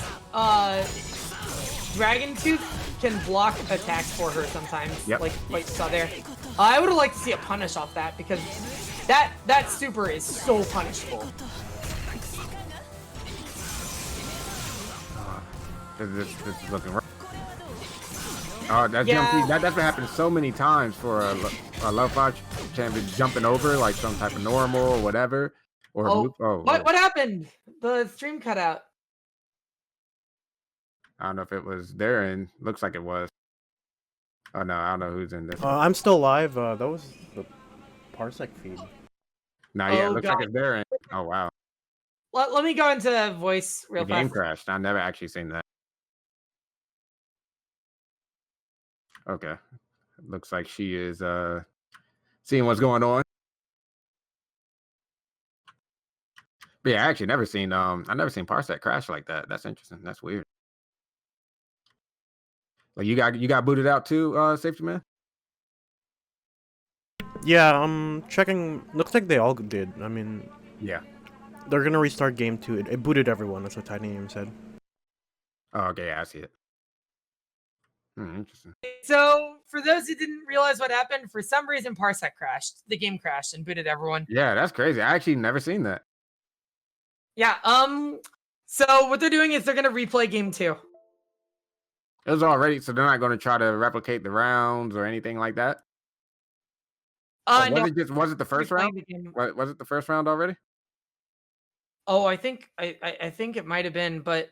Speaker 3: Dragon Tooth can block attacks for her sometimes.
Speaker 4: Yep.
Speaker 3: Like you saw there. I would have liked to see a punish off that because that super is so punishable.
Speaker 4: This is looking right. Oh, that
Speaker 3: Yeah.
Speaker 4: jump, that's what happened so many times for a level 5 champion jumping over like some type of normal or whatever. Or
Speaker 3: What happened? The stream cut out.
Speaker 4: I don't know if it was there, and looks like it was. Oh no, I don't know who's in this.
Speaker 2: I'm still live. That was the Parsec feed.
Speaker 4: Nah, yeah,
Speaker 3: Oh,
Speaker 4: it looks
Speaker 3: God.
Speaker 4: like it's there. And, oh wow,
Speaker 3: Let me go into voice real
Speaker 4: the game
Speaker 3: fast.
Speaker 4: crashed. I never actually seen that. Okay, looks like she is seeing what's going on. But yeah, I actually never seen I never seen Parsec crash like that. That's interesting. That's weird. Like you got booted out too, Safety Man?
Speaker 2: Yeah, I'm checking. Looks like they all did. I mean,
Speaker 4: Yeah.
Speaker 2: they're gonna restart game 2. It booted everyone. That's what Titanium said.
Speaker 4: Oh, okay, yeah, I see it. Interesting.
Speaker 3: So, for those who didn't realize what happened, for some reason Parsec crashed. The game crashed and booted everyone.
Speaker 4: Yeah, that's crazy. I actually never seen that.
Speaker 3: Yeah, so what they're doing is they're gonna replay game 2.
Speaker 4: It was already, so they're not going to try to replicate the rounds or anything like that.
Speaker 3: No.
Speaker 4: Was it the first
Speaker 3: replaying
Speaker 4: round?
Speaker 3: the game.
Speaker 4: Was it the first round already?
Speaker 3: Oh, I think it might have been, but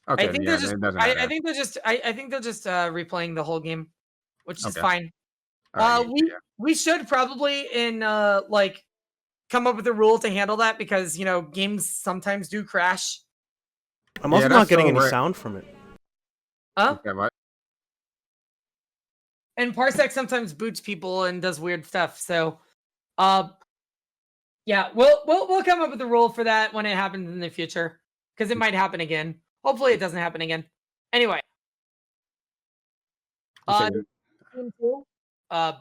Speaker 4: Okay,
Speaker 3: I think
Speaker 4: yeah,
Speaker 3: they're just.
Speaker 4: it doesn't
Speaker 3: I
Speaker 4: matter.
Speaker 3: think they're just. I think they're just replaying the whole game, which is
Speaker 4: Okay.
Speaker 3: fine.
Speaker 4: All right, yeah.
Speaker 3: We should probably like come up with a rule to handle that because games sometimes do crash.
Speaker 2: I'm
Speaker 4: Yeah,
Speaker 2: also
Speaker 4: that's
Speaker 2: not getting
Speaker 4: so
Speaker 2: any
Speaker 4: rare.
Speaker 2: sound from it.
Speaker 3: Huh?
Speaker 4: Okay, what?
Speaker 3: And Parsec sometimes boots people and does weird stuff. So, uh, yeah, we'll come up with a rule for that when it happens in the future because it might happen again. Hopefully, it doesn't happen again. Anyway,
Speaker 4: You said
Speaker 3: team two, uh,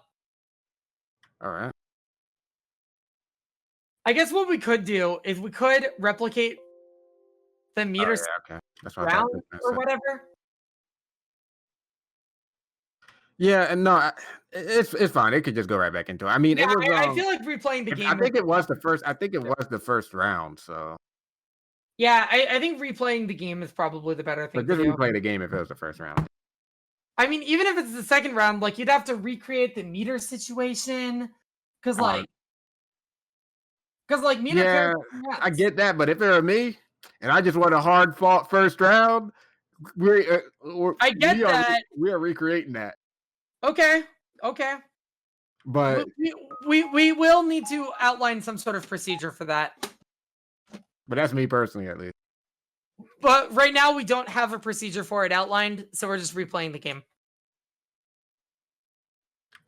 Speaker 4: all right.
Speaker 3: I guess what we could do is we could replicate the
Speaker 4: Oh,
Speaker 3: meter
Speaker 4: yeah, okay. That's what I thought.
Speaker 3: round or whatever.
Speaker 4: Yeah, and no, it's fine. It could just go right back into it. I mean,
Speaker 3: Yeah,
Speaker 4: it was.
Speaker 3: I feel like replaying the game.
Speaker 4: I think it was the first. I think it was the first round. So,
Speaker 3: Yeah, I think replaying the game is probably the better thing
Speaker 4: but
Speaker 3: to
Speaker 4: just
Speaker 3: do.
Speaker 4: replay the game if it was the first round.
Speaker 3: I mean, even if it's the second round, like you'd have to recreate the meter situation, because
Speaker 4: Uh,
Speaker 3: meter.
Speaker 4: Yeah, I get that, but if it were me and I just want a hard fought first round,
Speaker 3: I get that.
Speaker 4: we are recreating that.
Speaker 3: Okay.
Speaker 4: But
Speaker 3: We will need to outline some sort of procedure for that.
Speaker 4: that's me personally, at least.
Speaker 3: But right now we don't have a procedure for it outlined, so we're just replaying the game.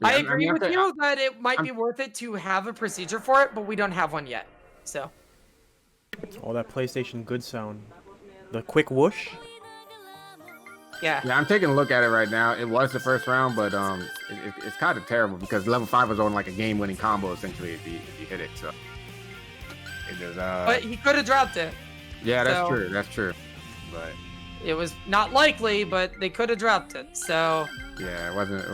Speaker 4: Yeah,
Speaker 3: I agree with
Speaker 4: think-
Speaker 3: you that it might be worth it to have a procedure for it, but we don't have one yet. So.
Speaker 2: All that PlayStation good sound. The quick whoosh.
Speaker 3: Yeah.
Speaker 4: Yeah, I'm taking a look at it right now. It was the first round, but it's kind of terrible because level 5 was on like a game-winning combo essentially if you hit it. So it is.
Speaker 3: But he could have dropped it.
Speaker 4: Yeah, that's
Speaker 3: so-
Speaker 4: true. That's true. But
Speaker 3: It was not likely, but they could have dropped it. So.
Speaker 4: yeah, it wasn't.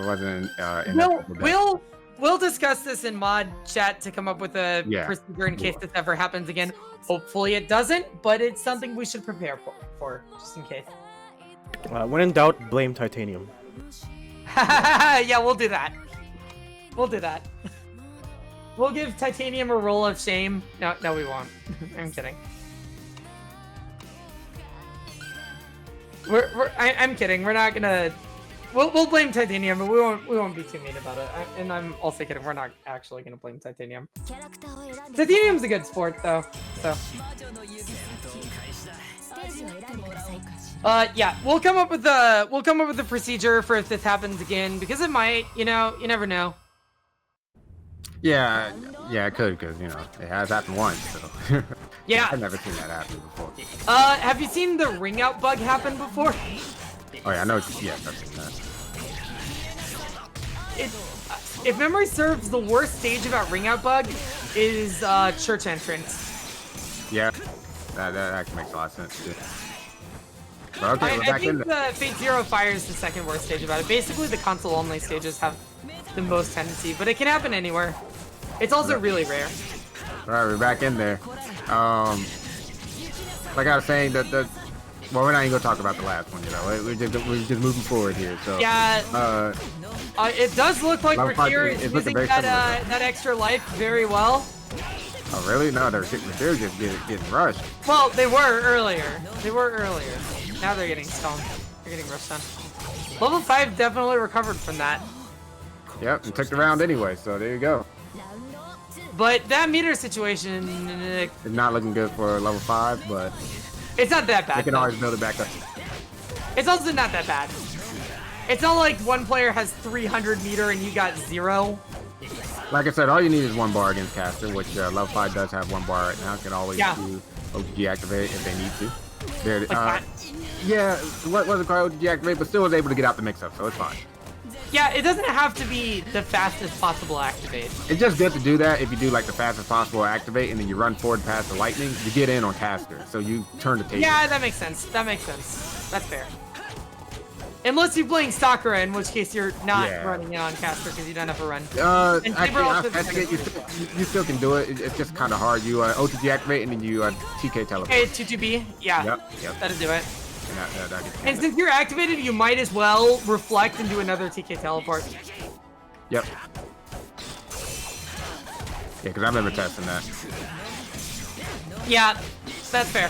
Speaker 4: Inevitable death.
Speaker 3: We'll discuss this in mod chat to come up with a
Speaker 4: Yeah.
Speaker 3: procedure in case this ever happens again. Hopefully it doesn't, but it's something we should prepare for just in case.
Speaker 2: When in doubt, blame titanium.
Speaker 3: Yeah, we'll do that. We'll do that. We'll give titanium a roll of shame. No, we won't. I'm kidding. I'm kidding. We're not gonna. We'll blame titanium, but we won't be too mean about it. And I'm also kidding. We're not actually gonna blame titanium. Titanium's a good sport, though. So. Yeah, we'll come up with a procedure for if this happens again because it might. You never know.
Speaker 4: Yeah, it could because it has happened once. So
Speaker 3: Yeah.
Speaker 4: I've never seen that happen before.
Speaker 3: Have you seen the ring out bug happen before?
Speaker 4: Oh yeah, I know. Yeah, I've seen that.
Speaker 3: If memory serves, the worst stage about ring out bug is church entrance.
Speaker 4: Yeah, that actually makes a lot of sense too. But okay, we're
Speaker 3: I
Speaker 4: back in
Speaker 3: think
Speaker 4: there.
Speaker 3: the Fate Zero Fire is the second worst stage about it. Basically, the console only stages have the most tendency, but it can happen anywhere. It's also really rare.
Speaker 4: All right, we're back in there. Like I was saying, well, we're not even gonna talk about the last one, We're just moving forward here. So
Speaker 3: Yeah. It does look like
Speaker 4: Level 5
Speaker 3: Rakira
Speaker 4: is
Speaker 3: is
Speaker 4: looking
Speaker 3: using
Speaker 4: very
Speaker 3: that
Speaker 4: similar,
Speaker 3: that extra life very well.
Speaker 4: Oh really? No, they're just getting rushed.
Speaker 3: Well, they were earlier. Now they're getting stoned. They're getting rushed on. Level 5 definitely recovered from that.
Speaker 4: Yep, and took the round anyway. So there you go.
Speaker 3: But that meter situation,
Speaker 4: It's not looking good for level 5, but
Speaker 3: it's not that
Speaker 4: they
Speaker 3: bad.
Speaker 4: can
Speaker 3: though.
Speaker 4: always build it back up.
Speaker 3: It's also not that bad. It's not like one player has 300 meter and you got 0.
Speaker 4: Like I said, all you need is 1 bar against caster, which level 5 does have 1 bar right now. Can always do OG activate if they need to. There,
Speaker 3: Like
Speaker 4: yeah, what wasn't quite OG activate, but still was able to get out the mix-up, so it's fine.
Speaker 3: Yeah, it doesn't have to be the fastest possible activate.
Speaker 4: It's just good to do that if you do like the fastest possible activate and then you run forward past the lightning, you get in on caster, so you turn the table.
Speaker 3: Yeah, that makes sense. That's fair. Unless you're playing Sakura, in which case you're not running in on caster because you don't have a run. And
Speaker 4: Actually,
Speaker 3: also
Speaker 4: you still can do it. It's just kind of hard. You OTG activate and then you TK teleport.
Speaker 3: Okay, 2-2B. Yeah.
Speaker 4: Yep.
Speaker 3: That'll do it.
Speaker 4: And that gets
Speaker 3: And since you're activated, you might as well reflect and do another TK teleport.
Speaker 4: Yep. Yeah, because I remember testing that.
Speaker 3: Yeah, that's fair.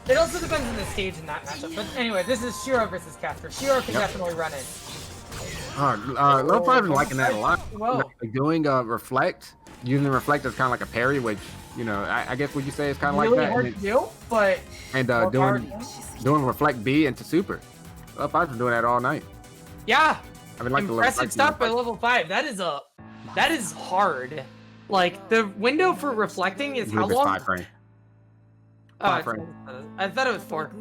Speaker 3: It also depends on the stage in that matchup. But anyway, this is Shiro versus Casper. Shiro can definitely run it.
Speaker 4: Level 5 is liking that a lot.
Speaker 3: Whoa.
Speaker 4: Like doing reflect, using reflect as kind of like a parry, which I guess what you say is kind of like
Speaker 3: Really
Speaker 4: that.
Speaker 3: hard to do, but
Speaker 4: And doing reflect B into super. Level 5 been doing that all night.
Speaker 3: yeah,
Speaker 4: I mean, like
Speaker 3: impressive stuff by level 5. That is hard. Like the window for reflecting is how long?
Speaker 4: 5 frames.
Speaker 3: Oh,
Speaker 4: 5 frames.
Speaker 3: I thought it was 4.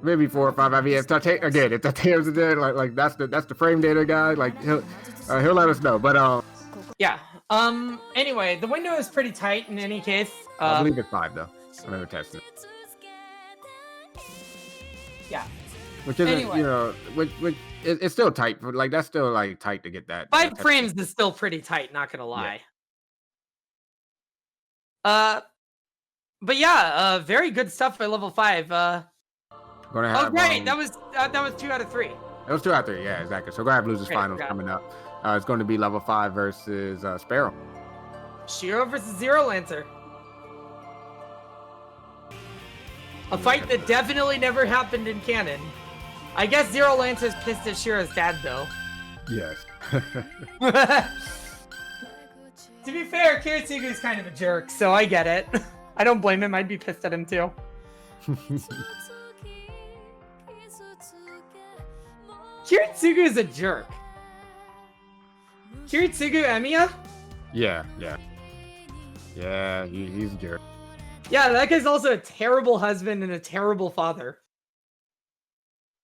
Speaker 4: Maybe 4 or 5. I mean, if Tateo's in there, like that's the frame data guy. Like he'll let us know. But
Speaker 3: Yeah. Anyway, the window is pretty tight in any case.
Speaker 4: I believe it's 5 though. I remember testing it.
Speaker 3: Yeah.
Speaker 4: Which isn't,
Speaker 3: Anyway.
Speaker 4: which it's still tight. But like that's still like tight to get that.
Speaker 3: 5 frames is still pretty tight. Not gonna lie. But yeah, very good stuff by level 5.
Speaker 4: Gonna have,
Speaker 3: Oh great, that was 2 out of 3.
Speaker 4: It was 2 out of 3. Yeah, exactly. So Grab Losers
Speaker 3: Great,
Speaker 4: finals coming up. It's going to be level 5 versus Sparrow.
Speaker 3: Shiro versus Zero Lancer. A fight that definitely never happened in canon. I guess Zero Lancer's pissed at Shiro's dad though.
Speaker 4: Yes.
Speaker 3: To be fair, Kiritsugu's kind of a jerk, so I get it. I don't blame him, I'd be pissed at him too. Kiritsugu is a jerk. Kiritsugu Emiya?
Speaker 4: Yeah. He's a jerk.
Speaker 3: Yeah, that guy's also a terrible husband and a terrible father.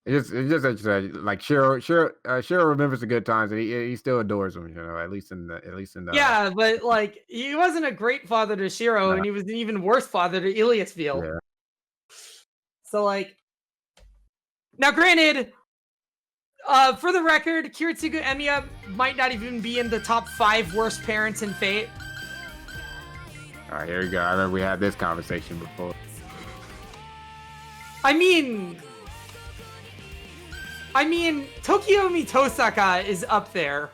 Speaker 4: It's just interesting. Like Shiro remembers the good times, and he still adores him. At least in the.
Speaker 3: Yeah, but like he wasn't a great father to Shiro, and he was an even worse father to Iliasville.
Speaker 4: Yeah.
Speaker 3: So like, now granted, for the record, Kiritsugu Emiya might not even be in the top 5 worst parents in Fate.
Speaker 4: All right, here we go. I remember we had this conversation before.
Speaker 3: I mean, Tokiomi Tosaka is up there.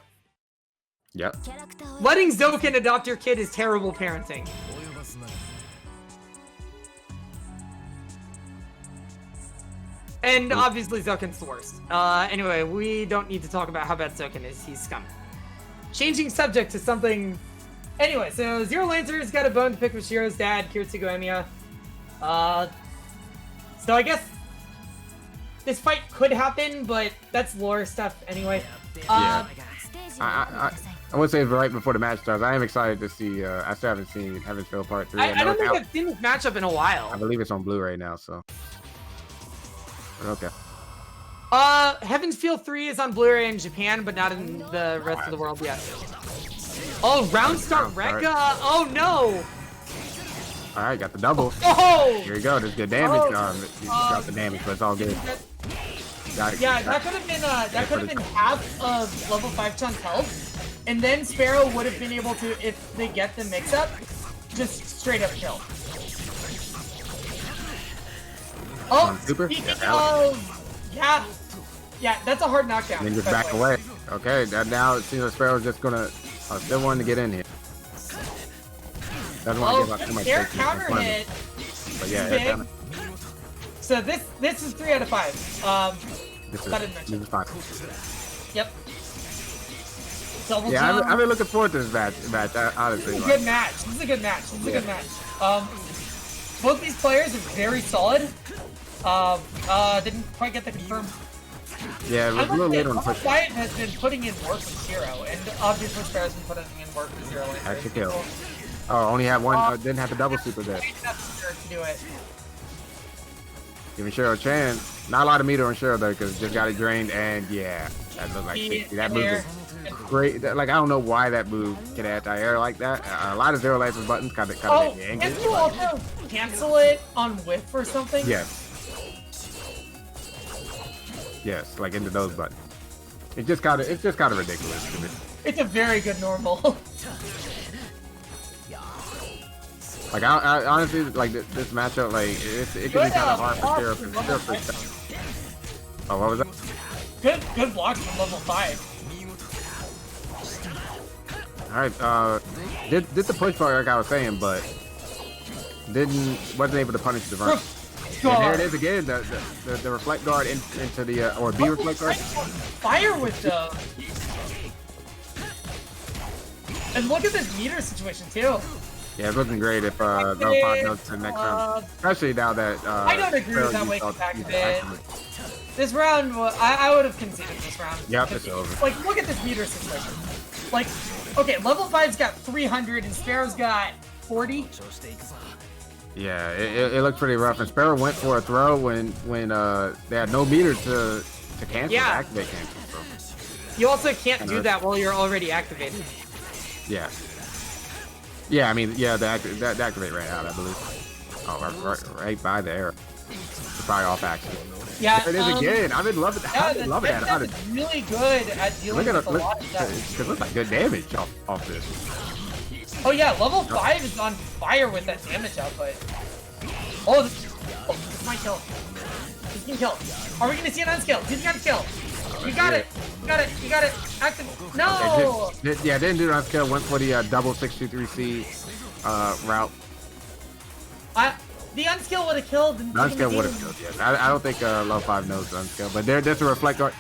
Speaker 4: Yep.
Speaker 3: Letting Zoken adopt your kid is terrible parenting. And obviously Zoken's the worst. Anyway, we don't need to talk about how bad Zoken is. He's scum. Changing subject to something... Anyway, so Zero Lancer's got a bone to pick with Shiro's dad, Kiritsugu Emiya. So I guess this fight could happen, but that's lore stuff anyway.
Speaker 4: Yeah. I would say right before the match starts, I am excited to see. I still haven't seen Heaven's Feel Part 3.
Speaker 3: I don't think I've seen this matchup in a while.
Speaker 4: I believe it's on Blu-ray now, so. Okay.
Speaker 3: Heaven's Feel 3 is on Blu-ray in Japan, but not in the rest of the world yet. Oh, round start Rekka! Oh no!
Speaker 4: Alright, got the double.
Speaker 3: Oh!
Speaker 4: Here you go, there's good damage.
Speaker 3: Oh.
Speaker 4: You got the damage, but it's all good.
Speaker 3: Yeah, that could have been half of level 5 Chun's health, and then Sparrow would have been able to, if they get the mix-up, just straight up kill. Oh,
Speaker 4: super?
Speaker 3: speaking of, yeah, that's a hard knockdown.
Speaker 4: Then just back away. Okay, now it seems like Sparrow's just gonna still wanting to get in here. Doesn't want to give up too much.
Speaker 3: Air counter hit.
Speaker 4: But yeah, air counter.
Speaker 3: So this is 3 out of 5.
Speaker 4: This is fine.
Speaker 3: Yep. Double
Speaker 4: yeah,
Speaker 3: jump.
Speaker 4: I've been looking forward to this match. Honestly,
Speaker 3: This is a good match. This is a good match. This is a good match. Both these players are very solid. Didn't quite get the confirm.
Speaker 4: Yeah, it was a little late on the push.
Speaker 3: Wyatt has been putting in work with Shiro, and obviously Sparrow's been putting in work with Zero Lancer.
Speaker 4: Extra kill. Oh, only had one. Didn't have the double super there.
Speaker 3: To do it.
Speaker 4: Giving Shiro a chance. Not a lot of meter on Shiro though, because just got it drained, and yeah, that looked like 60. That move is great. Like I don't know why that move can anti-air like that. A lot of Zero Lancer's buttons kind of make me angry.
Speaker 3: Can you also cancel it on whiff or something?
Speaker 4: Yes. Yes, like into those buttons. It's just kind of ridiculous to me.
Speaker 3: It's a very good normal.
Speaker 4: Like I honestly like this matchup. Like it can be kind of hard for Shiro. Oh, what was that?
Speaker 3: Good block from level 5.
Speaker 4: All right. Did the push part like I was saying, but wasn't able to punish the run.
Speaker 3: go.
Speaker 4: And there it is again. The reflect guard into the or B reflect guard.
Speaker 5: Fire with those. And look at this meter situation too.
Speaker 4: Yeah, it's looking great if level 5 goes to the next round. Especially now that
Speaker 5: I don't agree with that wake up activate. This round, I would have conceded this round.
Speaker 4: Yep, it's over.
Speaker 5: Like, look at this meter situation. Like, okay, level 5's got 300 and Sparrow's got 40.
Speaker 4: Yeah, it looked pretty rough. And Sparrow went for a throw when they had no meter to cancel the activate cancel. So.
Speaker 3: You also can't do that while you're already activated.
Speaker 4: Yeah. Yeah, I mean, yeah, the activate right out, I believe. Oh, right by there. It's probably off accident.
Speaker 5: Yeah,
Speaker 4: there it is again. I've been loving that.
Speaker 5: Yeah,
Speaker 4: I've loving that.
Speaker 5: It's really good at dealing with a lot of stuff.
Speaker 4: It looks like good damage off this.
Speaker 5: Oh yeah, level 5 is on fire with that damage output. Oh, this might kill. This can kill. Are we gonna see an unskill? He's gonna kill. You got it. You got it. You got it. Active. No.
Speaker 4: Yeah, didn't do it on skill. Went for the double 623C route.
Speaker 5: The unskill would have killed.
Speaker 4: The unskill would have killed. Yes, I don't think level 5 knows the unskill, but there's a reflect guard.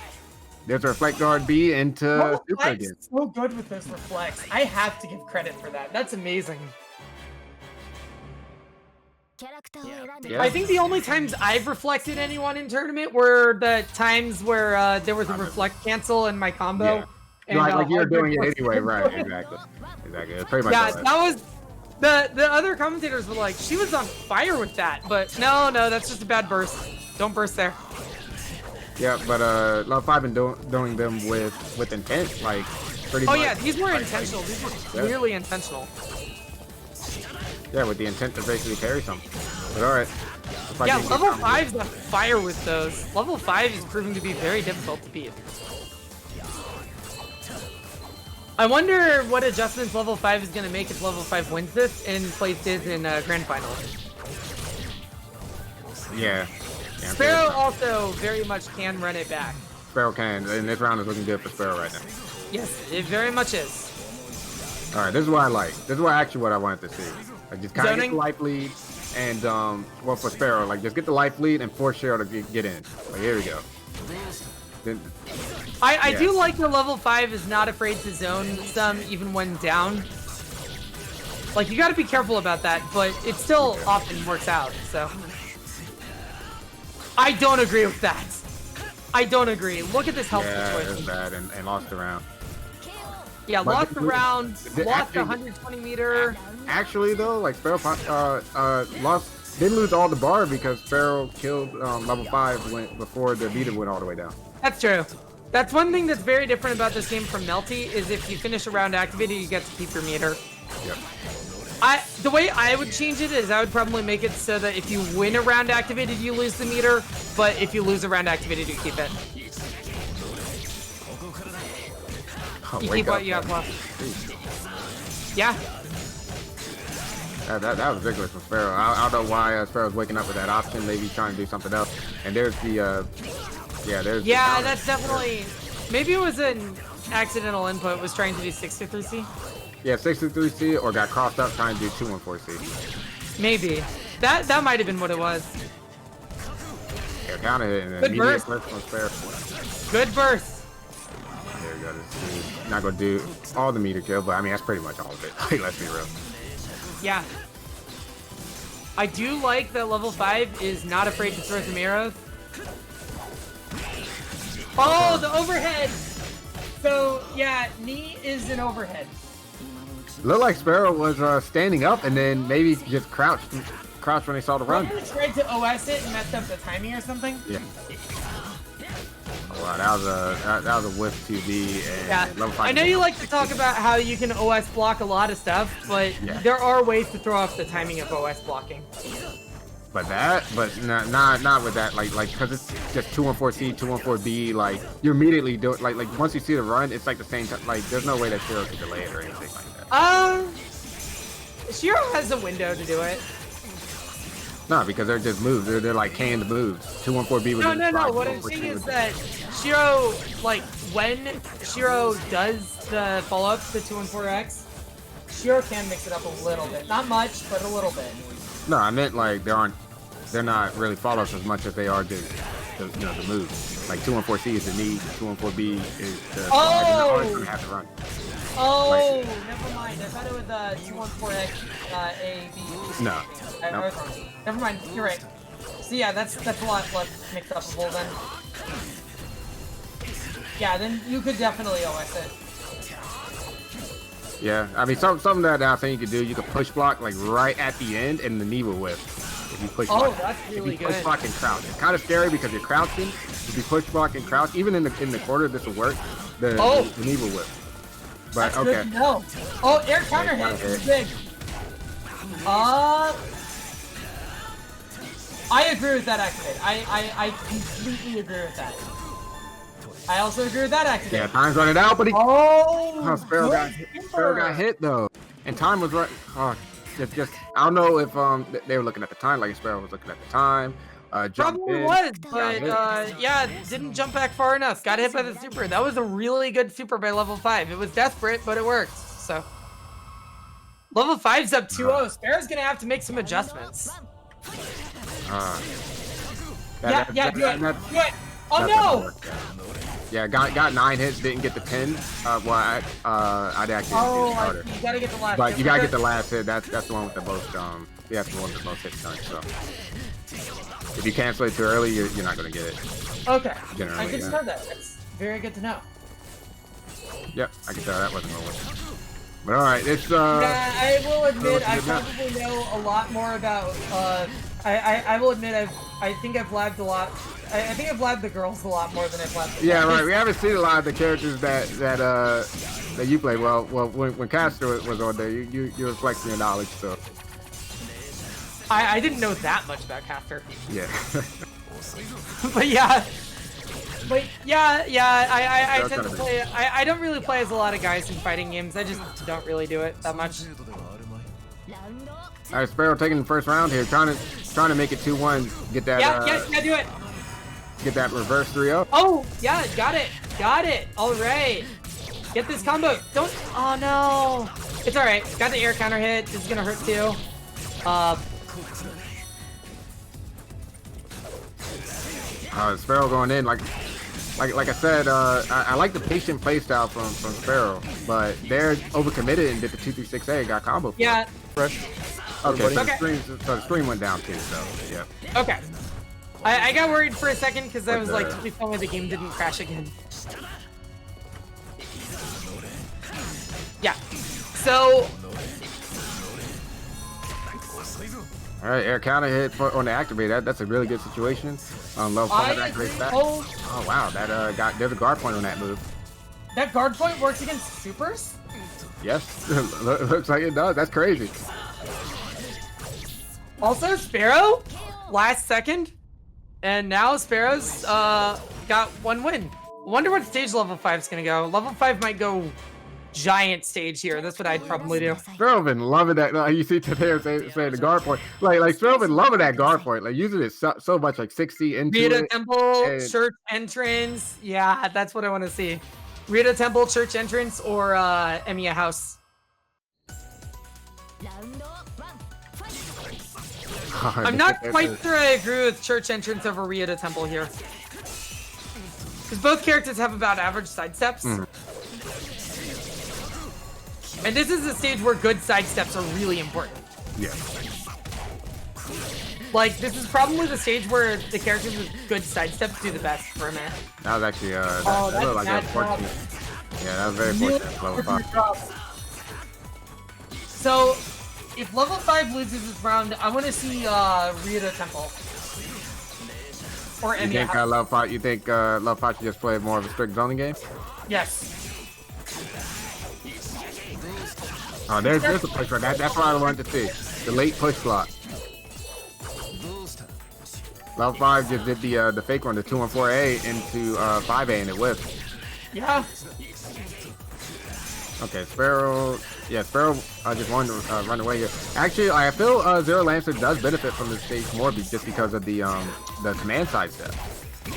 Speaker 4: There's a reflect guard B into super again.
Speaker 5: So good with those reflects. I have to give credit for that. That's amazing.
Speaker 3: I think the only times I've reflected anyone in tournament were the times where there was a reflect cancel in my combo.
Speaker 4: Yeah.
Speaker 3: And,
Speaker 4: like you're doing it anyway, right? Exactly. It's pretty much.
Speaker 3: Yeah, that was the other commentators were like, she was on fire with that, but no, that's just a bad burst. Don't burst there.
Speaker 4: Yeah, but level 5 been doing them with intent, like pretty much.
Speaker 3: Oh yeah, these were intentional. These were clearly intentional.
Speaker 4: Yeah, with the intent to basically carry something. But alright.
Speaker 3: Yeah, level 5's on fire with those. Level 5 is proving to be very difficult to beat. I wonder what adjustments level 5 is going to make if level 5 wins this and plays this in Grand Final.
Speaker 4: Yeah.
Speaker 3: Sparrow also very much can run it back.
Speaker 4: Sparrow can, and this round is looking good for Sparrow right now.
Speaker 3: Yes, it very much is.
Speaker 4: Alright, this is what I like. This is actually what I wanted to see. Like, just kind of get the life lead, and, well, for Sparrow, like, just get the life lead and force Shiro to get in. Like, here we go. Then,
Speaker 3: I do like the level 5 is not afraid to zone some even when down. Like, you gotta be careful about that, but it still often works out, so. I don't agree with that. I don't agree. Look at this health situation.
Speaker 4: It's bad, and lost the round.
Speaker 3: Yeah, lost the round, lost the 120 meter.
Speaker 4: Actually, though, like, Sparrow didn't lose all the bar because Sparrow killed level 5 before the meter went all the way down.
Speaker 3: That's true. That's one thing that's very different about this game from Melty is if you finish a round activated, you get to keep your meter.
Speaker 4: Yep.
Speaker 3: The way I would change it is I would probably make it so that if you win a round activated, you lose the meter, but if you lose a round activated, you keep it. You keep what you have left. Yeah.
Speaker 4: That was ridiculous from Sparrow. I don't know why Sparrow's waking up with that option. Maybe he's trying to do something else. And there's the,
Speaker 3: yeah, that's definitely... Maybe it was an accidental input. Was trying to do 623C?
Speaker 4: Yeah, 623C or got crossed up trying to do 214C.
Speaker 3: Maybe. That might have been what it was.
Speaker 4: Yeah, counter hit and
Speaker 3: good
Speaker 4: immediate
Speaker 3: burst.
Speaker 4: from Sparrow.
Speaker 3: Good burst.
Speaker 4: There we go. This is not going to do all the meter kill, but I mean, that's pretty much all of it. Like, let's be real.
Speaker 3: Yeah. I do like that level 5 is not afraid to throw some arrows. Oh, the overhead! So, yeah, knee is an overhead.
Speaker 4: Looked like Sparrow was standing up and then maybe just crouched when they saw the run.
Speaker 5: Maybe tried to OS it and messed up the timing or something?
Speaker 4: Yeah. Oh, wow, that was a whiff to the level 5.
Speaker 3: I know you like to talk about how you can OS block a lot of stuff, but there are ways to throw off the timing of OS blocking.
Speaker 4: But not with that, like, because it's just 214C, 214B, like, you immediately do it, like, once you see the run, it's like the same time, like, there's no way that Shiro could delay it or anything like that.
Speaker 3: Shiro has a window to do it.
Speaker 4: No, because they're just moves, they're like canned moves. 214B was
Speaker 3: No, what I'm saying is that Shiro, like, when Shiro does the follow-up to 214X, Shiro can mix it up a little bit. Not much, but a little bit.
Speaker 4: No, I meant, like, there aren't they're not really follows as much as they are the move. Like 214C is the knee, 214B is the slide, and the R is gonna have to run.
Speaker 5: Oh, never mind. I thought it was 214X A B.
Speaker 4: No. Nope.
Speaker 5: Never mind. You're right. So yeah, that's a lot less mixed upable then. Yeah, then you could definitely OS it.
Speaker 4: Yeah, I mean, something that I think you could do, you could push block like right at the end, and the knee will whip. If you push block,
Speaker 3: that's really
Speaker 4: if you push
Speaker 3: good.
Speaker 4: block and crouch, it's kind of scary because you're crouching. If you push block and crouch, even in the corner, this will work. The knee will whip. But
Speaker 5: That's
Speaker 4: okay.
Speaker 5: good to know. Oh, air counter hit. This is big. I agree with that activate. I completely agree with that. I also agree with that activate.
Speaker 4: Yeah, time's running out, but he.
Speaker 5: Oh,
Speaker 4: Sparrow got hit though, and time was right. Oh, just I don't know if they were looking at the time, like Sparrow was looking at the time. Jumped
Speaker 3: Probably
Speaker 4: in,
Speaker 3: was,
Speaker 4: got
Speaker 3: but
Speaker 4: hit.
Speaker 3: yeah, didn't jump back far enough. Got hit by the super. That was a really good super by level 5. It was desperate, but it worked. So level 5's up 2-0. Sparrow's gonna have to make some adjustments.
Speaker 5: Do it. Do it. Oh no!
Speaker 4: Yeah, got 9 hits, didn't get the 10. Well, I'd actually harder.
Speaker 5: You gotta get the last.
Speaker 4: But you gotta get the last hit. That's the one with the most that's the one with the most hits done. So if you cancel it too early, you're not gonna get it.
Speaker 5: Okay.
Speaker 4: Generally,
Speaker 5: I didn't
Speaker 4: yeah.
Speaker 5: know that. That's very good to know.
Speaker 4: Yep, I can tell that wasn't over. But all right, it's
Speaker 5: Yeah, I will admit I probably know a lot more about. I will admit I think I've lagged a lot. I think I've lagged the girls a lot more than I've lagged the
Speaker 4: yeah,
Speaker 5: guys.
Speaker 4: right. We haven't seen a lot of the characters that you play. Well, when Castor was on there, you were flexing your knowledge, so.
Speaker 3: I didn't know that much about Caster.
Speaker 4: Yeah.
Speaker 3: But yeah. I tend to play. I don't really play as a lot of guys in fighting games. I just don't really do it that much.
Speaker 4: All right, Sparrow taking the first round here, trying to make it 2-1, get that
Speaker 3: Yeah, do it.
Speaker 4: get that reverse 3-0.
Speaker 3: Oh, yeah, got it. All right. Get this combo. Don't. Oh no. It's all right. Got the air counter hit. This is gonna hurt too.
Speaker 4: Sparrow going in like I said. I like the patient playstyle from Sparrow, but they're overcommitted and did the 2-3-6A, got combo.
Speaker 3: Yeah.
Speaker 2: Fresh.
Speaker 4: Okay, so
Speaker 3: Okay.
Speaker 4: the stream went down too. So yeah.
Speaker 3: Okay. I got worried for a second because I was like, please tell me the game didn't crash again. Yeah. So.
Speaker 4: All right, air counter hit on the activate. That's a really good situation. Level 5 that great stat. Oh wow, there's a guard point on that move.
Speaker 5: That guard point works against supers?
Speaker 4: Yes, looks like it does. That's crazy.
Speaker 3: Also, Sparrow, last second, and now Sparrow's got 1 win. Wonder what stage level 5 is gonna go. Level 5 might go giant stage here. That's what I'd probably do.
Speaker 4: Sparrow been loving that. You see today saying the guard point. Like Sparrow been loving that guard point. Like using it so much, like 60 into
Speaker 3: Rita
Speaker 4: it.
Speaker 3: Temple,
Speaker 4: and-
Speaker 3: church entrance. Yeah, that's what I want to see. Rita Temple, church entrance, or Emiya House. I'm not quite sure I agree with church entrance over Rita Temple here. Because both characters have about average sidesteps. And this is a stage where good sidesteps are really important.
Speaker 4: Yeah.
Speaker 3: Like, this is probably the stage where the characters with good sidesteps do the best for a minute.
Speaker 4: That was actually that
Speaker 3: that's
Speaker 4: looked like
Speaker 3: bad
Speaker 4: unfortunate. Yeah, that was very fortunate. Level 5.
Speaker 5: So, if level 5 loses this round, I want to see Rita Temple. Or
Speaker 4: You
Speaker 5: Emiya
Speaker 4: think
Speaker 5: House.
Speaker 4: Level 5? You think Level 5 should just play more of a strict zoning game?
Speaker 5: Yes.
Speaker 4: Oh, there's a push block. That's what I wanted to see. The late push block. Level 5 just did the fake one, the 2-1-4A into 5A, and it whipped.
Speaker 5: Yeah.
Speaker 4: Okay, Sparrow. Yeah, Sparrow just wanted to run away here. Actually, I feel Zero Lancer does benefit from this stage more just because of the command side step.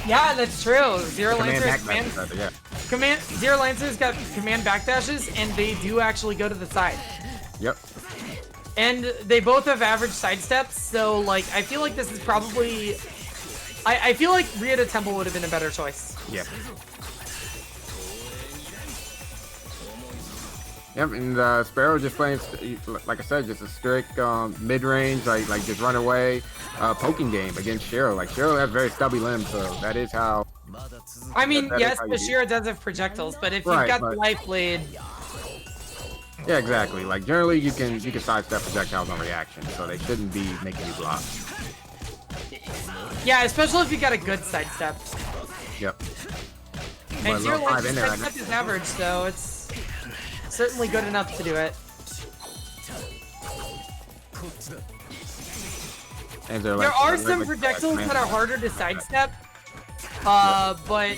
Speaker 3: Yeah, that's true. Zero
Speaker 4: Command
Speaker 3: Lancer's
Speaker 4: back yeah.
Speaker 3: Zero Lancer's got command backdashes, and they do actually go to the side.
Speaker 4: Yep.
Speaker 3: And they both have average sidesteps, so like I feel like this is probably I feel like Rita Temple would have been a better choice.
Speaker 4: Yeah. Yep, and Sparrow just playing, like I said, just a strict mid-range, like just run away, poking game against Shiro. Like Shiro has very stubby limbs, so that is how.
Speaker 3: I mean,
Speaker 4: that
Speaker 3: yes,
Speaker 4: is how
Speaker 3: but
Speaker 4: you
Speaker 3: Shiro does have projectiles, but if
Speaker 4: Right,
Speaker 3: you've got
Speaker 4: but-
Speaker 3: the life lead,
Speaker 4: Yeah, exactly. Like generally, you can sidestep projectiles on reaction, so they shouldn't be making you block.
Speaker 3: yeah, especially if you got a good sidestep.
Speaker 4: Yep.
Speaker 3: And
Speaker 4: But
Speaker 3: Zero
Speaker 4: level 5
Speaker 3: Lance's
Speaker 4: in there, I
Speaker 3: sidestep is average, so it's certainly good enough to do it.
Speaker 4: And they're
Speaker 3: There
Speaker 4: like,
Speaker 3: are
Speaker 4: they're
Speaker 3: some
Speaker 4: like-
Speaker 3: projectiles
Speaker 4: like,
Speaker 3: that are harder to sidestep, but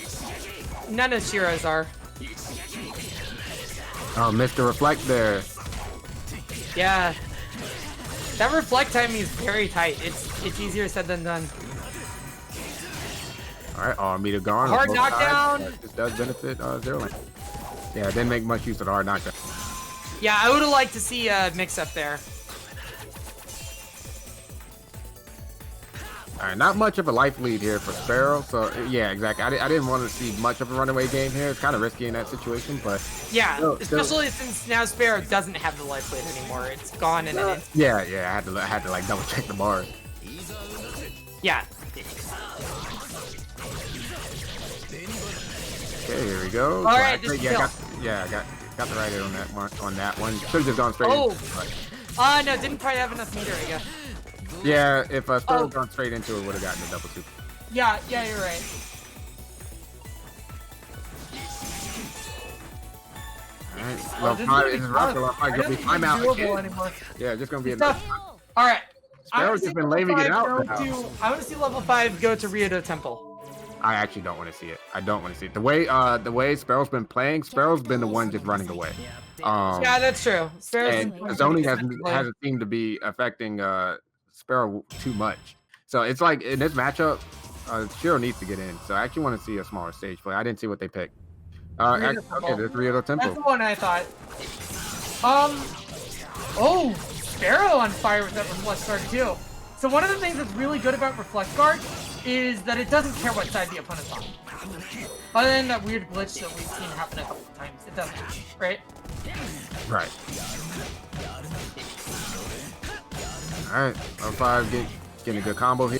Speaker 3: none of Shiro's are.
Speaker 4: Oh, Mr. Reflect there.
Speaker 3: Yeah. That reflect timing is very tight. It's easier said than done.
Speaker 4: All right, all meter gone.
Speaker 3: Hard
Speaker 4: Both sides.
Speaker 3: knockdown.
Speaker 4: This does benefit Zero Lane. Yeah, didn't make much use of the hard knockdown.
Speaker 3: Yeah, I would have liked to see a mix-up there.
Speaker 4: All right, not much of a life lead here for Sparrow. So yeah, exactly. I didn't want to see much of a runaway game here. It's kind of risky in that situation, but
Speaker 3: Yeah,
Speaker 4: Still-
Speaker 3: especially since now Sparrow doesn't have the life lead anymore. It's gone in an instant.
Speaker 4: yeah, I had to like double check the bars.
Speaker 3: Yeah.
Speaker 4: Okay, here we go.
Speaker 3: All right, this is
Speaker 4: yeah,
Speaker 3: kill.
Speaker 4: I got the right hit on that one. Should have just gone straight.
Speaker 3: Oh.
Speaker 4: into it, but-
Speaker 3: No, didn't quite have enough meter, I guess.
Speaker 4: yeah, if Sparrow
Speaker 3: Oh.
Speaker 4: had gone straight into it, would have gotten a double two.
Speaker 3: Yeah, you're right.
Speaker 4: All right,
Speaker 5: Oh,
Speaker 4: level
Speaker 5: this is
Speaker 4: 5
Speaker 5: gonna
Speaker 4: is
Speaker 5: be
Speaker 4: rough.
Speaker 5: tough.
Speaker 4: Level 5
Speaker 5: I
Speaker 4: gonna
Speaker 5: don't
Speaker 4: be
Speaker 5: think it's
Speaker 4: timeout
Speaker 5: doable
Speaker 4: again.
Speaker 5: anymore.
Speaker 4: Yeah, just gonna be a
Speaker 5: Tough. All right. I
Speaker 4: Sparrow's
Speaker 5: want to
Speaker 4: just
Speaker 5: see
Speaker 4: been
Speaker 5: level
Speaker 4: leaving it
Speaker 5: 5
Speaker 4: out
Speaker 5: go
Speaker 4: now.
Speaker 3: I want to see level 5 go to Ryoto Temple.
Speaker 4: I actually don't want to see it. I don't want to see it. The way Sparrow's been playing, Sparrow's been the one just running away.
Speaker 3: Yeah, that's true. Sparrow's
Speaker 4: And the zoning hasn't seemed to be affecting Sparrow too much. So it's like in this matchup, Shiro needs to get in. So I actually want to see a smaller stage play. I didn't see what they picked. Okay, there's Ryoto
Speaker 5: That's the
Speaker 4: Temple.
Speaker 5: one I thought. Oh, Sparrow on fire with that Reflect Guard too. So one of the things that's really good about Reflect Guard is that it doesn't care what side the opponent's on. Other than that weird glitch that we've seen happen a couple of times, it doesn't, right?
Speaker 4: Right. All right, level 5 getting a good combo here.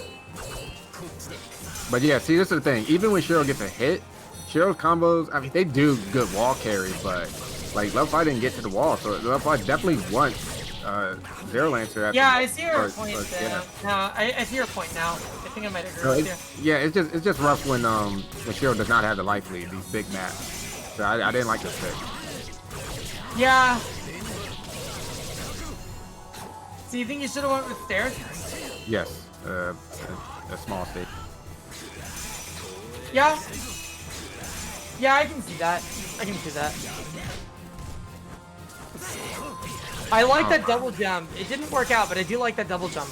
Speaker 4: But yeah, see, this is the thing. Even when Shiro gets a hit, Shiro's combos, I mean, they do good wall carry, but like level 5 didn't get to the wall, so level 5 definitely wants Zero Lancer. At
Speaker 5: Yeah,
Speaker 4: the
Speaker 5: I see your
Speaker 4: first,
Speaker 5: point
Speaker 4: but,
Speaker 5: there.
Speaker 4: yeah.
Speaker 5: No, I see your point now. I think I might agree
Speaker 4: So
Speaker 5: with you.
Speaker 4: yeah, it's just rough when Shiro does not have the life lead, these big maps. So I didn't like this pick.
Speaker 5: Yeah. So you think you should have went with stairs?
Speaker 4: Yes, a small stage.
Speaker 5: Yeah. Yeah, I can see that. I can see that. I like that double jump. It didn't work out, but I do like that double jump.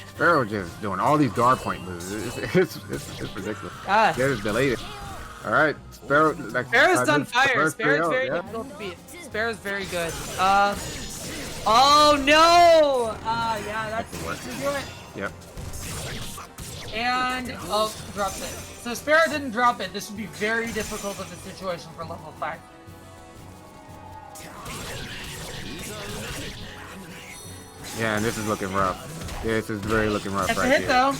Speaker 4: Sparrow just doing all these guard point moves. It's ridiculous.
Speaker 3: Ah.
Speaker 4: There's delayed it. All right, Sparrow. Like,
Speaker 3: Sparrow's on fire.
Speaker 4: first
Speaker 3: Sparrow's
Speaker 4: 3-0,
Speaker 3: very
Speaker 4: yeah.
Speaker 3: difficult to beat. Sparrow's very good. Oh no! Yeah, that's what to do it.
Speaker 4: Yep.
Speaker 5: And, oh, drops it. So Sparrow didn't drop it. This would be very difficult of a situation for level 5.
Speaker 4: Yeah, and this is looking rough. This is very looking rough
Speaker 5: That's
Speaker 4: right
Speaker 5: a hit,
Speaker 4: here.
Speaker 5: though.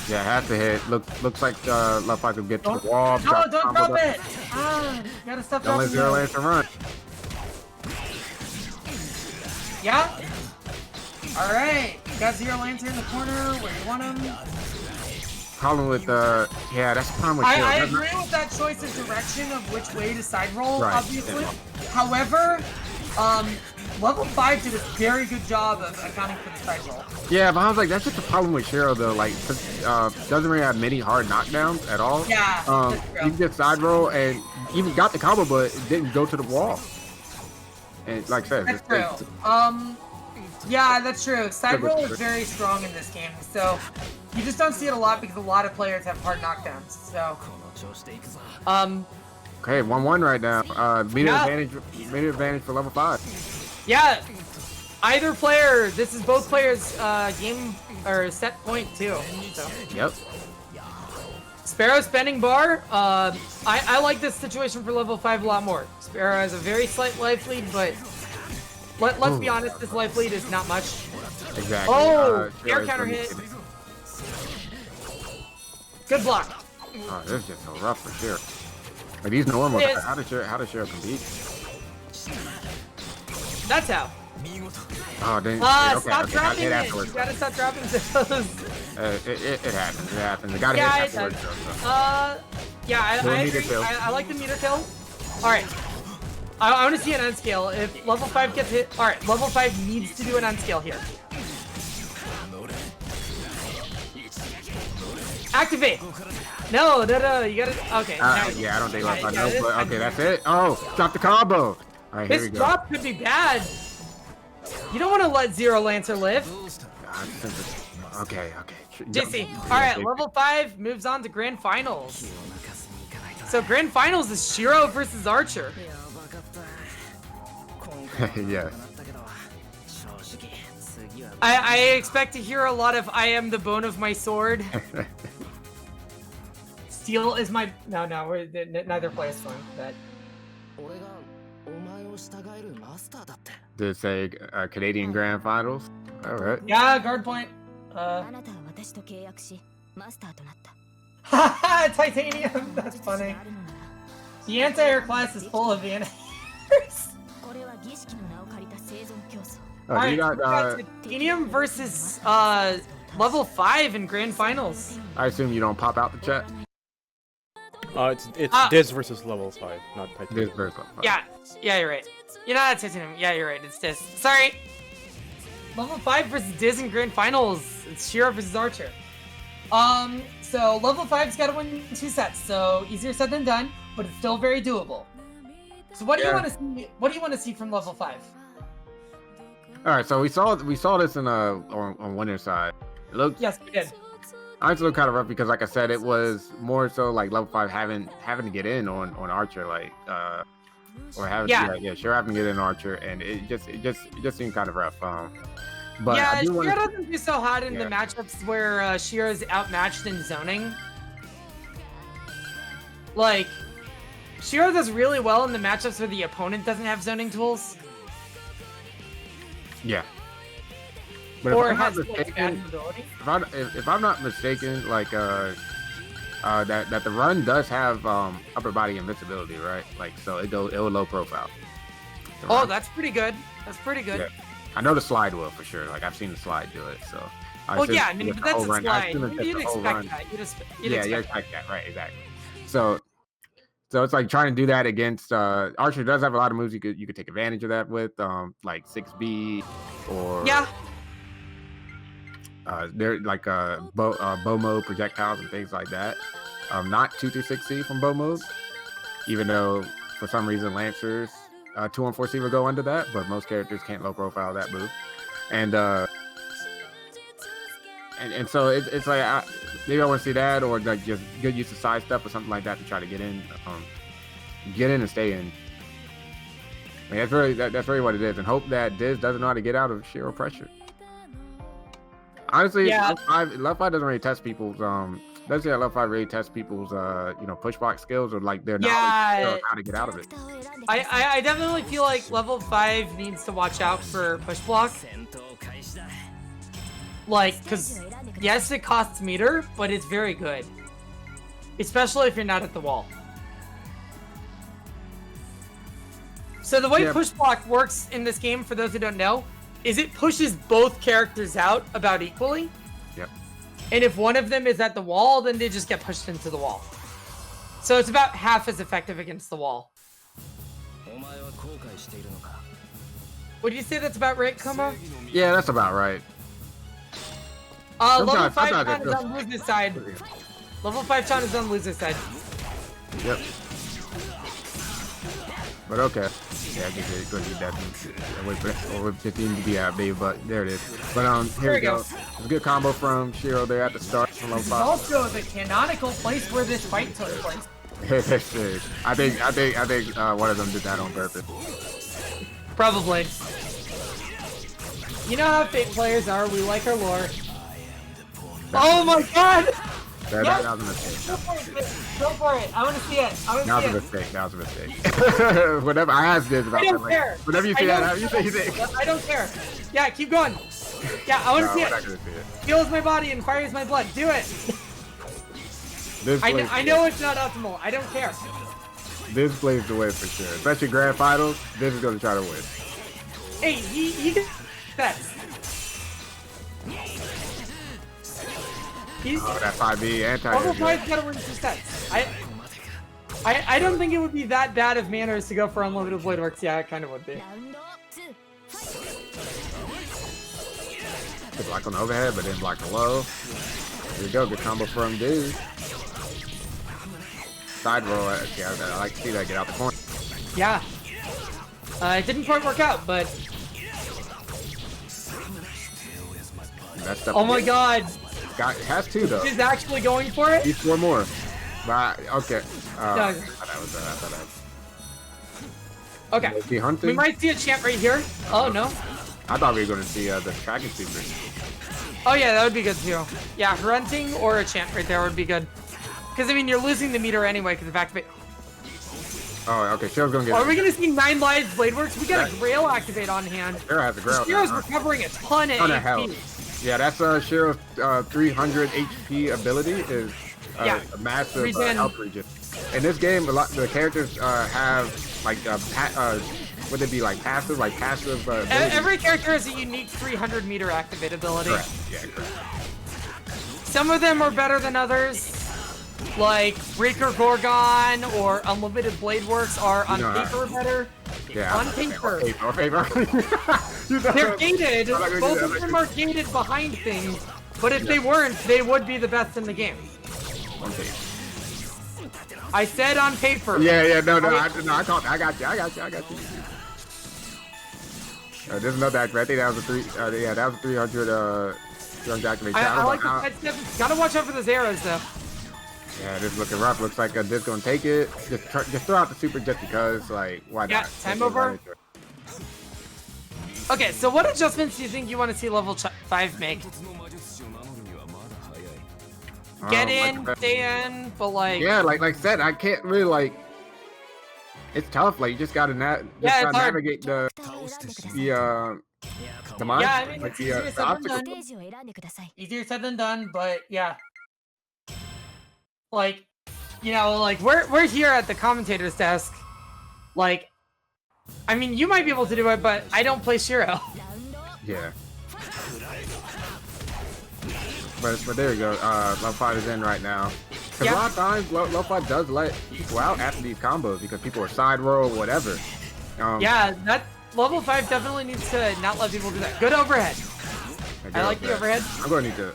Speaker 4: Yeah, have to hit. Looks like Love 5 could get to the wall.
Speaker 5: No, don't
Speaker 4: combo
Speaker 5: drop
Speaker 4: up.
Speaker 5: it. Ah, you gotta stop
Speaker 4: Don't let
Speaker 5: dropping
Speaker 4: Zero
Speaker 5: it.
Speaker 4: Lancer run.
Speaker 5: Yeah? Alright. Got Zero Lancer in the corner where you want him.
Speaker 4: Problem with yeah, that's the problem with Shiro.
Speaker 5: I
Speaker 4: That's not-
Speaker 5: agree with that choice of direction of which way to side roll,
Speaker 4: Right.
Speaker 5: obviously. However, level 5 did a very good job of accounting for the side roll.
Speaker 4: Yeah, but I was like, that's just the problem with Shiro though. Like, doesn't really have many hard knockdowns at all.
Speaker 5: Yeah, that's true.
Speaker 4: You can get side roll and even got the combo, but it didn't go to the wall. And like I said,
Speaker 5: That's
Speaker 4: it's-
Speaker 5: true. Yeah, that's true. Side roll is
Speaker 4: Good.
Speaker 5: very strong in this game, so you just don't see it a lot because a lot of players have hard knockdowns. So,
Speaker 4: Okay, 1-1 right now. Meter
Speaker 3: Yeah.
Speaker 4: advantage for level 5.
Speaker 3: Yeah, either player. This is both players' game or set point too. So.
Speaker 4: Yep.
Speaker 3: Sparrow spending bar. I like this situation for level 5 a lot more. Sparrow has a very slight life lead, but let's be honest, this life lead is not much.
Speaker 4: Exactly.
Speaker 3: Oh,
Speaker 4: Shiro
Speaker 3: air
Speaker 4: is
Speaker 3: counter
Speaker 4: gonna
Speaker 3: hit.
Speaker 4: get it.
Speaker 3: Good block.
Speaker 4: Oh, this is just so rough for Shiro. But these normals,
Speaker 3: Yes.
Speaker 4: how does Shiro compete?
Speaker 3: That's how.
Speaker 4: Oh, then
Speaker 3: Stop dropping it. You
Speaker 4: afterwards.
Speaker 3: gotta stop dropping those.
Speaker 4: It happens. It happens. The guy hit
Speaker 3: Yeah, it
Speaker 4: afterwards.
Speaker 3: does.
Speaker 4: Though, so.
Speaker 3: Yeah, I
Speaker 4: Meter
Speaker 3: agree.
Speaker 4: kill.
Speaker 3: I like the meter kill. All right. I want to see an unscale. If level 5 gets hit, all right. Level 5 needs to do an unscale here. Activate. No. You gotta. Okay.
Speaker 4: Yeah, I don't think I
Speaker 3: got
Speaker 4: know,
Speaker 3: it.
Speaker 4: but okay, that's it. Oh, drop the combo. All right, here
Speaker 3: This
Speaker 4: we go.
Speaker 3: drop could be bad. You don't want to let Zero Lancer live.
Speaker 4: Okay.
Speaker 3: JC. All right, level 5 moves on to Grand Finals. So Grand Finals is Shiro versus Archer.
Speaker 4: Yes.
Speaker 3: I expect to hear a lot of "I am the bone of my sword." Steel is my neither player is going for that.
Speaker 4: Did it say Canadian Grand Finals? All right.
Speaker 3: Yeah, guard point.
Speaker 6: あなたは私と契約しマスターとなった
Speaker 3: Haha, titanium. That's funny. The anti-air class is full of anti-airs.
Speaker 6: これは儀式の名を借りた生存競争
Speaker 4: Oh, you got,
Speaker 3: titanium versus level 5 in Grand Finals.
Speaker 4: I assume you don't pop out the chat?
Speaker 2: It's Diz versus level 5, not
Speaker 4: This
Speaker 2: Titanium.
Speaker 4: version.
Speaker 3: Yeah, you're right. You know that's titanium. Yeah, you're right. It's Diz. Sorry. Level 5 versus Diz in Grand Finals. It's Shiro versus Archer. So level 5's got to win 2 sets, so easier said than done, but it's still very doable. So what do you want to see? What do you want to see from level 5?
Speaker 4: All right, so we saw this in on winner's side. It looked
Speaker 3: Yes, we did.
Speaker 4: honestly looked kind of rough because, like I said, it was more so like level 5 having to get in on Archer, like or having sure having to get in Archer, and it just seemed kind of rough. But
Speaker 3: yeah,
Speaker 4: I do
Speaker 3: Shiro
Speaker 4: want
Speaker 3: doesn't do so hot in the
Speaker 4: Yeah.
Speaker 3: matchups where Shiro's outmatched in zoning. Like, Shiro does really well in the matchups where the opponent doesn't have zoning tools.
Speaker 4: yeah. But
Speaker 3: Or
Speaker 4: if I'm not
Speaker 3: has like, bad
Speaker 4: mistaken,
Speaker 3: mobility.
Speaker 4: if I'm not mistaken, like that the run does have upper body invincibility, right? Like so it will low profile. The
Speaker 3: Oh,
Speaker 4: run.
Speaker 3: that's pretty good. That's pretty good.
Speaker 4: Yeah. I know the slide will for sure. Like I've seen the slide do it. So.
Speaker 3: Well,
Speaker 4: assume
Speaker 3: yeah, I mean,
Speaker 4: with
Speaker 3: but
Speaker 4: the
Speaker 3: that's
Speaker 4: whole
Speaker 3: a
Speaker 4: run- I
Speaker 3: slide.
Speaker 4: assume it's just
Speaker 3: You'd
Speaker 4: the whole
Speaker 3: expect
Speaker 4: run.
Speaker 3: that. You'd
Speaker 4: Yeah, you expect that, right? Exactly. So it's like trying to do that against Archer does have a lot of moves you could take advantage of that with, like 6B or
Speaker 3: Yeah.
Speaker 4: they're like bow mode projectiles and things like that. Not 2 through 6C from bow mode, even though for some reason Lancers 2 on 4C will go under that, but most characters can't low profile that move. And so it's like maybe I want to see that, or like just good use of side step or something like that to try to get in and stay in. I mean, that's really what it is, and hope that Diz doesn't know how to get out of Shiro pressure. Honestly,
Speaker 3: Yeah.
Speaker 4: Left 5 doesn't really test people's doesn't say Left 5 really test people's push block skills or like their knowledge of how to get out of it.
Speaker 3: I definitely feel like level 5 needs to watch out for push block. Like, because yes, it costs meter, but it's very good. Especially if you're not at the wall. So the way
Speaker 4: Yeah.
Speaker 3: push block works in this game, for those who don't know, is it pushes both characters out about equally.
Speaker 4: Yep.
Speaker 3: And if one of them is at the wall, then they just get pushed into the wall. So it's about half as effective against the wall. Would you say that's about right, Kuma?
Speaker 4: Yeah, that's about right.
Speaker 3: Level
Speaker 4: Sometimes-
Speaker 3: 5
Speaker 4: sometimes
Speaker 3: Chan
Speaker 4: it
Speaker 3: is
Speaker 4: feels-
Speaker 3: on loser's side. Level 5 Chan is on loser's side.
Speaker 4: Yep. But okay. Yeah, I guess it could be that. Or 15 to be out, baby, but there it is. But here we go. It's a good combo from Shiro there at the start from level
Speaker 3: It's
Speaker 4: 5.
Speaker 3: also the canonical place where this fight took place.
Speaker 4: I think one of them did that on purpose.
Speaker 3: Probably. You know how Fate players are. We like our lore. Oh my god!
Speaker 4: That was a mistake.
Speaker 5: Go for it. I want to see it. I want
Speaker 4: That
Speaker 5: to
Speaker 4: was
Speaker 5: see
Speaker 4: a
Speaker 5: it.
Speaker 4: mistake. That was a mistake. Whatever. I asked this about
Speaker 3: I don't
Speaker 4: that.
Speaker 3: care.
Speaker 4: Like, whenever you see that, you say.
Speaker 3: I don't care. Yeah, keep going. Yeah, I want to
Speaker 4: No,
Speaker 3: see
Speaker 4: we're not
Speaker 3: it.
Speaker 4: gonna see it.
Speaker 3: Heals my body and fires my blood. Do it.
Speaker 4: This
Speaker 3: I know it's not optimal. I don't care.
Speaker 4: This plays the way for sure. Especially grand finals. This is gonna try to win.
Speaker 3: Hey, he gets sets. He's
Speaker 4: Oh, that 5B anti.
Speaker 3: Level 5's gotta win 2 sets. I don't think it would be that bad of manners to go for unlimited blade works. Yeah, it kind of would be.
Speaker 6: ラウンド2ファイト
Speaker 4: Block on the overhead, but then block the low. Here we go. Good combo from dude. Side roll. Yeah, I like to see that get out the corner.
Speaker 3: Yeah. It didn't quite work out, but
Speaker 4: That's
Speaker 3: oh my god,
Speaker 4: God, has 2 though.
Speaker 3: he's actually going for it.
Speaker 4: He's 4 more. But okay.
Speaker 3: Doug.
Speaker 4: I thought that was.
Speaker 3: Okay,
Speaker 4: Is he hunting?
Speaker 3: we might see a chant right here. Oh no.
Speaker 4: I thought we were gonna see the tracking super.
Speaker 3: Oh yeah, that would be good too. Yeah, grunting or a chant right there would be good. Because I mean, you're losing the meter anyway because of activate.
Speaker 4: Oh, okay. Shiro's gonna get.
Speaker 3: Are we gonna see 9 lives blade works? We got a Grail activate on hand.
Speaker 4: Shiro has a grail.
Speaker 3: Shiro's
Speaker 4: now, huh?
Speaker 3: recovering a ton of
Speaker 4: Ton of
Speaker 3: HP.
Speaker 4: health. Yeah, that's Shiro's 300 HP ability is
Speaker 3: Yeah.
Speaker 4: a massive
Speaker 3: Regen.
Speaker 4: health regen. In this game, a lot the characters have like would it be like passive abilities?
Speaker 3: Every character has a unique 300 meter activate ability.
Speaker 4: Correct. Yeah, correct.
Speaker 3: Some of them are better than others. Like Raker Gorgon or Unlimited Blade Works are on
Speaker 4: You know,
Speaker 3: paper better.
Speaker 4: Yeah.
Speaker 3: On paper.
Speaker 4: On paper. You know,
Speaker 3: They're gated.
Speaker 4: I'm not gonna do
Speaker 3: Both
Speaker 4: that.
Speaker 3: of them are gated behind things. But if they weren't, they would be the best in the game.
Speaker 4: On paper.
Speaker 3: I said on paper.
Speaker 4: Yeah, no, I got you. There's another activate. I think that was a 300 activate.
Speaker 3: I like the sidestep. Gotta watch out for those arrows though.
Speaker 4: Yeah, this is looking rough. Looks like this gonna take it. Just throw out the super just because, like, why
Speaker 3: Yeah,
Speaker 4: not?
Speaker 3: time over. Okay, so what adjustments do you think you want to see level 5 make? Get in, stay in, but like...
Speaker 4: Yeah, like I said, I can't really like. It's tough. Like you just gotta
Speaker 3: it's hard.
Speaker 4: navigate the
Speaker 6: ターを選んでください
Speaker 4: the mind.
Speaker 3: Yeah, I mean,
Speaker 4: like
Speaker 3: it's
Speaker 4: the,
Speaker 3: easier
Speaker 4: the
Speaker 3: said than
Speaker 4: obstacle.
Speaker 3: done.
Speaker 6: ステージを選んでください
Speaker 3: Easier said than done, but yeah. Like, you know, like we're here at the commentator's desk. Like, I mean, you might be able to do it, but I don't play Shiro.
Speaker 6: ラウンド
Speaker 4: Yeah. But there you go. Level 5 is in right now. Because
Speaker 3: Yeah.
Speaker 4: a lot of times, Level 5 does let people out after these combos because people are side roll or whatever.
Speaker 3: Yeah, that level 5 definitely needs to not let people do that. Good overhead. I like the overhead.
Speaker 4: I'm going to need to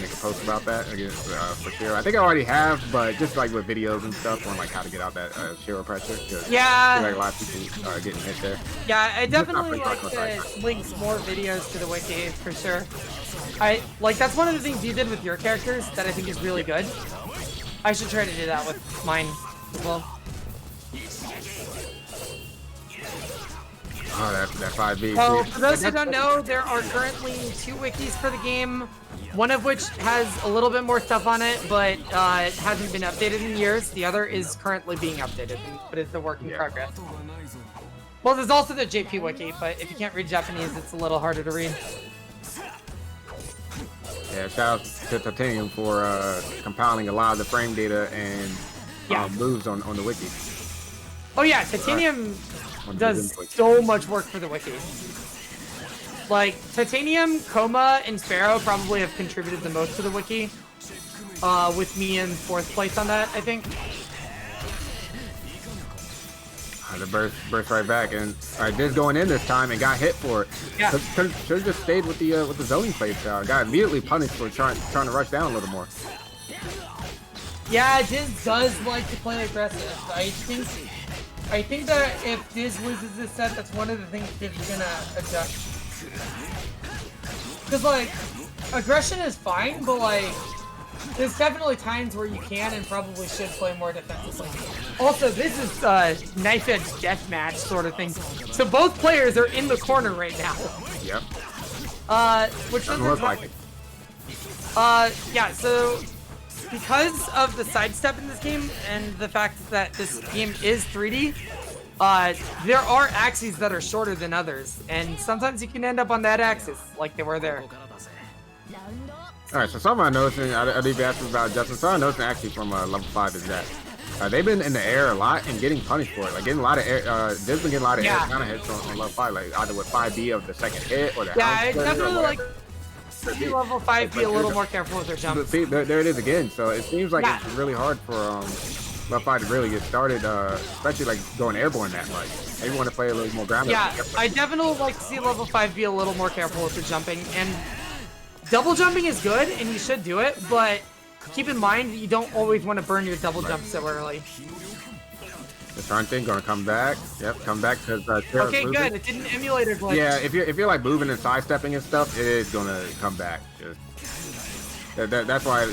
Speaker 4: make a post about that against for Shiro. I think I already have, but just like with videos and stuff on like how to get out that Shiro pressure. 'Cause I
Speaker 3: Yeah.
Speaker 4: feel like a lot of people are getting hit there.
Speaker 3: Yeah, I definitely
Speaker 4: Just not
Speaker 3: like
Speaker 4: pretty
Speaker 3: to
Speaker 4: close,
Speaker 3: link more videos to the wiki for sure. That's one of the things you did with your characters that I think is really good. I should try to do that with mine as well.
Speaker 4: Oh, that 5B.
Speaker 3: So for those who don't know, there are currently 2 wikis for the game. One of which has a little bit more stuff on it, but it hasn't been updated in years. The other is currently being updated, but it's a work in progress. Well, there's also the JP wiki, but if you can't read Japanese, it's a little harder to read.
Speaker 4: Yeah, shout out to Titanium for compiling a lot of the frame data and
Speaker 3: Yeah.
Speaker 4: moves on the wiki.
Speaker 3: Oh yeah, Titanium
Speaker 4: On the
Speaker 3: does
Speaker 4: wiki.
Speaker 3: so much work for the wiki. Like, Titanium, Coma, and Sparrow probably have contributed the most to the wiki. With me in 4th place on that, I think.
Speaker 4: The burst right back, and Diz going in this time and got hit for it.
Speaker 3: Yeah.
Speaker 4: Should have just stayed with the zoning play style. Got immediately punished for trying to rush down a little more.
Speaker 3: Yeah, Diz does like to play aggressive. I think that if Diz loses this set, that's one of the things Diz is gonna adjust. Because, like, aggression is fine, but, like,
Speaker 5: There's definitely times where you can and probably should play more defensively. Also, this is knife edge deathmatch sort of thing. So both players are in the corner right now.
Speaker 4: Yep.
Speaker 5: Which
Speaker 4: Doesn't look like it.
Speaker 5: Yeah, so because of the sidestep in this game and the fact that this game is 3D, there are axes that are shorter than others, and sometimes you can end up on that axis, like they were there.
Speaker 4: Alright, so something I'm noticing, I need to ask about Justin, something I'm noticing actually from level 5 is that they've been in the air a lot and getting punished for it. Like getting a lot of air, there's been getting a lot of air counter hits on level 5, like either with 5B of the second hit or the
Speaker 5: I definitely like see level 5 be a little more careful with their jump.
Speaker 4: See, there it is again. So it seems like it's really hard for level 5 to really get started, especially like going airborne that much. Maybe want to play a little more ground.
Speaker 5: Yeah, I definitely like to see level 5 be a little more careful with the jumping, and double jumping is good and you should do it, but keep in mind that you don't always want to burn your double jump so early.
Speaker 4: The front thing gonna come back. Yep, come back because
Speaker 5: okay, good. It didn't emulate it.
Speaker 4: Yeah, if you're like moving and sidestepping and stuff, it is gonna come back. Just, that's why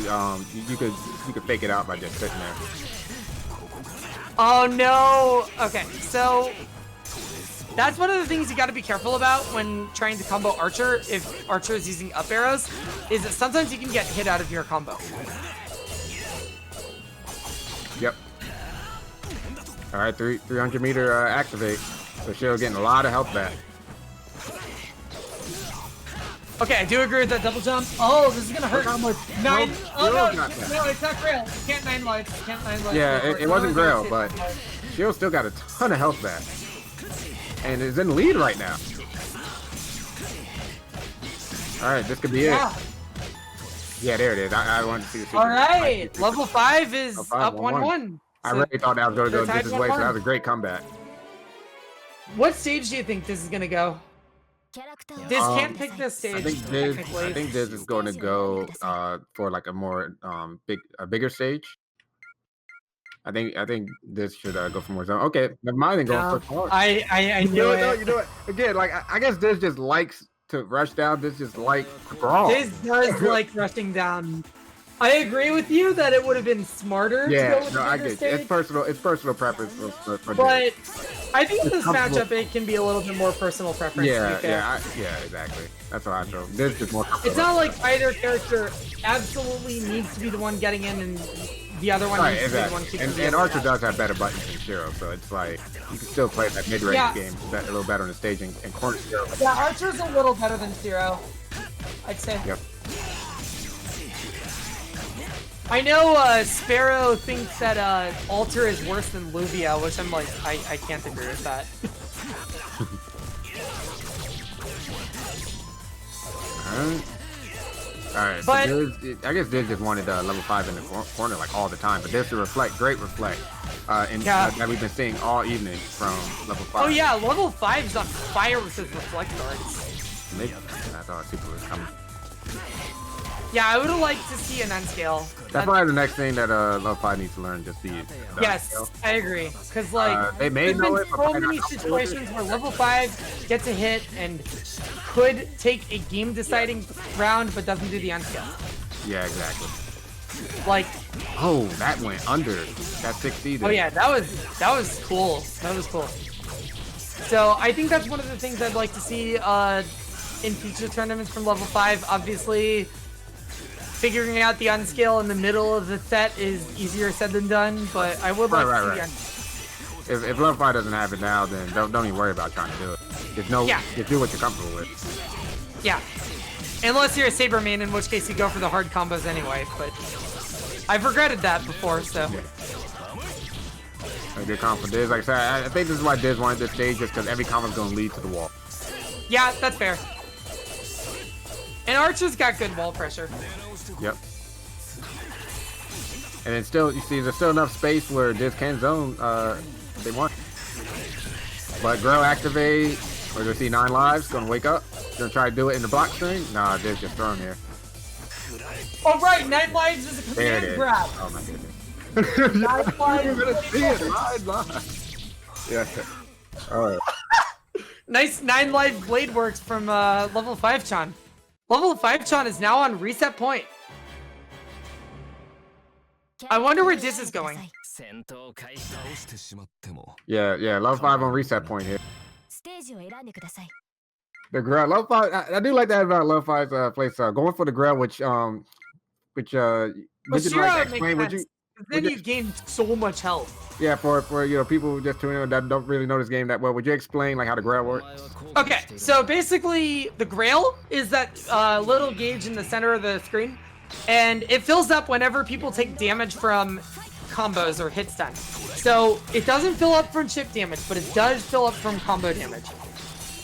Speaker 4: you could fake it out by just sitting there.
Speaker 5: Oh no. Okay, so that's one of the things you got to be careful about when trying to combo Archer. If Archer is using up arrows, is that sometimes you can get hit out of your combo.
Speaker 4: Yep. All right, 300 meter activate. So Shiro getting a lot of health back.
Speaker 5: Okay, I do agree with that double jump. Oh, this is gonna hurt.
Speaker 4: How much?
Speaker 5: Nine. Oh no,
Speaker 4: got that.
Speaker 5: no, it's not Grail. You can't 9 lives. You can't 9 lives.
Speaker 4: Yeah, it wasn't Grail, but Shiro still got a ton of health back, and is in the lead right now. All right, this could be it. Yeah, there it is. I wanted to see the.
Speaker 5: All right, level 5 is up 1-1.
Speaker 4: I really thought that was going to go
Speaker 5: they're
Speaker 4: this
Speaker 5: tied
Speaker 4: way, so
Speaker 5: 1-1.
Speaker 4: that was a great comeback.
Speaker 5: What stage do you think this is gonna go? This can't pick this stage.
Speaker 4: I think this is going to go for like a more bigger stage. I think this should go for more zone. Okay, never mind. Then go for hard.
Speaker 5: I knew it.
Speaker 4: You know it. Again, like I guess this just likes to rush down. This just like brawl.
Speaker 5: This does like rushing down. I agree with you that it would have been smarter to go with
Speaker 4: I
Speaker 5: bigger
Speaker 4: get
Speaker 5: stage.
Speaker 4: it. It's personal preference for
Speaker 5: But I think in this matchup it can be a little bit more personal preference. to be fair.
Speaker 4: Yeah, exactly. That's what I feel. This is just more.
Speaker 5: It's not like either character absolutely needs to be the one getting in and the other one needs to be the one keeping
Speaker 4: and Archer does have better buttons than Shiro, so it's like you can still play that mid-range game a little better on the stage and corner Shiro.
Speaker 5: Yeah, Archer's a little better than Shiro, I'd say.
Speaker 4: Yep.
Speaker 5: I know Sparrow thinks that Alter is worse than Luvia, which I'm like, I can't agree with that.
Speaker 4: Alright,
Speaker 5: But
Speaker 4: so I guess Diz just wanted level 5 in the corner like all the time, but there's a great reflect that we've been seeing all evening from level 5.
Speaker 5: Oh yeah, level 5's on fire with his reflect guards.
Speaker 4: Maybe. I thought Super was coming.
Speaker 5: Yeah, I would have liked to see an unscale.
Speaker 4: That's probably the next thing that level 5 needs to learn, just the
Speaker 5: Yes,
Speaker 4: unscale.
Speaker 5: I agree. Because like
Speaker 4: they may
Speaker 5: there's
Speaker 4: know
Speaker 5: been
Speaker 4: it, but
Speaker 5: so
Speaker 4: probably
Speaker 5: many
Speaker 4: not comfortable with it.
Speaker 5: situations where level 5 gets a hit and could take a game deciding round but doesn't do the unscale.
Speaker 4: Yeah, exactly.
Speaker 5: Like,
Speaker 4: oh, that went under that 60.
Speaker 5: oh yeah, that was cool. That was cool. So I think that's one of the things I'd like to see in future tournaments from level 5. Obviously, figuring out the unscale in the middle of the set is easier said than done, but I would like to see the unscale.
Speaker 4: If level 5 doesn't have it now, then don't even worry about trying to do it. Just do what you're comfortable with.
Speaker 5: Yeah. Unless you're a Saber main, in which case you go for the hard combos anyway, but I've regretted that before, so.
Speaker 4: Yeah. A good combo for Diz. Like I said, I think this is why Diz wanted this stage, just because every combo's going to lead to the wall.
Speaker 5: Yeah, that's fair. And Archer's got good wall pressure.
Speaker 4: Yep. And then still, you see, there's still enough space where Diz can zone if they want. But Grow activate. We're going to see 9 lives. Going to wake up. Going to try to do it in the block string. Nah, Diz just thrown here.
Speaker 5: All right, 9 lives is a
Speaker 4: There it
Speaker 5: command
Speaker 4: is.
Speaker 5: grab.
Speaker 4: Oh my goodness.
Speaker 5: 9 lives.
Speaker 4: You're going to see it. 9 lives. Yeah. All right.
Speaker 5: Nice 9 live blade works from level 5 Chan. Level 5 Chan is now on reset point.
Speaker 3: I wonder where this is going.
Speaker 4: Yeah, level 5 on reset point here.
Speaker 6: ステージを選んでください。
Speaker 4: The Grail, level 5. I do like that about level 5's place. Going for the Grail, which
Speaker 3: Well,
Speaker 4: would you
Speaker 3: Shiro
Speaker 4: like to
Speaker 3: makes
Speaker 4: explain? Would
Speaker 3: sense.
Speaker 4: you?
Speaker 3: 'Cause then
Speaker 4: would
Speaker 3: you gain so much health.
Speaker 4: Yeah, for people who just tuning in that don't really know this game that well, would you explain like how the Grail works?
Speaker 3: Okay, so basically the Grail is that little gauge in the center of the screen, and it fills up whenever people take damage from combos or hit stun. So it doesn't fill up from chip damage, but it does fill up from combo damage.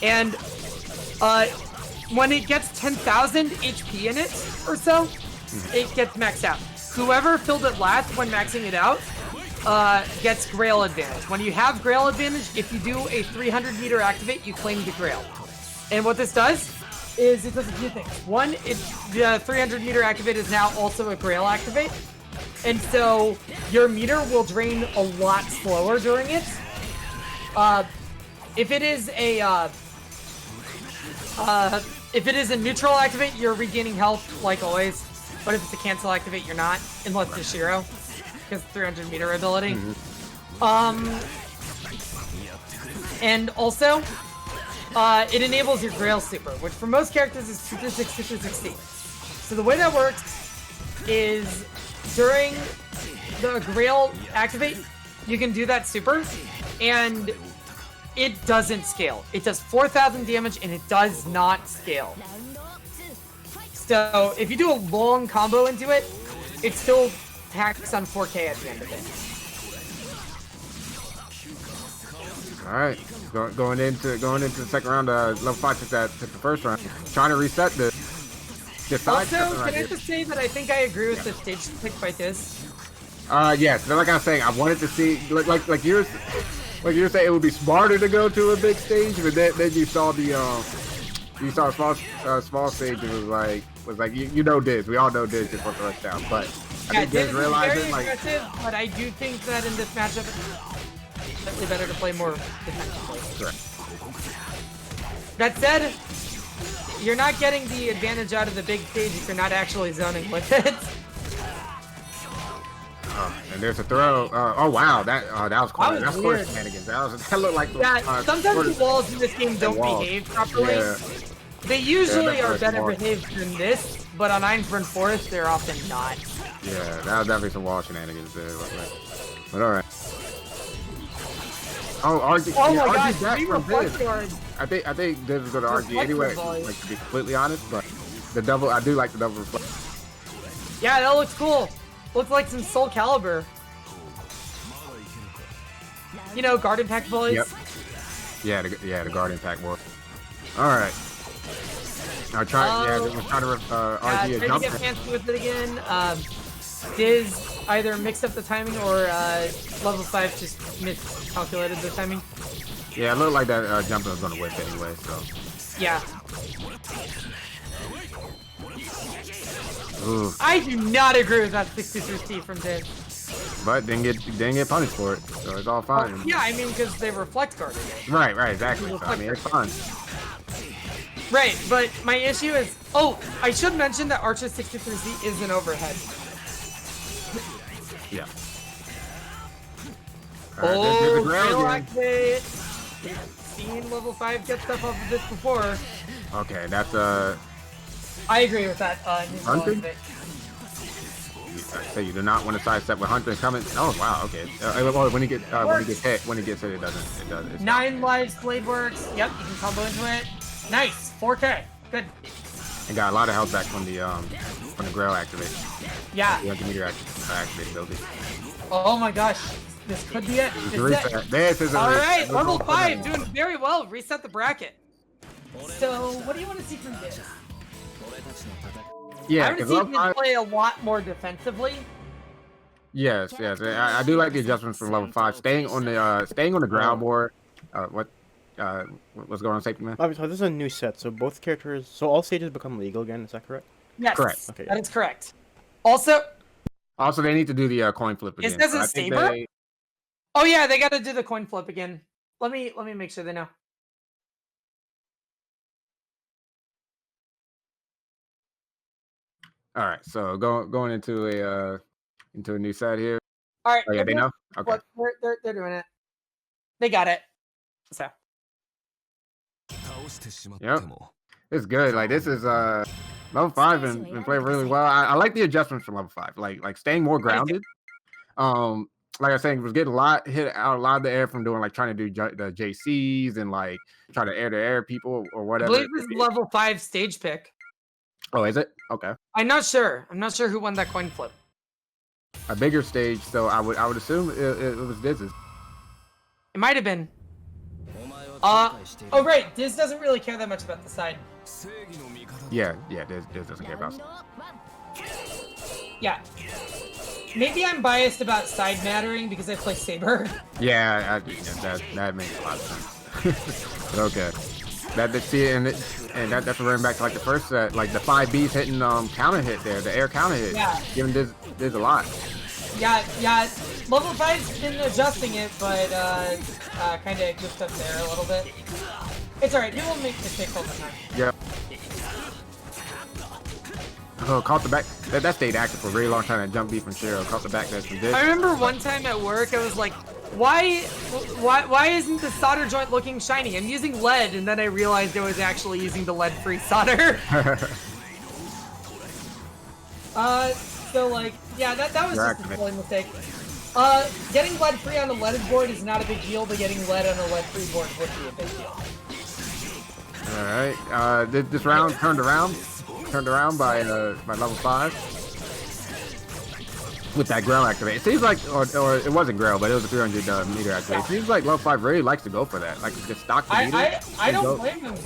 Speaker 3: And when it gets 10,000 HP in it or so, it gets maxed out. Whoever filled it last when maxing it out gets Grail advantage. When you have Grail advantage, if you do a 300 meter activate, you claim the Grail. And what this does is it does a few things. One, the 300 meter activate is now also a Grail activate. And so your meter will drain a lot slower during it. If it is a neutral activate, you're regaining health like always. But if it's a cancel activate, you're not, unless it's Shiro, because 300 meter ability. And also, it enables your Grail super, which for most characters is Super 6, Super 60. So the way that works is during the Grail activate, you can do that super, and it doesn't scale. It does 4,000 damage, and it does not scale. So if you do a long combo into it, it still hacks on 4K at the end of it.
Speaker 4: All right, going into the second round. Level 5 took the first round. Trying to reset the side.
Speaker 3: Also, can I just say that I think I agree with the stage pick by this?
Speaker 4: Yes. Like I was saying, I wanted to see like you're saying it would be smarter to go to a big stage, but then you saw a small stage. It was like you know Diz. We all know Diz just wants to rush down, but I think Diz
Speaker 3: is
Speaker 4: realized
Speaker 3: very
Speaker 4: it like.
Speaker 3: aggressive, but I do think that in this matchup, it's definitely better to play more defensively.
Speaker 4: Correct.
Speaker 3: That said, you're not getting the advantage out of the big stage if you're not actually zoning with it.
Speaker 4: And there's a throw. Oh wow, that was corner.
Speaker 3: That was
Speaker 4: That's corner
Speaker 3: weird.
Speaker 4: shenanigans. That looked like
Speaker 3: Yeah, sometimes the walls in this game don't
Speaker 4: walls.
Speaker 3: behave properly.
Speaker 4: Yeah.
Speaker 3: They usually
Speaker 4: Yeah,
Speaker 3: are better
Speaker 4: smart.
Speaker 3: behaved than this, but on Einstein Forest, they're often not.
Speaker 4: Yeah, that was definitely some wall shenanigans there. But all right. Oh, RG.
Speaker 3: Oh
Speaker 4: yeah,
Speaker 3: my
Speaker 4: RG
Speaker 3: gosh,
Speaker 4: back
Speaker 3: three
Speaker 4: from
Speaker 3: reflect
Speaker 4: Diz.
Speaker 3: guards.
Speaker 4: I think Diz was going to RG
Speaker 3: Reflect
Speaker 4: anyway.
Speaker 3: volley.
Speaker 4: Like to be completely honest, but the double. I do like the double reflect.
Speaker 3: Yeah, that looks cool. Looks like some Soul Calibur. You know, Garden Pack volleys.
Speaker 4: Yep. Yeah, the Guardian Pack war. All right. I'll try. Yeah, we're trying to RG a
Speaker 3: Trying to
Speaker 4: jump.
Speaker 3: get fancy with it again. Diz either mixed up the timing or level 5 just miscalculated the timing.
Speaker 4: Yeah, it looked like that jumper was going to whip anyway. So.
Speaker 3: Yeah.
Speaker 4: Ooh.
Speaker 3: I do not agree with that 63C from Diz.
Speaker 4: But didn't get punished for it, so it's all fine.
Speaker 3: Yeah, I mean, because they reflect guarded it.
Speaker 4: Right, exactly. So, I mean, it's fun.
Speaker 3: Right, but my issue is... Oh, I should mention that Archer 63C is an overhead.
Speaker 4: Yeah.
Speaker 3: Oh,
Speaker 4: there's a ground
Speaker 3: Grail
Speaker 4: game.
Speaker 3: activate. We've seen level 5 get stuff off of this before.
Speaker 4: Okay, that's
Speaker 3: I agree with that. Neutral
Speaker 4: Hunter?
Speaker 3: activate.
Speaker 4: So you do not want to sidestep with Hunter coming. Oh wow, okay. When he gets hit, it does. It's
Speaker 3: 9 lives, blade works. Yep, you can combo into it. Nice, 4K. Good.
Speaker 4: And got a lot of health back from the Grail activate.
Speaker 3: Yeah.
Speaker 4: The anti-meter activate ability.
Speaker 3: Oh my gosh. This could be it.
Speaker 4: This is a
Speaker 3: All right,
Speaker 4: reset.
Speaker 3: level 5, doing very well. Reset the bracket. So, what do you want to see from this?
Speaker 4: Yeah,
Speaker 3: I want to
Speaker 4: because
Speaker 3: see
Speaker 4: level
Speaker 3: him
Speaker 4: 5.
Speaker 3: play a lot more defensively.
Speaker 4: Yes. I do like the adjustments from level 5. Staying on the ground more. What's going on, safety man?
Speaker 2: So this is a new set, so both characters, so all stages become legal again. Is that correct?
Speaker 3: Yes,
Speaker 4: Correct.
Speaker 2: Okay.
Speaker 3: that is correct. Also,
Speaker 4: They need to do the coin flip again.
Speaker 3: Is this
Speaker 4: So
Speaker 3: a
Speaker 4: I think
Speaker 3: saber?
Speaker 4: they-
Speaker 3: oh yeah, they got to do the coin flip again. Let me make sure they know.
Speaker 4: All right, so going into into a new set here.
Speaker 3: All right.
Speaker 4: Oh yeah, they know. Okay.
Speaker 3: What? They're doing it. They got it. So.
Speaker 4: Yep. It's good. Like this is level 5 and playing really well. I like the adjustments from level 5. Like staying more grounded. Like I was saying, was getting hit out a lot of the air from doing like trying to do the JCs and like try to air people or
Speaker 3: I
Speaker 4: whatever.
Speaker 3: believe this is level 5 stage pick.
Speaker 4: Oh, is it? Okay.
Speaker 3: I'm not sure. I'm not sure who won that coin flip.
Speaker 4: A bigger stage, so I would assume it was Diz's.
Speaker 3: It might have been. Oh right, Diz doesn't really care that much about the side.
Speaker 4: Yeah, Diz doesn't care about.
Speaker 3: Yeah. Maybe I'm biased about side mattering because I play Saber.
Speaker 4: Yeah, that makes a lot of sense. But okay. That's running back to like the first set, like the 5Bs hitting counter hit there, the air counter hit.
Speaker 3: Yeah.
Speaker 4: Giving Diz a lot.
Speaker 3: Yeah. Level 5's been adjusting it, but kind of goofed up there a little bit. It's alright, people make mistakes all the time.
Speaker 4: Yeah. Oh, caught the back. That stayed active for a very long time. That jump beat from Shiro. Caught the back there from Diz.
Speaker 3: I remember one time at work, I was like, why isn't the solder joint looking shiny? I'm using lead, and then I realized I was actually using the lead-free solder. So like, yeah, that was just a silly mistake. Getting lead-free on a leaded board is not a big deal, but getting lead on a lead-free board would be a big deal.
Speaker 4: All right. This round turned around by level 5 with that Grail activate. It seems like, or it wasn't Grail, but it was a 300 meter activate. It seems like level 5 really likes to go for that, like just stock the meter.
Speaker 5: I don't blame them.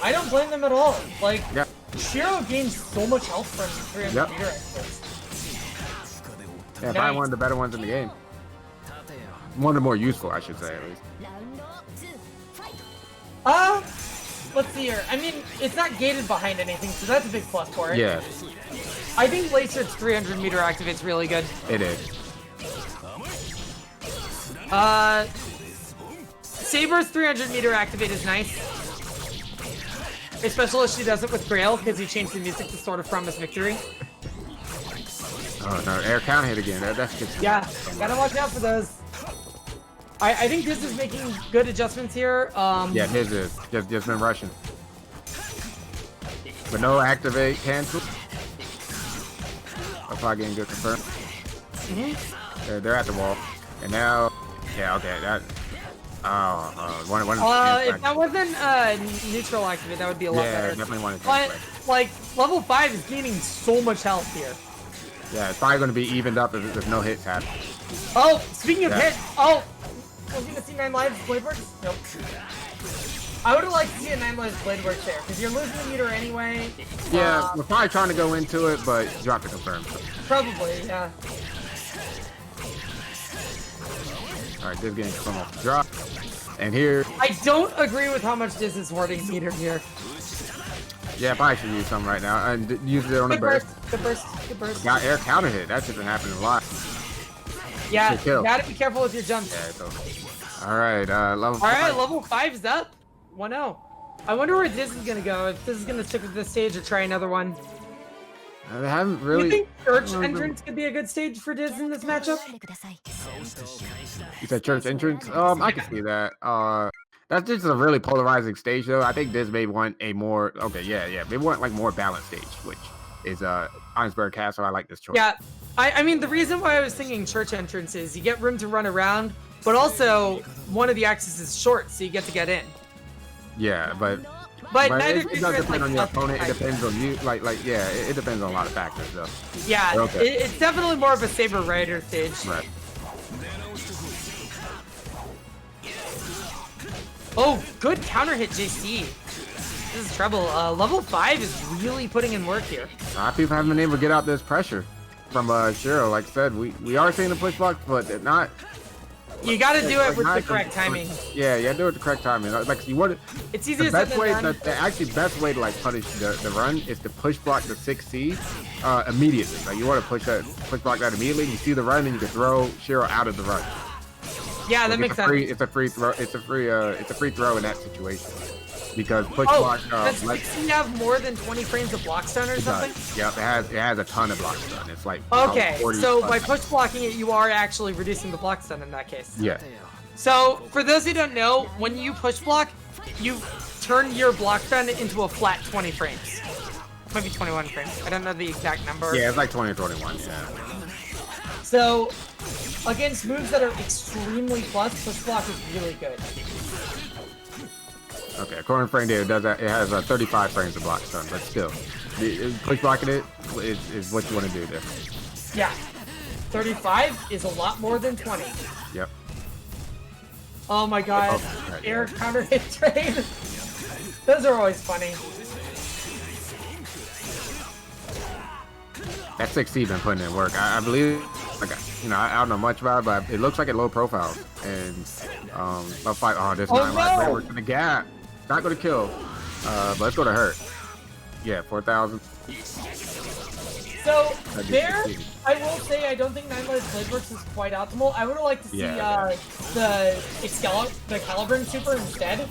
Speaker 5: I don't blame them at all. Like,
Speaker 4: yep.
Speaker 5: Shiro gains so much health from 300 meter activates.
Speaker 4: Yeah, probably one of the better ones in the game. One of the more useful, I should say, at least.
Speaker 5: Let's see here. I mean, it's not gated behind anything, so that's a big plus for it.
Speaker 4: Yeah.
Speaker 3: I think Lacer's 300 meter activate's really good.
Speaker 4: It is.
Speaker 3: Saber's 300 meter activate is nice. Especially if she does it with Grail, because he changed the music to sort of Promise Victory.
Speaker 4: Oh no, air counter hit again. That's just...
Speaker 3: Yeah, gotta watch out for those. I think this is making good adjustments here.
Speaker 4: Yeah, his is. Just been rushing. But no activate cancel. I'm probably getting good confirm. They're at the wall. And now, yeah, okay, that...
Speaker 3: if that wasn't neutral activate, that would be a lot better.
Speaker 4: Yeah, definitely want to.
Speaker 3: But, like, level 5 is gaining so much health here.
Speaker 4: Yeah, it's probably going to be evened up if no hits happen.
Speaker 3: Oh, speaking of hits, are we gonna see 9 lives Blade Works? Nope. I would have liked to see a 9 lives Blade Works there, because you're losing the meter anyway.
Speaker 4: Yeah, we're probably trying to go into it, but drop the confirm.
Speaker 3: Probably, yeah.
Speaker 4: Alright, this getting some off the drop. And here...
Speaker 3: I don't agree with how much this is hoarding meter here.
Speaker 4: Yeah, probably should use some right now. And use it on the burst.
Speaker 3: Good burst.
Speaker 4: Got air counter hit. That's just been happening a lot.
Speaker 3: Yeah, you gotta be careful with your jumps.
Speaker 4: Yeah, it's okay. Alright, level 5.
Speaker 3: Alright, level 5's up. 1-0. I wonder where this is gonna go. If this is gonna stick with this stage or try another one.
Speaker 4: They haven't really...
Speaker 3: You think Church entrance could be a good stage for Diz in this matchup?
Speaker 4: You said Church entrance? I can see that. That's just a really polarizing stage, though. I think Diz may want a more... Okay, yeah. They want, like, more balanced stage, which is Ironspur Castle. I like this choice.
Speaker 3: Yeah. I mean, the reason why I was thinking Church entrance is you get room to run around, but also one of the axes is short, so you get to get in.
Speaker 4: Yeah, but
Speaker 3: neither
Speaker 4: it does depend on your opponent. It depends on you. Yeah, it depends on a lot of factors, though.
Speaker 3: Yeah,
Speaker 4: okay.
Speaker 3: It's definitely more of a Saber Rider stage.
Speaker 4: Right.
Speaker 3: Oh, good counter hit, JC. This is trouble. Level 5 is really putting in work here.
Speaker 4: A lot of people haven't been able to get out this pressure from Shiro. Like I said, we are seeing the push block, but not.
Speaker 3: You got to do it with the correct timing.
Speaker 4: Yeah, you got to do it with the correct timing. Like you want.
Speaker 3: It's easier
Speaker 4: the
Speaker 3: said
Speaker 4: best
Speaker 3: than
Speaker 4: way.
Speaker 3: done.
Speaker 4: The actually best way to like punish the run is to push block the 6C immediately. Like you want to push block that immediately. You see the run, and you can throw Shiro out of the run.
Speaker 3: Yeah, that makes sense.
Speaker 4: It's a free throw. It's a free throw in that situation. because push
Speaker 3: Oh,
Speaker 4: block.
Speaker 3: does 16 have more than 20 frames of block stun or something?
Speaker 4: Yep, it has a ton of block stun. It's like
Speaker 3: Okay,
Speaker 4: 40
Speaker 3: so
Speaker 4: plus.
Speaker 3: by push blocking it, you are actually reducing the block stun in that case.
Speaker 4: Yeah.
Speaker 3: So, for those who don't know, when you push block, you turn your block stun into a flat 20 frames. Maybe 21 frames. I don't know the exact number.
Speaker 4: Yeah, it's like 20 or 21. Yeah.
Speaker 3: So, against moves that are extremely plus, push block is really good.
Speaker 4: Okay, according to frame data, it has 35 frames of block stun, but still, push blocking it is what you want to do there.
Speaker 3: Yeah. 35 is a lot more than 20.
Speaker 4: Yep.
Speaker 3: Oh my god.
Speaker 4: Oh, right,
Speaker 3: Air
Speaker 4: yeah.
Speaker 3: counter hit trade. Those are always funny.
Speaker 4: That 6C been putting in work. I believe, like, I don't know much about it, but it looks like it low profile. And, level 5, this
Speaker 3: Oh,
Speaker 4: 9 life
Speaker 3: no!
Speaker 4: works in the gap. Not gonna kill, but it's gonna hurt. Yeah, 4,000.
Speaker 3: So,
Speaker 4: That'd be
Speaker 3: there,
Speaker 4: 16.
Speaker 3: I will say I don't think 9 Lives Blade Works is quite optimal. I would have liked to see
Speaker 4: Yeah.
Speaker 3: the Caliburn super instead,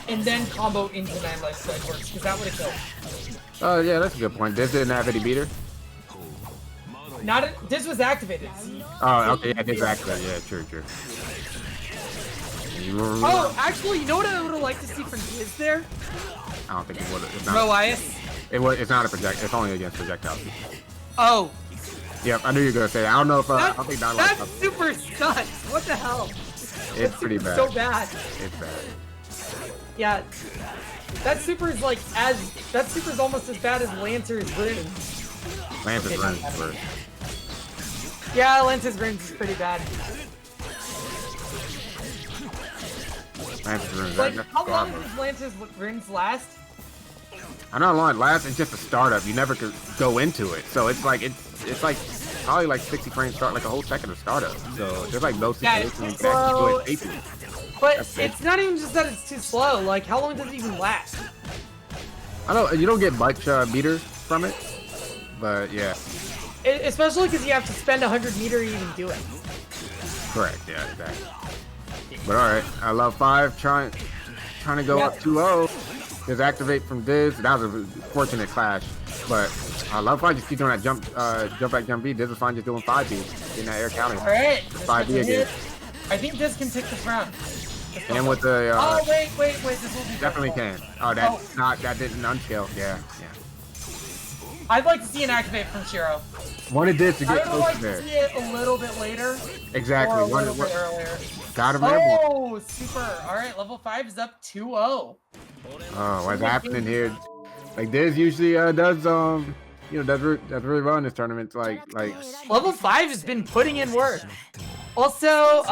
Speaker 3: and then combo into 9 Lives Blade Works, because that would have killed.
Speaker 4: Yeah, that's a good point. This didn't have any beater.
Speaker 3: This was activated. See?
Speaker 4: Oh, okay, yeah, this activated. Yeah, true.
Speaker 3: Oh, actually, you know what I would have liked to see from Diz there?
Speaker 4: I don't think it would. It's not.
Speaker 3: Moias.
Speaker 4: It's not a project. It's only against projectiles.
Speaker 3: Oh,
Speaker 4: Yep, I knew you were gonna say that. I don't know if I don't think that
Speaker 3: that's
Speaker 4: was.
Speaker 3: super sucks. What the hell?
Speaker 4: It's pretty bad.
Speaker 3: So bad.
Speaker 4: It's bad.
Speaker 3: Yeah. That super is almost as bad as Lancer's Runes.
Speaker 4: Lance's
Speaker 3: Okay,
Speaker 4: runs
Speaker 3: not bad.
Speaker 4: first.
Speaker 3: Yeah, Lancer's Runes is pretty bad.
Speaker 4: Lance's runs.
Speaker 3: Like,
Speaker 4: That's
Speaker 3: how long
Speaker 4: garbage.
Speaker 3: does Lancer's Runes last?
Speaker 4: I know how long it lasts. It's just a startup. You never could go into it, so it's like probably like 60 frames start, like a whole second of startup. So there's like no
Speaker 3: Yeah,
Speaker 4: situation you
Speaker 3: it's
Speaker 4: can actually do
Speaker 3: slow.
Speaker 4: it safely.
Speaker 3: But
Speaker 4: That's it.
Speaker 3: it's not even just that it's too slow. Like, how long does it even last?
Speaker 4: I don't. You don't get much meter from it, but yeah,
Speaker 3: Especially because you have to spend 100 meter to even do it.
Speaker 4: correct. Yeah, exactly. But all right, I love 5 trying to go up 2-0. His activate from Diz. That was a fortunate clash, but I love 5 just keep doing that jump back jump B. Diz is fine just doing 5B, getting that air counter.
Speaker 5: Alright.
Speaker 4: 5B again.
Speaker 5: I think this can take this round.
Speaker 4: And with the
Speaker 5: Oh, wait. This will be
Speaker 4: definitely
Speaker 5: difficult.
Speaker 4: can. Oh, that didn't unscale. Yeah.
Speaker 5: I'd like to see an activate from Shiro.
Speaker 4: Wanted this to
Speaker 5: I
Speaker 4: get
Speaker 5: would
Speaker 4: close
Speaker 5: like
Speaker 4: to
Speaker 5: to
Speaker 4: there.
Speaker 5: see it a little bit later.
Speaker 4: Exactly.
Speaker 5: Or a little bit earlier.
Speaker 4: Got him there.
Speaker 5: Oh, super. Alright, level 5 is up 2-0.
Speaker 4: Oh, what's happening here? Like Diz usually does does really well in this tournament. Like
Speaker 3: Level 5 has been putting in work. Also,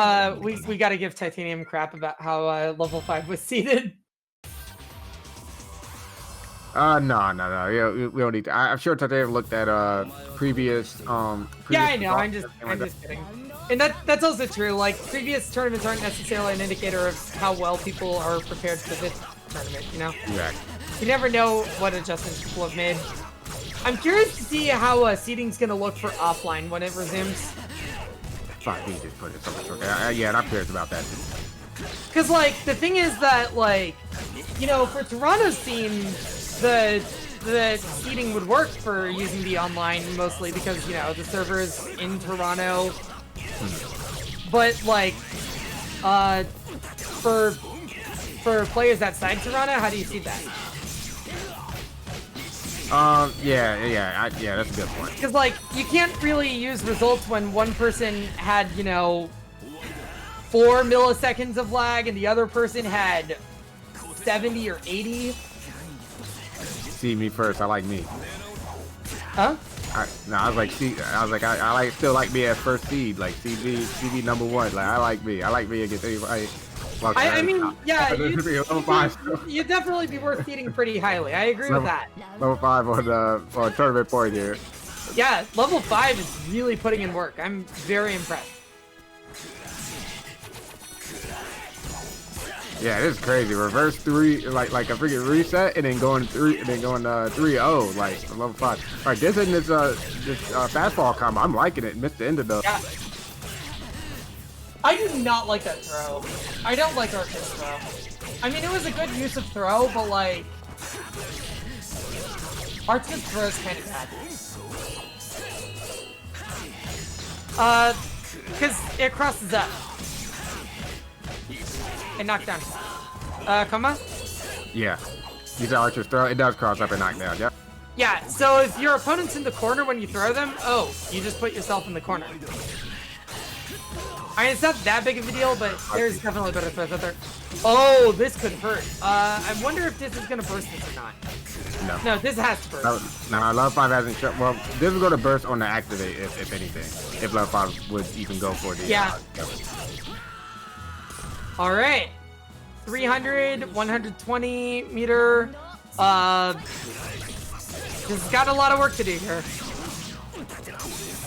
Speaker 3: we gotta give Titanium crap about how level 5 was seeded.
Speaker 4: no. Yeah, we don't need to. I'm sure Titanium looked at previous.
Speaker 3: Yeah, I know. I'm just kidding. And that's also true. Like, previous tournaments aren't necessarily an indicator of how well people are prepared for this tournament. You know,
Speaker 4: Exactly.
Speaker 3: you never know what adjustments people have made. I'm curious to see how seeding's gonna look for offline when it resumes.
Speaker 4: Fuck, he just put it so much work. Yeah, and I'm curious about that too.
Speaker 3: Cause like the thing is that like, you know, for Toronto's scene, the seeding would work for using the online mostly because, you know, the servers in Toronto. But like, for players outside Toronto, how do you see that?
Speaker 4: Yeah, that's a good point.
Speaker 3: Because like, you can't really use results when one person had, you know, 4 milliseconds of lag and the other person had 70 or 80.
Speaker 4: See me first. I like me.
Speaker 3: Huh?
Speaker 4: I was like, I still like me at first seed, like CB number 1. Like I like me against anybody.
Speaker 3: I mean, yeah,
Speaker 4: level 5,
Speaker 3: you'd definitely be worth seeding pretty highly. I agree with that.
Speaker 4: level 5 on tournament point here.
Speaker 3: Yeah, level 5 is really putting in work. I'm very impressed.
Speaker 4: Yeah, this is crazy. Reverse 3, like a freaking reset, and then going 3-0, like level 5. All right, this in this fastball combo, I'm liking it. Missed the end of the.
Speaker 5: Yeah. I do not like that throw. I don't like Arcus throw. I mean, it was a good use of throw, but like, Art's throw is kind of bad.
Speaker 3: Because it crosses up. And knocked down. Coma?
Speaker 4: Yeah. These are Archer's throw. It does cross up and knock down. Yep.
Speaker 3: Yeah, so if your opponent's in the corner when you throw them, oh, you just put yourself in the corner. I mean, it's not that big of a deal, but there's definitely better throws out there. Oh, this could hurt. I wonder if this is going to burst this or not. No, this has to burst.
Speaker 4: No, level 5 hasn't shown. Well, this is going to burst on the activate, if anything. If level 5 would even go for the.
Speaker 3: Yeah. All right. 300, 120 meter. This has got a lot of work to do here.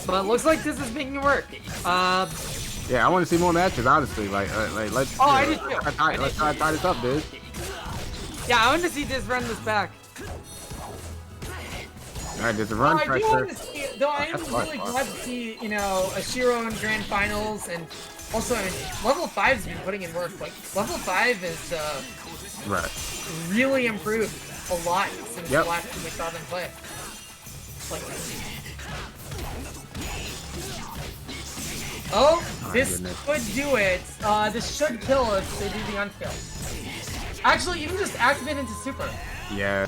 Speaker 3: But it looks like this is making it work.
Speaker 4: Yeah, I want to see more matches, honestly. Like let's.
Speaker 3: Oh, I did too.
Speaker 4: Let's try to tie this up, dude.
Speaker 3: Yeah, I want to see this run this back.
Speaker 4: All right, there's a run
Speaker 5: I do
Speaker 4: pressure.
Speaker 5: want to see, though I am really glad to see, you know, a Shiro in grand finals, and also, I mean, level 5's been putting in work. Like, level 5 is
Speaker 4: Right.
Speaker 5: really improved a lot since the
Speaker 4: Yep.
Speaker 5: last time we saw them play. Like, oh, this
Speaker 4: goodness.
Speaker 5: could do it. This should kill if they do the unskill. Actually, even just activate into super.
Speaker 4: Yeah.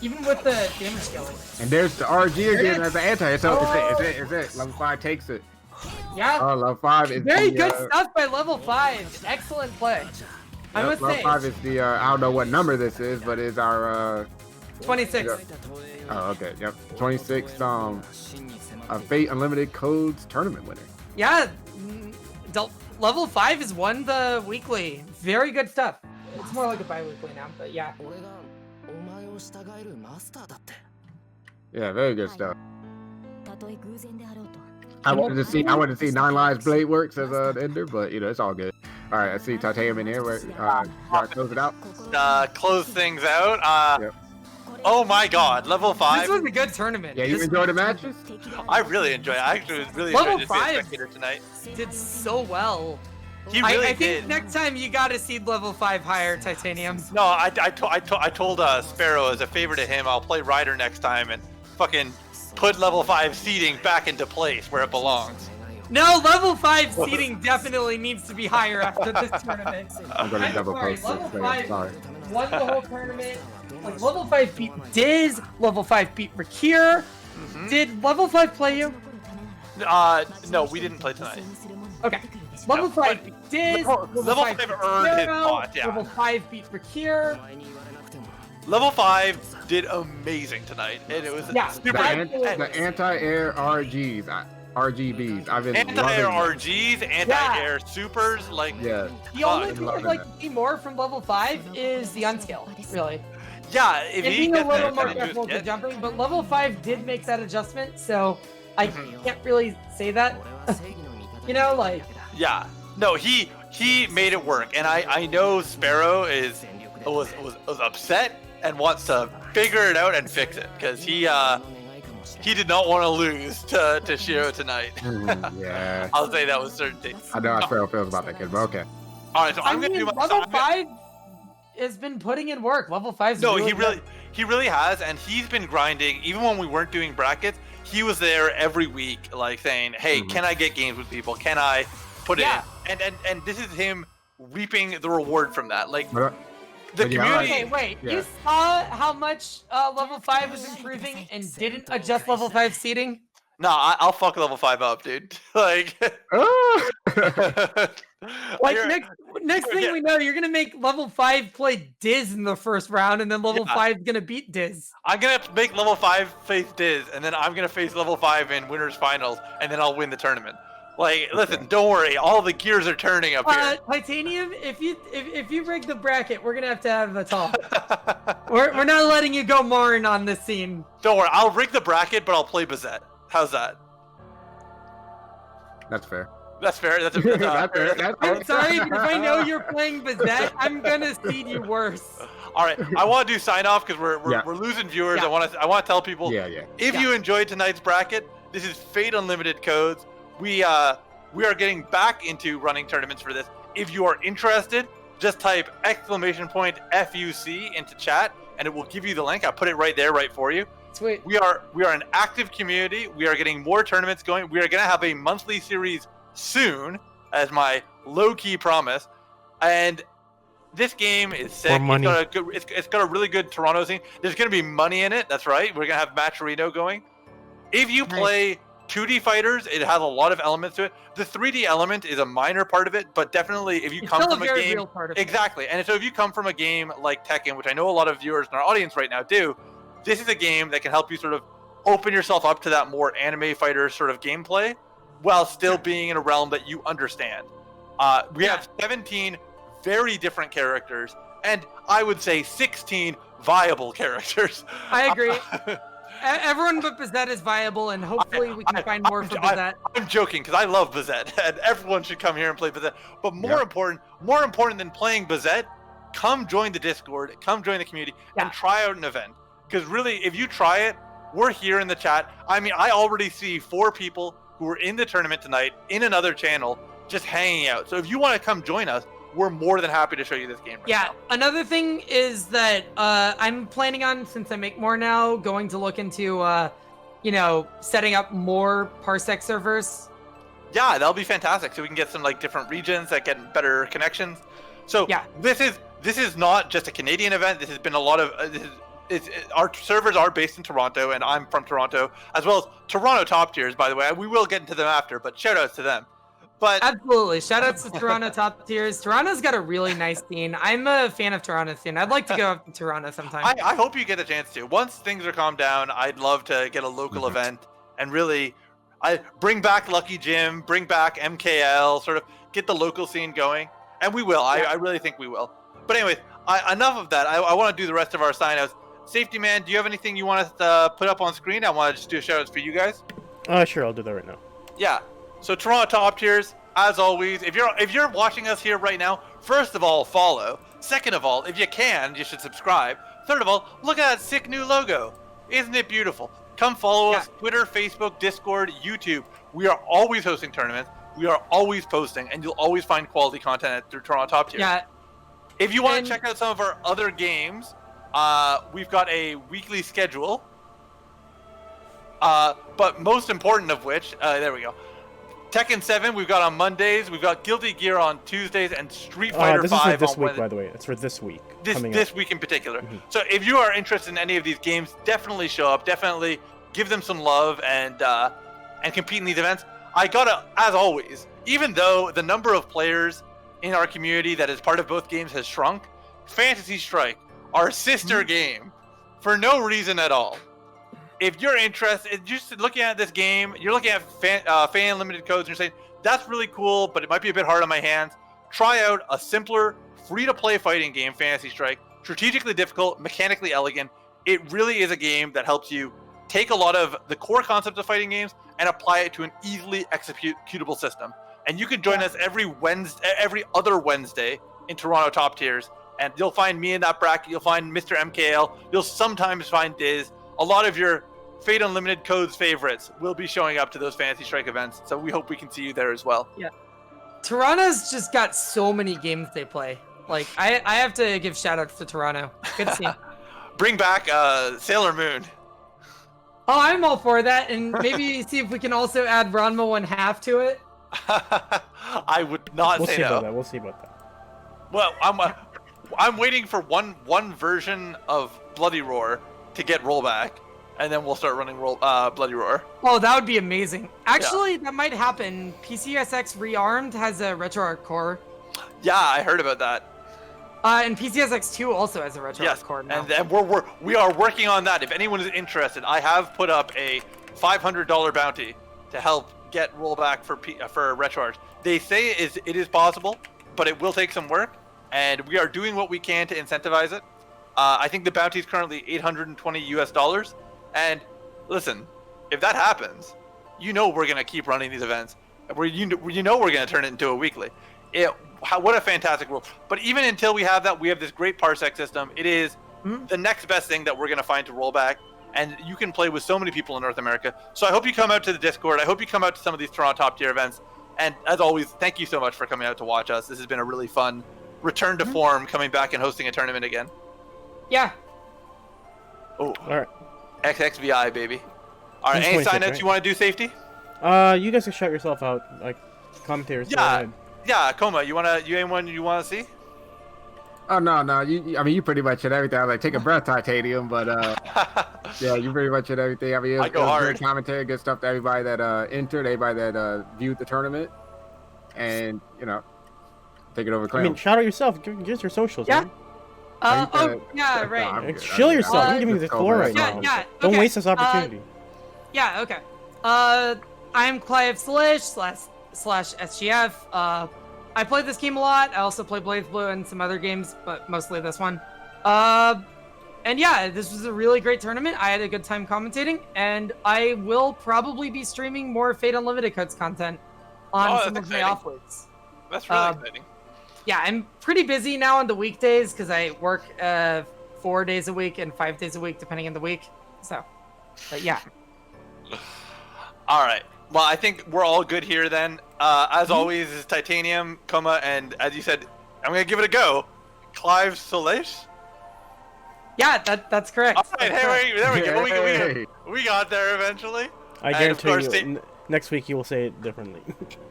Speaker 5: Even with the damage scaling.
Speaker 4: And there's the RG again as an anti. So
Speaker 5: Oh.
Speaker 4: is it. Level 5 takes it.
Speaker 5: Yeah.
Speaker 4: Oh, level 5 is
Speaker 3: Very
Speaker 4: the,
Speaker 3: good stuff by level 5. Excellent play. I must
Speaker 4: level
Speaker 3: say.
Speaker 4: 5 is the I don't know what number this is, but it's our
Speaker 3: 26.
Speaker 4: oh, okay, yep. 26 Fate Unlimited Codes tournament winner.
Speaker 3: Yeah, level 5 has won the weekly. Very good stuff.
Speaker 5: It's more like a bi-weekly now, but yeah.
Speaker 4: Yeah, very good stuff.
Speaker 6: たとえ偶然であろうと
Speaker 4: I wanted to see Nine Lives Blade Works as an ender, but you know it's all good. All right, I see Titanium in here. Where close it out.
Speaker 1: Close things out.
Speaker 4: Yep.
Speaker 1: Oh my God, level
Speaker 3: This
Speaker 1: 5.
Speaker 3: was a good tournament.
Speaker 4: Yeah, you
Speaker 3: This
Speaker 4: enjoy the matches?
Speaker 1: I really enjoy it. I actually really
Speaker 3: Level
Speaker 1: enjoyed it being a
Speaker 3: 5.
Speaker 1: spectator tonight.
Speaker 3: did so well.
Speaker 1: He really
Speaker 3: I
Speaker 1: did.
Speaker 3: think next time you gotta seed level 5 higher, Titanium.
Speaker 1: No, I told Sparrow as a favor to him, I'll play Ryder next time and fucking put level 5 seeding back into place where it belongs.
Speaker 3: No, level 5 seeding definitely needs to be higher after this tournament.
Speaker 4: I'm gonna double
Speaker 5: sorry,
Speaker 4: post
Speaker 5: level
Speaker 4: it. so,
Speaker 5: 5
Speaker 4: Sorry.
Speaker 5: won the whole tournament.
Speaker 3: Like, level 5 beat Diz, level 5 beat Rakira. Did level 5 play you?
Speaker 1: No, we didn't play tonight.
Speaker 3: Okay. Level 5 beat Diz,
Speaker 1: Level 5
Speaker 3: beat
Speaker 1: earned his
Speaker 3: Shiro,
Speaker 1: spot, yeah.
Speaker 3: Level 5 beat Rakira.
Speaker 1: Level 5 did amazing tonight, and it was
Speaker 3: Yeah,
Speaker 1: super.
Speaker 4: The anti-air RGBs. I've been
Speaker 1: Anti-air
Speaker 4: loving
Speaker 1: RGs, anti-air supers, like
Speaker 4: Yeah.
Speaker 3: The only
Speaker 1: Fuck.
Speaker 3: thing I'd like to see more from level 5 is the unskill, really.
Speaker 1: yeah. If
Speaker 3: And
Speaker 1: he
Speaker 3: being a
Speaker 1: gets
Speaker 3: little
Speaker 1: that,
Speaker 3: more
Speaker 1: then he
Speaker 3: careful
Speaker 1: just
Speaker 3: with
Speaker 1: gets-
Speaker 3: jumping, but level 5 did make that adjustment, so I can't really say that. You know, like,
Speaker 1: Yeah. No, he made it work, and I know Sparrow was upset and wants to figure it out and fix it because he did not want to lose to Shiro tonight.
Speaker 4: Yeah.
Speaker 1: I'll say that with certainty.
Speaker 4: I know how Sparrow feels about that kid, but okay.
Speaker 1: All right, so
Speaker 3: I
Speaker 1: I'm gonna
Speaker 3: mean,
Speaker 1: do my
Speaker 3: level
Speaker 1: I'm gonna-
Speaker 3: 5 has been putting in work. Level 5's
Speaker 1: No,
Speaker 3: really
Speaker 1: he really has, and he's been grinding. Even when we weren't doing brackets, he was there every week, like saying, "Hey, can I get games with people? Can I put
Speaker 3: Yeah.
Speaker 1: it in?" And this is him reaping the reward from that. Like
Speaker 4: But,
Speaker 1: the
Speaker 4: but yeah,
Speaker 1: community.
Speaker 3: Okay, wait.
Speaker 4: Yeah.
Speaker 3: You saw how much level 5 was improving and didn't adjust level 5 seating?
Speaker 1: Nah, I'll fuck level 5 up, dude. Like,
Speaker 4: oh!
Speaker 3: Like,
Speaker 1: You're-
Speaker 3: next thing
Speaker 1: yeah.
Speaker 3: we know, you're gonna make level 5 play Diz in the first round, and then level
Speaker 1: Yeah.
Speaker 3: 5's gonna beat Diz.
Speaker 1: I'm gonna make level 5 face Diz, and then I'm gonna face level 5 in winners finals, and then I'll win the tournament. Like, listen, don't worry, all the gears are turning up here.
Speaker 3: Titanium, if you break the bracket, we're gonna have a talk. we're not letting you go Marn on this scene.
Speaker 1: Don't worry, I'll rig the bracket, but I'll play Bazette. How's that?
Speaker 4: That's fair.
Speaker 1: That's fair. That's a
Speaker 4: That's fair. That's
Speaker 3: I'm
Speaker 4: fair.
Speaker 3: sorry, but if I know you're playing Bazette, I'm gonna seed you worse.
Speaker 1: All right, I want to do sign off because
Speaker 4: Yeah.
Speaker 1: we're losing viewers.
Speaker 3: Yeah.
Speaker 1: I want to tell people
Speaker 4: Yeah, yeah.
Speaker 1: if you enjoyed tonight's bracket, this is Fate Unlimited Codes. We are getting back into running tournaments for this. If you are interested, just type !FUC into chat, and it will give you the link. I'll put it right there, right for you.
Speaker 5: Sweet.
Speaker 1: We are an active community. We are getting more tournaments going. We are going to have a monthly series soon, as my low-key promise. And this game is sick.
Speaker 2: More money.
Speaker 1: It's got a really good Toronto scene. There's going to be money in it. That's right. We're going to have Matcherino going. If you play 2D fighters, it has a lot of elements to it. The 3D element is a minor part of it, but definitely if you come from a game,
Speaker 5: real part of it.
Speaker 1: exactly. And so if you come from a game like Tekken, which I know a lot of viewers in our audience right now do, this is a game that can help you sort of open yourself up to that more anime fighter sort of gameplay, while still being in a realm that you understand. We have 17 very different characters, and I would say 16 viable characters.
Speaker 5: I agree. Everyone but Bazette is viable, and hopefully we can find more for Bazette.
Speaker 1: I'm joking because I love Bazette, and everyone should come here and play Bazette. But more important than playing Bazette, come join the Discord, come join the community, and try out an event. Because really, if you try it, we're here in the chat. I mean, I already see 4 people who are in the tournament tonight in another channel just hanging out. So if you want to come join us, we're more than happy to show you this game right now.
Speaker 5: Another thing is that I'm planning on, since I make more now, going to look into, setting up more Parsec servers.
Speaker 1: Yeah, that'll be fantastic. So we can get some like different regions that get better connections. So this is not just a Canadian event. This has been a lot of our servers are based in Toronto, and I'm from Toronto, as well as Toronto Top Tiers, by the way. We will get into them after, but shout outs to them. But
Speaker 5: absolutely, shout outs to Toronto Top Tiers. Toronto's got a really nice scene. I'm a fan of Toronto's scene. I'd like to go up to Toronto sometime.
Speaker 1: I hope you get a chance to. Once things are calmed down, I'd love to get a local event and really bring back Lucky Jim, bring back MKL, sort of get the local scene going. And we will. I really think we will. But anyways, enough of that. I want to do the rest of our sign-outs. Safety Man, do you have anything you want us to put up on screen? I want to just do a shout-outs for you guys.
Speaker 2: Sure, I'll do that right now.
Speaker 1: Yeah. So Toronto Top Tiers, as always, if you're watching us here right now, first of all, follow. Second of all, if you can, you should subscribe. Third of all, look at that sick new logo. Isn't it beautiful? Come follow us, Twitter, Facebook, Discord, YouTube. We are always hosting tournaments. We are always posting, and you'll always find quality content through Toronto Top Tiers.
Speaker 5: Yeah.
Speaker 1: If you want to check out some of our other games, we've got a weekly schedule. But most important of which, there we go. Tekken 7 we've got on Mondays, we've got Guilty Gear on Tuesdays, and Street Fighter 5
Speaker 2: this is for this
Speaker 1: on
Speaker 2: week,
Speaker 1: Wednesday.
Speaker 2: By the way. It's for this week.
Speaker 1: This week in particular. So if you are interested in any of these games, definitely show up. Definitely give them some love and compete in these events. I gotta, as always, even though the number of players in our community that is part of both games has shrunk, Fantasy Strike, our sister game, for no reason at all. If you're interested, just looking at this game, you're looking at fan limited codes, and you're saying, that's really cool, but it might be a bit hard on my hands. Try out a simpler, free-to-play fighting game, Fantasy Strike. Strategically difficult, mechanically elegant. It really is a game that helps you take a lot of the core concepts of fighting games and apply it to an easily executable system. And you can join us every other Wednesday in Toronto Top Tiers, and you'll find me in that bracket. You'll find Mr. MKL. You'll sometimes find Diz. A lot of your Fate Unlimited Codes favorites will be showing up to those Fantasy Strike events, so we hope we can see you there as well.
Speaker 5: Yeah. Toronto's just got so many games they play. Like, I have to give shout-outs to Toronto. Good scene.
Speaker 1: Bring back Sailor Moon.
Speaker 5: Oh, I'm all for that, and maybe see if we can also add Ranma 1/2 to it.
Speaker 1: I would not say no.
Speaker 2: We'll see about that.
Speaker 1: Well, I'm waiting for one version of Bloody Roar to get rollback, and then we'll start running Bloody Roar.
Speaker 5: Oh, that would be amazing. Actually, that might happen. PCSX Rearmed has a RetroArch core.
Speaker 1: Yeah, I heard about that.
Speaker 5: And PCSX 2 also has a RetroArch core now.
Speaker 1: And we are working on that. If anyone is interested, I have put up a $500 bounty to help get rollback for RetroArch. They say it is possible, but it will take some work, and we are doing what we can to incentivize it. I think the bounty is currently $820 US. And listen, if that happens, you know we're gonna keep running these events. You know we're gonna turn it into a weekly. What a fantastic world! But even until we have that, we have this great Parsec system. It is the next best thing that we're gonna find to roll back, and you can play with so many people in North America. So I hope you come out to the Discord. I hope you come out to some of these Toronto Top Tier events. And as always, thank you so much for coming out to watch us. This has been a really fun return to form, coming back and hosting a tournament again.
Speaker 3: Yeah.
Speaker 1: Oh,
Speaker 2: All right.
Speaker 1: XXVI baby. All right, any
Speaker 2: 26,
Speaker 1: sign-ups
Speaker 2: right?
Speaker 1: you want to do safety?
Speaker 2: You guys can shout yourself out, like commentators. Go
Speaker 1: Yeah,
Speaker 2: ahead.
Speaker 1: yeah. Coma, you anyone you want to see?
Speaker 4: Oh no, no. I mean, you pretty much hit everything. I was like, take a breath, Titanium. But yeah, you pretty much hit everything. I mean, it was
Speaker 1: hard.
Speaker 4: great commentary, good stuff to everybody that entered, everybody that viewed the tournament, and take it over.
Speaker 2: I
Speaker 4: Clam.
Speaker 2: mean, shout out yourself. Give us your socials.
Speaker 3: Yeah.
Speaker 2: Man.
Speaker 3: Yeah,
Speaker 4: No,
Speaker 3: right.
Speaker 4: I'm good.
Speaker 2: Chill yourself.
Speaker 3: Uh,
Speaker 2: I'm giving you the
Speaker 4: Let's go,
Speaker 2: floor
Speaker 4: man.
Speaker 2: right
Speaker 3: Yeah,
Speaker 2: now.
Speaker 3: yeah.
Speaker 2: Don't
Speaker 3: okay.
Speaker 2: waste this opportunity.
Speaker 3: Yeah, okay. I'm Clive Slish slash SGF. I play this game a lot. I also play Blaze Blue and some other games, but mostly this one. And yeah, this was a really great tournament. I had a good time commentating, and I will probably be streaming more Fate Unlimited Codes content on some of my off weeks.
Speaker 1: That's really exciting.
Speaker 3: Yeah, I'm pretty busy now on the weekdays because I work 4 days a week and 5 days a week, depending on the week. So, but yeah.
Speaker 1: All right. Well, I think we're all good here then. As always, is Titanium, Coma, and as you said, I'm gonna give it a go. Clive Soleil.
Speaker 3: Yeah, that's correct.
Speaker 1: All right.
Speaker 3: That's correct.
Speaker 1: There we go.
Speaker 4: Hey.
Speaker 1: We got there eventually.
Speaker 2: I
Speaker 1: And of
Speaker 2: guarantee
Speaker 1: course,
Speaker 2: you, next week you will say it differently.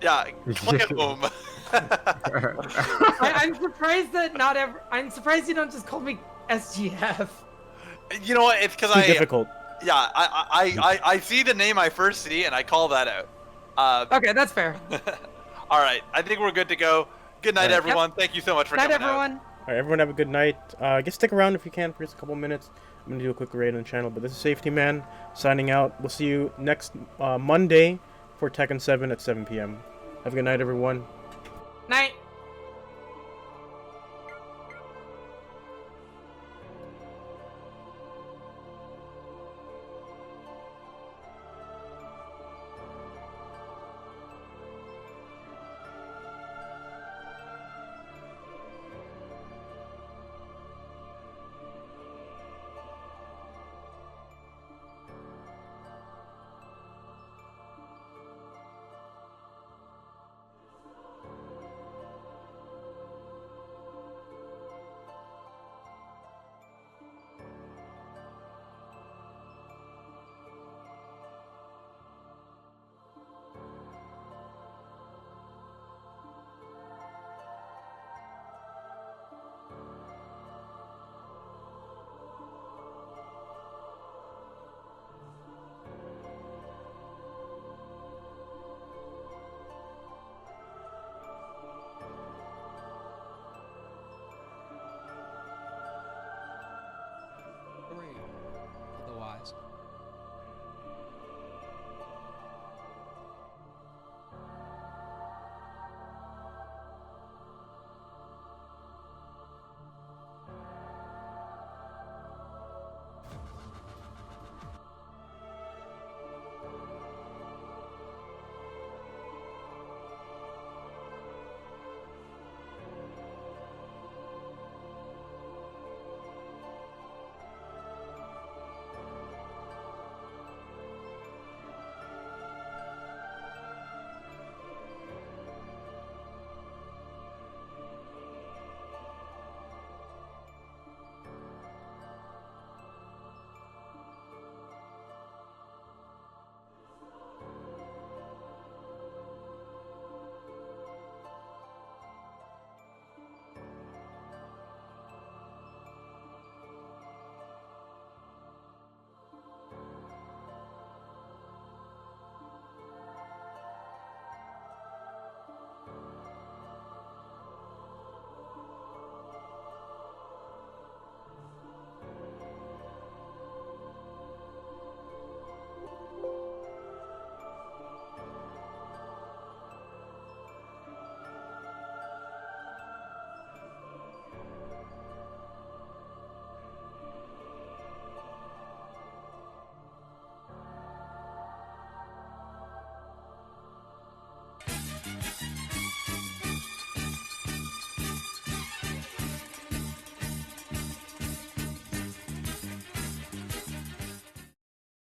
Speaker 1: Yeah, Clam.
Speaker 3: I'm surprised that I'm surprised you don't just call me SGF.
Speaker 1: You know what? It's because
Speaker 2: Too difficult.
Speaker 1: Yeah, I see the name I first see and I call that out.
Speaker 3: Okay, that's fair.
Speaker 1: All right, I think we're good to go. Good night,
Speaker 2: All right.
Speaker 1: everyone. Thank you so much for
Speaker 3: Night,
Speaker 1: coming out.
Speaker 3: everyone.
Speaker 2: All right, everyone have a good night. Just stick around if you can for just a couple minutes. I'm going to do a quick raid on the channel, but this is Safety Man signing out. We'll see you next Monday for Tekken 7 at 7 p.m. Have a good night, everyone.
Speaker 3: Night.
Speaker 7: Otherwise.